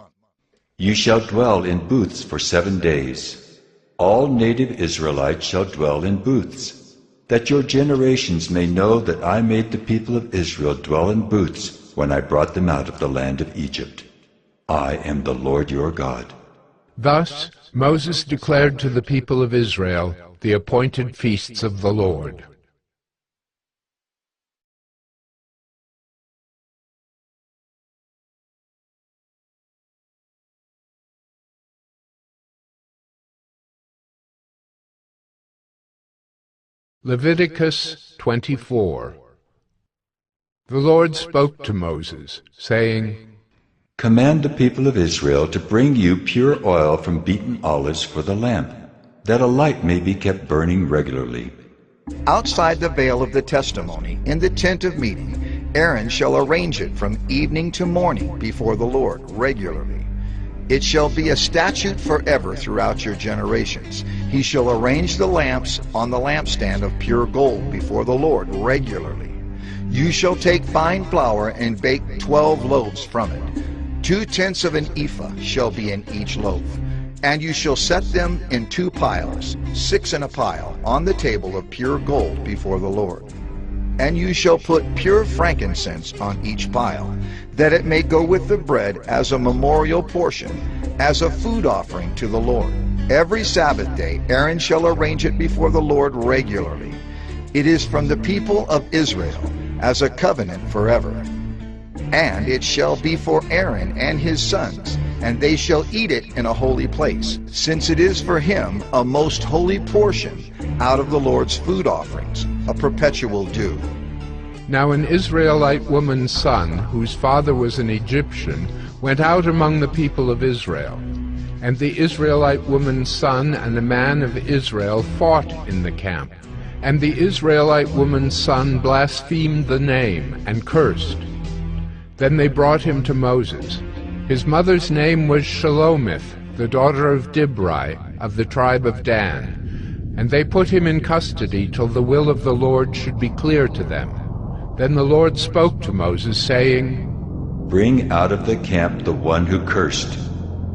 You shall dwell in booths for 7 days. All native Israelites shall dwell in booths, that your generations may know that I made the people of Israel dwell in booths when I brought them out of the land of Egypt. I am the Lord your God. Thus Moses declared to the people of Israel the appointed feasts of the Lord. Leviticus 24. The Lord spoke to Moses, saying, Command the people of Israel to bring you pure oil from beaten olives for the lamp, that a light may be kept burning regularly. Outside the veil of the testimony, in the tent of meeting, Aaron shall arrange it from evening to morning before the Lord regularly. It shall be a statute forever throughout your generations. He shall arrange the lamps on the lampstand of pure gold before the Lord regularly. You shall take fine flour and bake 12 loaves from it. 2/10 of an ephah shall be in each loaf. And you shall set them in 2 piles, 6 in a pile, on the table of pure gold before the Lord. And you shall put pure frankincense on each pile, that it may go with the bread as a memorial portion, as a food offering to the Lord. Every Sabbath day Aaron shall arrange it before the Lord regularly. It is from the people of Israel, as a covenant forever. And it shall be for Aaron and his sons, and they shall eat it in a holy place, since it is for him a most holy portion out of the Lord's food offerings, a perpetual due. Now an Israelite woman's son, whose father was an Egyptian, went out among the people of Israel. And the Israelite woman's son and a man of Israel fought in the camp. And the Israelite woman's son blasphemed the name and cursed. Then they brought him to Moses. His mother's name was Shelomith, the daughter of Dibri, of the tribe of Dan. And they put him in custody till the will of the Lord should be clear to them. Then the Lord spoke to Moses, saying, Bring out of the camp the one who cursed,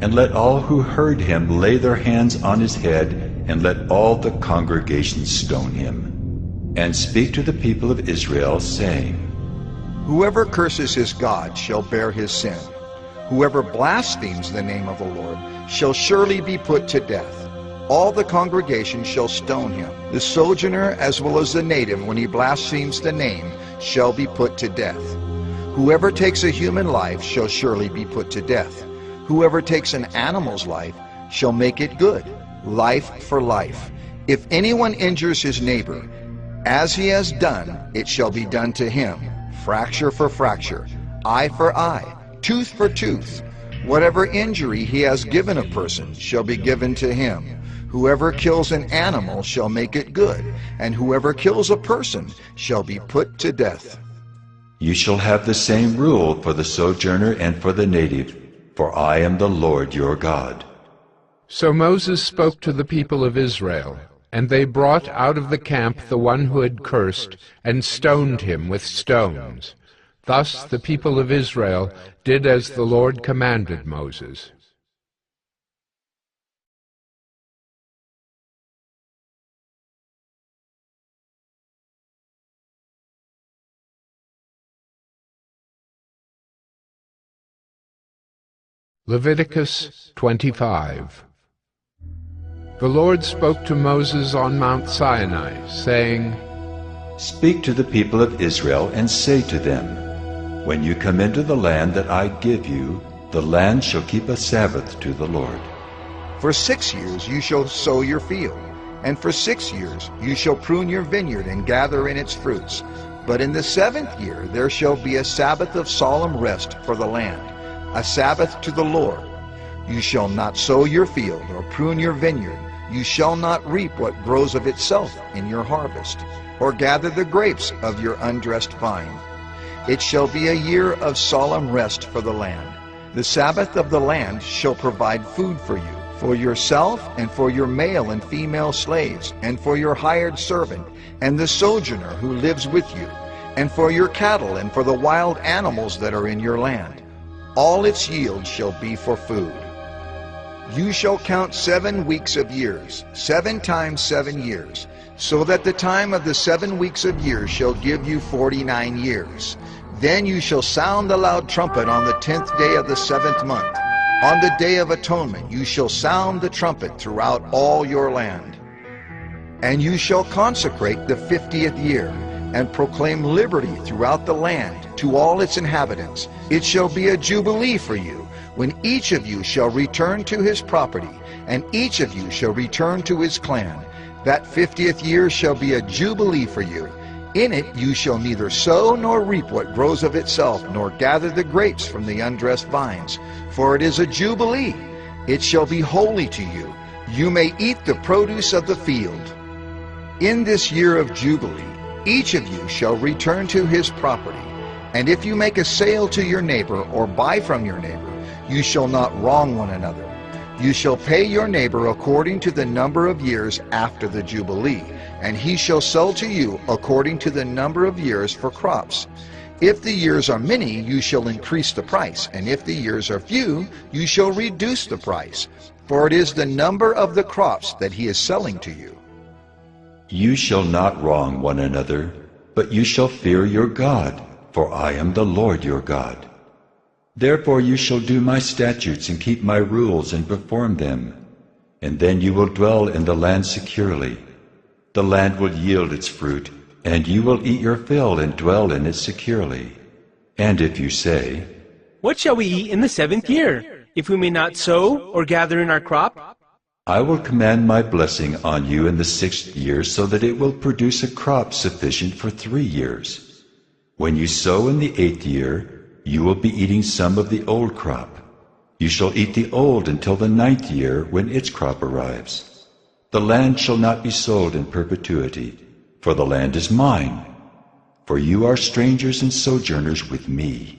and let all who heard him lay their hands on his head, and let all the congregation stone him. And speak to the people of Israel, saying, Whoever curses his God shall bear his sin. Whoever blasphemes the name of the Lord shall surely be put to death. All the congregation shall stone him. The sojourner as well as the native, when he blasphemes the name, shall be put to death. Whoever takes a human life shall surely be put to death. Whoever takes an animal's life shall make it good, life for life. If anyone injures his neighbor, as he has done, it shall be done to him. Fracture for fracture, eye for eye, tooth for tooth. Whatever injury he has given a person shall be given to him. Whoever kills an animal shall make it good, and whoever kills a person shall be put to death. You shall have the same rule for the sojourner and for the native, for I am the Lord your God. So Moses spoke to the people of Israel, and they brought out of the camp the one who had cursed, and stoned him with stones. Thus the people of Israel did as the Lord commanded Moses. Leviticus 25. The Lord spoke to Moses on Mount Sinai, saying, Speak to the people of Israel and say to them, When you come into the land that I give you, the land shall keep a Sabbath to the Lord. For 6 years you shall sow your field, and for 6 years you shall prune your vineyard and gather in its fruits. But in the 7th year there shall be a Sabbath of solemn rest for the land, a Sabbath to the Lord. You shall not sow your field or prune your vineyard. You shall not reap what grows of itself in your harvest, or gather the grapes of your undressed vine. It shall be a year of solemn rest for the land. The Sabbath of the land shall provide food for you, for yourself and for your male and female slaves, and for your hired servant, and the sojourner who lives with you, and for your cattle and for the wild animals that are in your land. All its yield shall be for food. You shall count 7 weeks of years, 7 times 7 years, so that the time of the 7 weeks of years shall give you 49 years. Then you shall sound the loud trumpet on the 10th day of the 7th month. On the day of atonement you shall sound the trumpet throughout all your land. And you shall consecrate the 50th year, and proclaim liberty throughout the land to all its inhabitants. It shall be a jubilee for you, when each of you shall return to his property, and each of you shall return to his clan. That 50th year shall be a jubilee for you. In it you shall neither sow nor reap what grows of itself, nor gather the grapes from the undressed vines, for it is a jubilee. It shall be holy to you. You may eat the produce of the field. In this year of jubilee, each of you shall return to his property. And if you make a sale to your neighbor or buy from your neighbor, You shall not wrong one another. You shall pay your neighbor according to the number of years after the Jubilee, and he shall sell to you according to the number of years for crops. If the years are many, you shall increase the price, and if the years are few, you shall reduce the price, for it is the number of the crops that he is selling to you. You shall not wrong one another, but you shall fear your God, for I am the Lord your God. Therefore you shall do my statutes and keep my rules and perform them, and then you will dwell in the land securely. The land will yield its fruit, and you will eat your fill and dwell in it securely. And if you say, What shall we eat in the 7th year, if we may not sow or gather in our crop? I will command my blessing on you in the 6th year, so that it will produce a crop sufficient for 3 years. When you sow in the 8th year, you will be eating some of the old crop. You shall eat the old until the 9th year, when its crop arrives. The land shall not be sold in perpetuity, for the land is mine. For you are strangers and sojourners with me.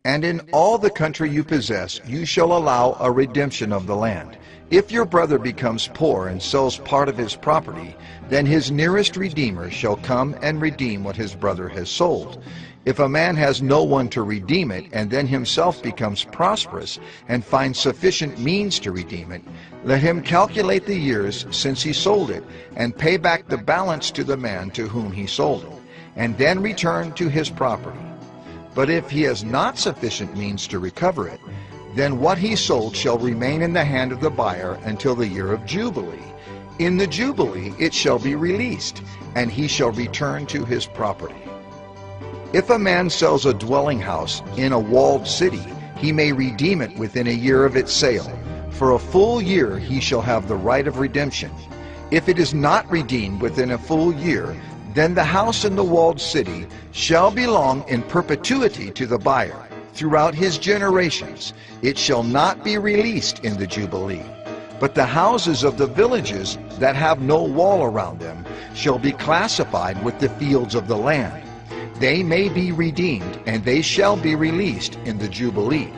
And in all the country you possess, you shall allow a redemption of the land. If your brother becomes poor and sells part of his property, then his nearest redeemer shall come and redeem what his brother has sold. If a man has no one to redeem it, and then himself becomes prosperous and finds sufficient means to redeem it, let him calculate the years since he sold it, and pay back the balance to the man to whom he sold it, and then return to his property. But if he has not sufficient means to recover it, then what he sold shall remain in the hand of the buyer until the year of Jubilee. In the Jubilee it shall be released, and he shall return to his property. If a man sells a dwelling house in a walled city, he may redeem it within a year of its sale. For a full year he shall have the right of redemption. If it is not redeemed within a full year, then the house in the walled city shall belong in perpetuity to the buyer throughout his generations. It shall not be released in the Jubilee. But the houses of the villages that have no wall around them shall be classified with the fields of the land. They may be redeemed, and they shall be released in the Jubilee.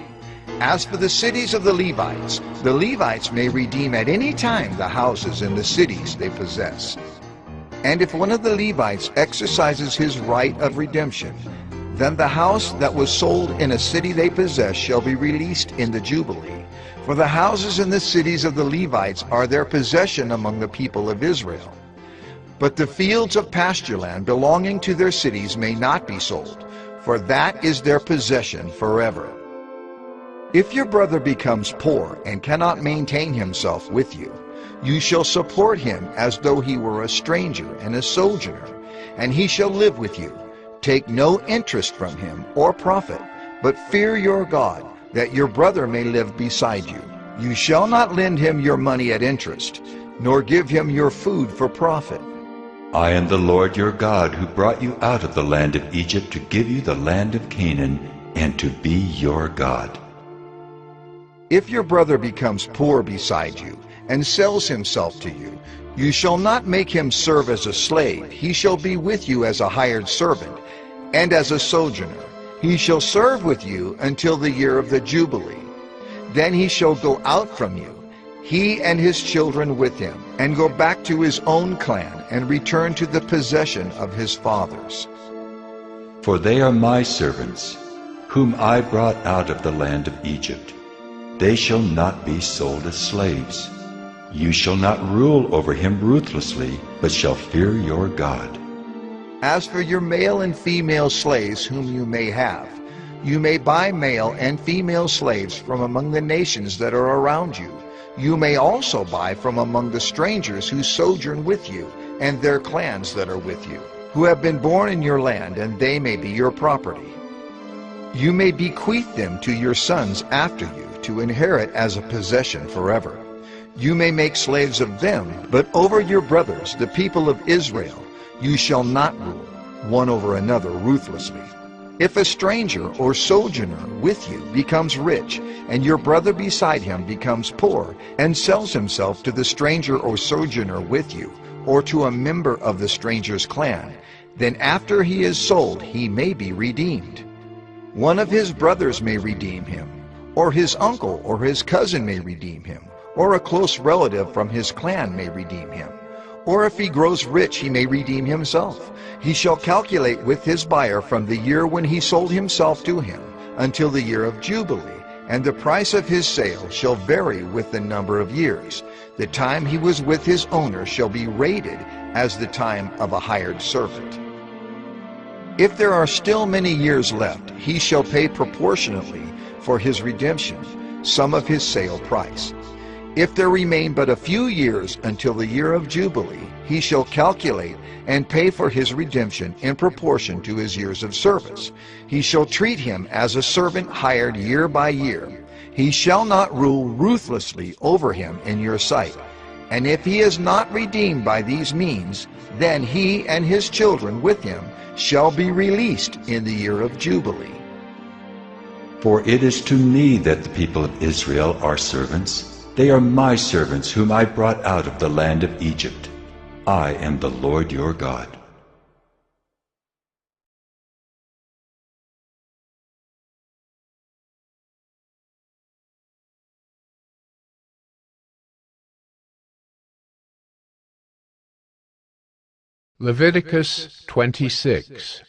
As for the cities of the Levites may redeem at any time the houses and the cities they possess. And if one of the Levites exercises his right of redemption, then the house that was sold in a city they possess shall be released in the Jubilee. For the houses and the cities of the Levites are their possession among the people of Israel. But the fields of pasture land belonging to their cities may not be sold, for that is their possession forever. If your brother becomes poor and cannot maintain himself with you, you shall support him as though he were a stranger and a sojourner, and he shall live with you. Take no interest from him or profit, but fear your God, that your brother may live beside you. You shall not lend him your money at interest, nor give him your food for profit. I am the Lord your God, who brought you out of the land of Egypt to give you the land of Canaan, and to be your God. If your brother becomes poor beside you, and sells himself to you, you shall not make him serve as a slave. He shall be with you as a hired servant, and as a sojourner. He shall serve with you until the year of the Jubilee. Then he shall go out from you, he and his children with him, and go back to his own clan, and return to the possession of his fathers. For they are my servants, whom I brought out of the land of Egypt. They shall not be sold as slaves. You shall not rule over him ruthlessly, but shall fear your God. As for your male and female slaves whom you may have, you may buy male and female slaves from among the nations that are around you. You may also buy from among the strangers who sojourn with you, and their clans that are with you, who have been born in your land, and they may be your property. You may bequeath them to your sons after you, to inherit as a possession forever. You may make slaves of them, but over your brothers, the people of Israel, you shall not rule, one over another ruthlessly. If a stranger or sojourner with you becomes rich, and your brother beside him becomes poor, and sells himself to the stranger or sojourner with you, or to a member of the stranger's clan, then after he is sold he may be redeemed. One of his brothers may redeem him, Or his uncle or his cousin may redeem him, or a close relative from his clan may redeem him. Or if he grows rich, he may redeem himself. He shall calculate with his buyer from the year when he sold himself to him until the year of Jubilee, and the price of his sale shall vary with the number of years. The time he was with his owner shall be rated as the time of a hired servant. If there are still many years left, he shall pay proportionately for his redemption some of his sale price. If there remain but a few years until the year of Jubilee, he shall calculate and pay for his redemption in proportion to his years of service. He shall treat him as a servant hired year by year. He shall not rule ruthlessly over him in your sight. And if he is not redeemed by these means, then he and his children with him shall be released in the year of Jubilee. For it is to me that the people of Israel are servants. They are my servants whom I brought out of the land of Egypt. I am the Lord your God. Leviticus 26.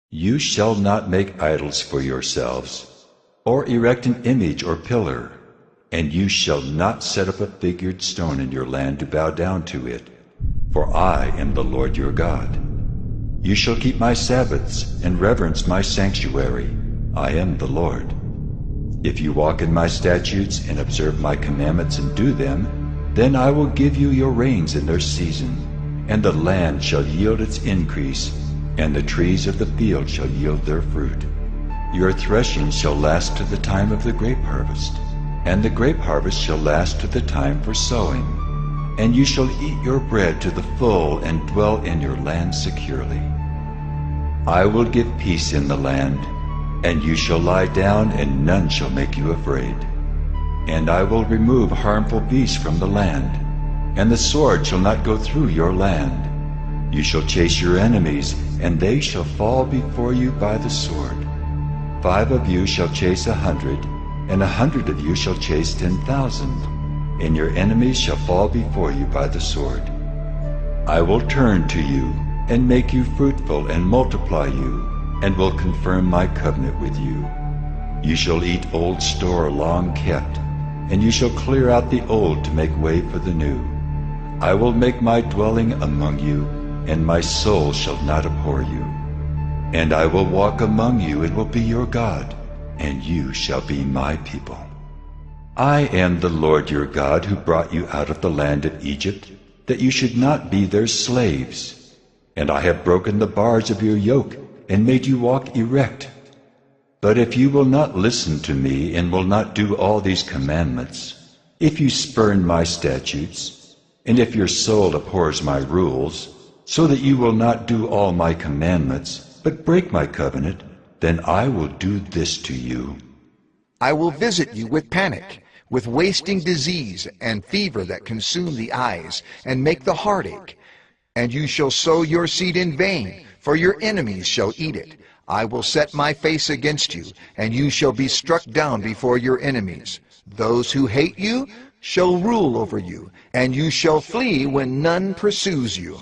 You shall not make idols for yourselves, or erect an image or pillar, and you shall not set up a figured stone in your land to bow down to it, for I am the Lord your God. You shall keep my Sabbaths and reverence my sanctuary. I am the Lord. If you walk in my statutes and observe my commandments and do them, then I will give you your rains in their season, and the land shall yield its increase, and the trees of the field shall yield their fruit. Your threshing shall last to the time of the grape harvest, and the grape harvest shall last to the time for sowing. And you shall eat your bread to the full and dwell in your land securely. I will give peace in the land, and you shall lie down, and none shall make you afraid. And I will remove harmful beasts from the land, and the sword shall not go through your land. You shall chase your enemies, and they shall fall before you by the sword. 5 of you shall chase 100, and 100 of you shall chase 10,000, and your enemies shall fall before you by the sword. I will turn to you, and make you fruitful, and multiply you, and will confirm my covenant with you. You shall eat old store long kept, and you shall clear out the old to make way for the new. I will make my dwelling among you, and my soul shall not abhor you. And I will walk among you, and will be your God, and you shall be my people. I am the Lord your God, who brought you out of the land of Egypt, that you should not be their slaves. And I have broken the bars of your yoke, and made you walk erect. But if you will not listen to me, and will not do all these commandments, if you spurn my statutes, and if your soul abhors my rules, so that you will not do all my commandments, but break my covenant, then I will do this to you. I will visit you with panic, with wasting disease and fever that consume the eyes and make the heart ache. And you shall sow your seed in vain, for your enemies shall eat it. I will set my face against you, and you shall be struck down before your enemies. Those who hate you shall rule over you, and you shall flee when none pursues you.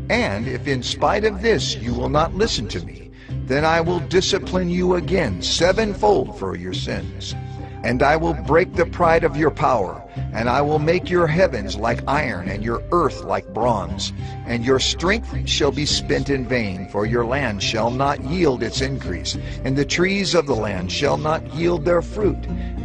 And if in spite of this you will not listen to me, then I will discipline you again 7-fold for your sins. And I will break the pride of your power, and I will make your heavens like iron and your earth like bronze. And your strength shall be spent in vain, for your land shall not yield its increase, and the trees of the land shall not yield their fruit.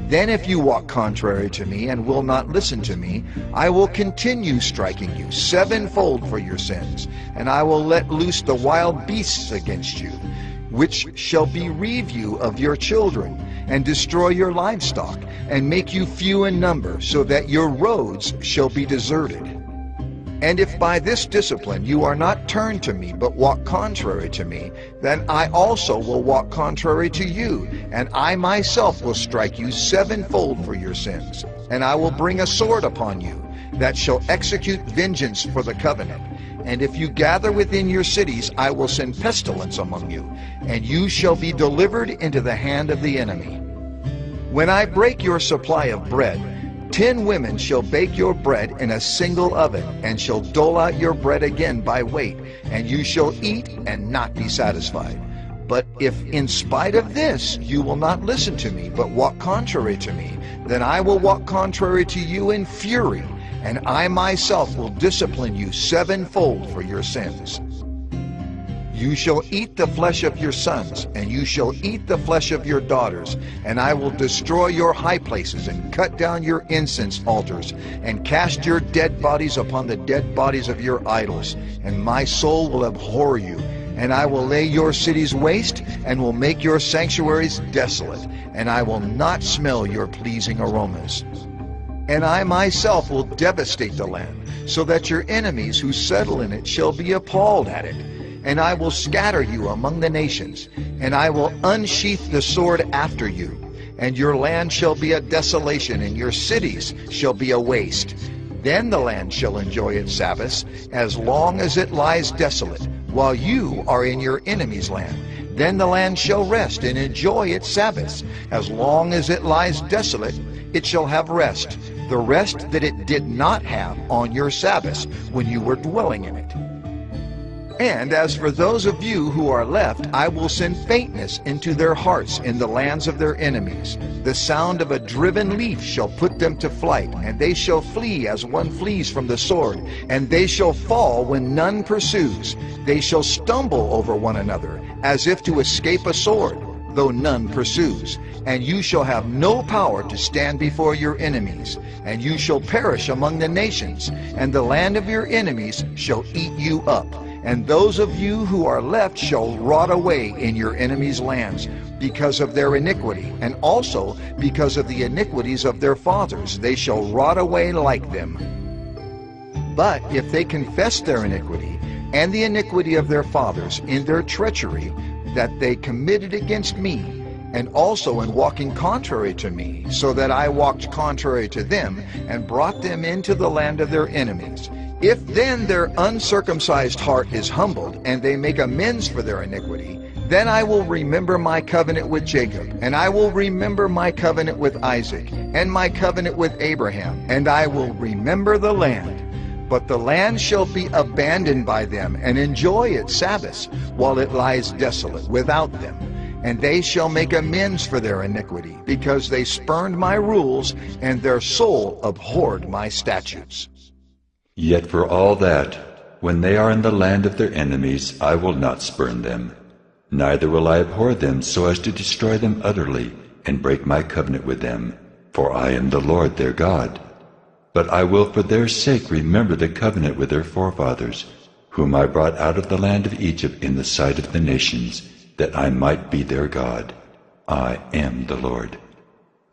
Then if you walk contrary to me and will not listen to me, I will continue striking you 7-fold for your sins, and I will let loose the wild beasts against you, which shall bereave you of your children, and destroy your livestock, and make you few in number, so that your roads shall be deserted. And if by this discipline you are not turned to me, but walk contrary to me, then I also will walk contrary to you, and I myself will strike you 7-fold for your sins. And I will bring a sword upon you, that shall execute vengeance for the covenant. And if you gather within your cities, I will send pestilence among you, and you shall be delivered into the hand of the enemy. When I break your supply of bread, 10 women shall bake your bread in a single oven, and shall dole out your bread again by weight, and you shall eat and not be satisfied. But if in spite of this you will not listen to me, but walk contrary to me, then I will walk contrary to you in fury, and I myself will discipline you sevenfold for your sins. You shall eat the flesh of your sons, and you shall eat the flesh of your daughters, and I will destroy your high places, and cut down your incense altars, and cast your dead bodies upon the dead bodies of your idols. And my soul will abhor you, and I will lay your cities waste, and will make your sanctuaries desolate, and I will not smell your pleasing aromas. And I myself will devastate the land, so that your enemies who settle in it shall be appalled at it. And I will scatter you among the nations, and I will unsheath the sword after you. And your land shall be a desolation, and your cities shall be a waste. Then the land shall enjoy its Sabbaths, as long as it lies desolate, while you are in your enemy's land. Then the land shall rest and enjoy its Sabbaths. As long as it lies desolate, it shall have rest, the rest that it did not have on your Sabbaths when you were dwelling in it. And as for those of you who are left, I will send faintness into their hearts in the lands of their enemies. The sound of a driven leaf shall put them to flight, and they shall flee as one flees from the sword, and they shall fall when none pursues. They shall stumble over one another, as if to escape a sword, though none pursues. And you shall have no power to stand before your enemies, and you shall perish among the nations, and the land of your enemies shall eat you up. And those of you who are left shall rot away in your enemies' lands because of their iniquity, and also because of the iniquities of their fathers. They shall rot away like them. But if they confess their iniquity and the iniquity of their fathers in their treachery that they committed against me, and also in walking contrary to me, so that I walked contrary to them and brought them into the land of their enemies, if then their uncircumcised heart is humbled, and they make amends for their iniquity, then I will remember my covenant with Jacob, and I will remember my covenant with Isaac, and my covenant with Abraham, and I will remember the land. But the land shall be abandoned by them, and enjoy its Sabbaths, while it lies desolate without them. And they shall make amends for their iniquity, because they spurned my rules, and their soul abhorred my statutes. Yet for all that, when they are in the land of their enemies, I will not spurn them, neither will I abhor them so as to destroy them utterly, and break my covenant with them, for I am the Lord their God. But I will for their sake remember the covenant with their forefathers, whom I brought out of the land of Egypt in the sight of the nations, that I might be their God. I am the Lord.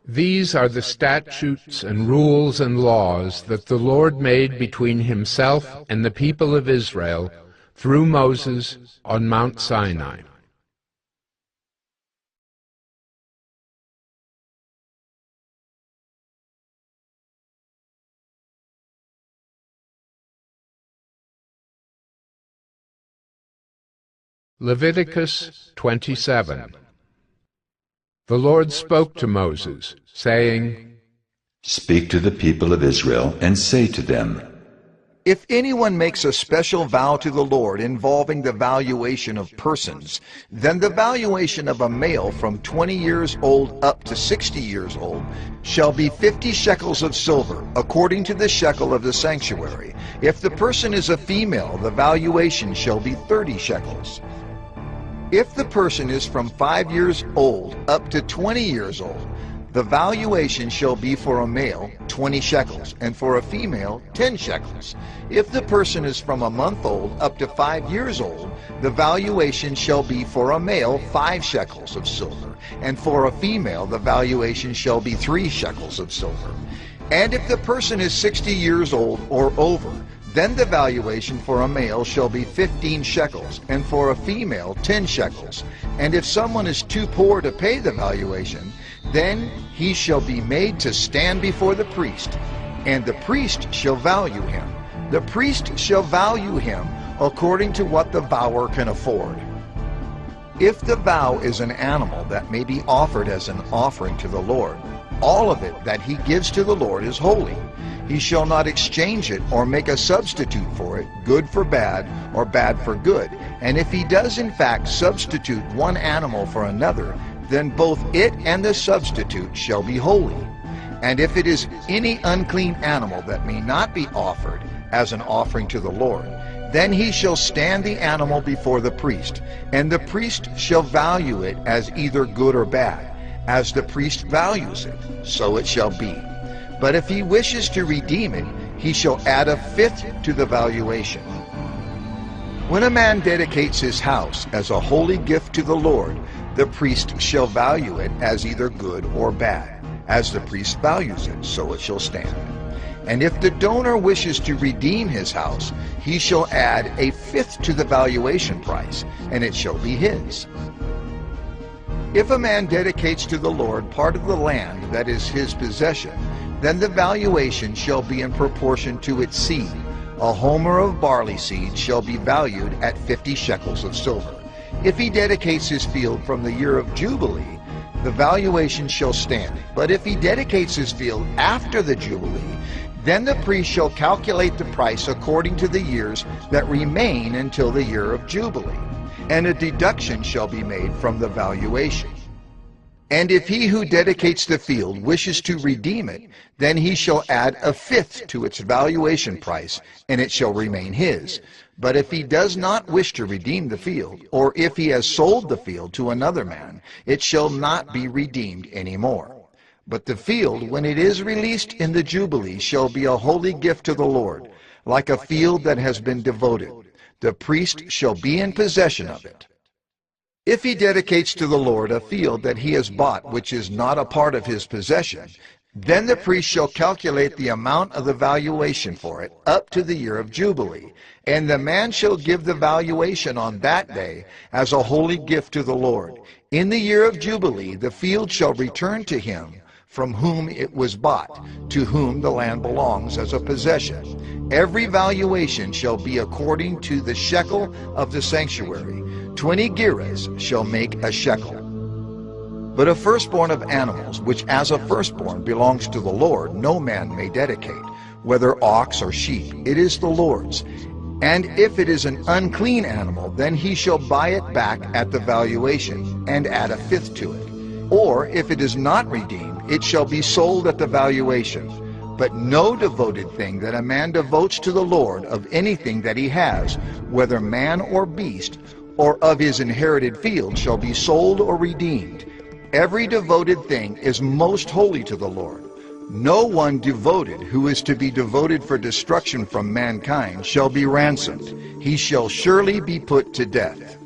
These are the statutes and rules and laws that the Lord made between himself and the people of Israel through Moses on Mount Sinai. Leviticus 27. The Lord spoke to Moses, saying, Speak to the people of Israel, and say to them, If anyone makes a special vow to the Lord involving the valuation of persons, then the valuation of a male from 20 years old up to 60 years old shall be 50 shekels of silver, according to the shekel of the sanctuary. If the person is a female, the valuation shall be 30 shekels. If the person is from 5 years old up to 20 years old, the valuation shall be for a male 20 shekels, and for a female 10 shekels. If the person is from a month old up to 5 years old, the valuation shall be for a male 5 shekels of silver, and for a female the valuation shall be 3 shekels of silver. And if the person is 60 years old or over, then the valuation for a male shall be 15 shekels, and for a female 10 shekels. And if someone is too poor to pay the valuation, then he shall be made to stand before the priest, and the priest shall value him. The priest shall value him according to what the vower can afford. If the vow is an animal that may be offered as an offering to the Lord, all of it that he gives to the Lord is holy. He shall not exchange it or make a substitute for it, good for bad or bad for good. And if he does in fact substitute one animal for another, then both it and the substitute shall be holy. And if it is any unclean animal that may not be offered as an offering to the Lord, then he shall stand the animal before the priest, and the priest shall value it as either good or bad. As the priest values it, so it shall be. But if he wishes to redeem it, he shall add a fifth to the valuation. When a man dedicates his house as a holy gift to the Lord, the priest shall value it as either good or bad. As the priest values it, so it shall stand. And if the donor wishes to redeem his house, he shall add a fifth to the valuation price, and it shall be his. If a man dedicates to the Lord part of the land that is his possession, then the valuation shall be in proportion to its seed. A homer of barley seed shall be valued at 50 shekels of silver. If he dedicates his field from the year of Jubilee, the valuation shall stand. But if he dedicates his field after the Jubilee, then the priest shall calculate the price according to the years that remain until the year of Jubilee, and a deduction shall be made from the valuation. And if he who dedicates the field wishes to redeem it, then he shall add a fifth to its valuation price, and it shall remain his. But if he does not wish to redeem the field, or if he has sold the field to another man, it shall not be redeemed any more. But the field, when it is released in the Jubilee, shall be a holy gift to the Lord, like a field that has been devoted. The priest shall be in possession of it. If he dedicates to the Lord a field that he has bought which is not a part of his possession, then the priest shall calculate the amount of the valuation for it up to the year of Jubilee, and the man shall give the valuation on that day as a holy gift to the Lord. In the year of Jubilee the field shall return to him from whom it was bought, to whom the land belongs as a possession. Every valuation shall be according to the shekel of the sanctuary. 20 gerahs shall make a shekel. But a firstborn of animals, which as a firstborn belongs to the Lord, no man may dedicate, whether ox or sheep, it is the Lord's. And if it is an unclean animal, then he shall buy it back at the valuation, and add a fifth to it. Or if it is not redeemed, it shall be sold at the valuation. But no devoted thing that a man devotes to the Lord of anything that he has, whether man or beast, or of his inherited field, shall be sold or redeemed. Every devoted thing is most holy to the Lord. No one devoted who is to be devoted for destruction from mankind shall be ransomed. He shall surely be put to death.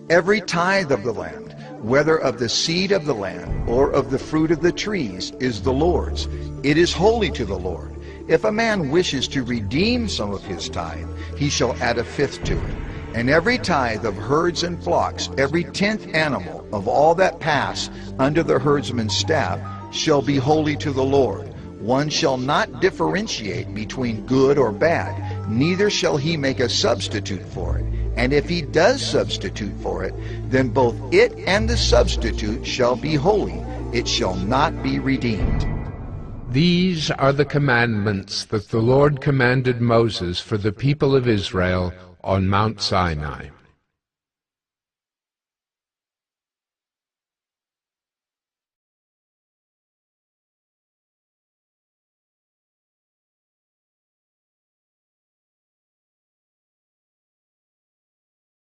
Every tithe of the land, whether of the seed of the land or of the fruit of the trees, is the Lord's. It is holy to the Lord. If a man wishes to redeem some of his tithe, he shall add a fifth to it. And every tithe of herds and flocks, every 10th animal of all that pass under the herdsman's staff, shall be holy to the Lord. One shall not differentiate between good or bad, neither shall he make a substitute for it. And if he does substitute for it, then both it and the substitute shall be holy. It shall not be redeemed. These are the commandments that the Lord commanded Moses for the people of Israel on Mount Sinai.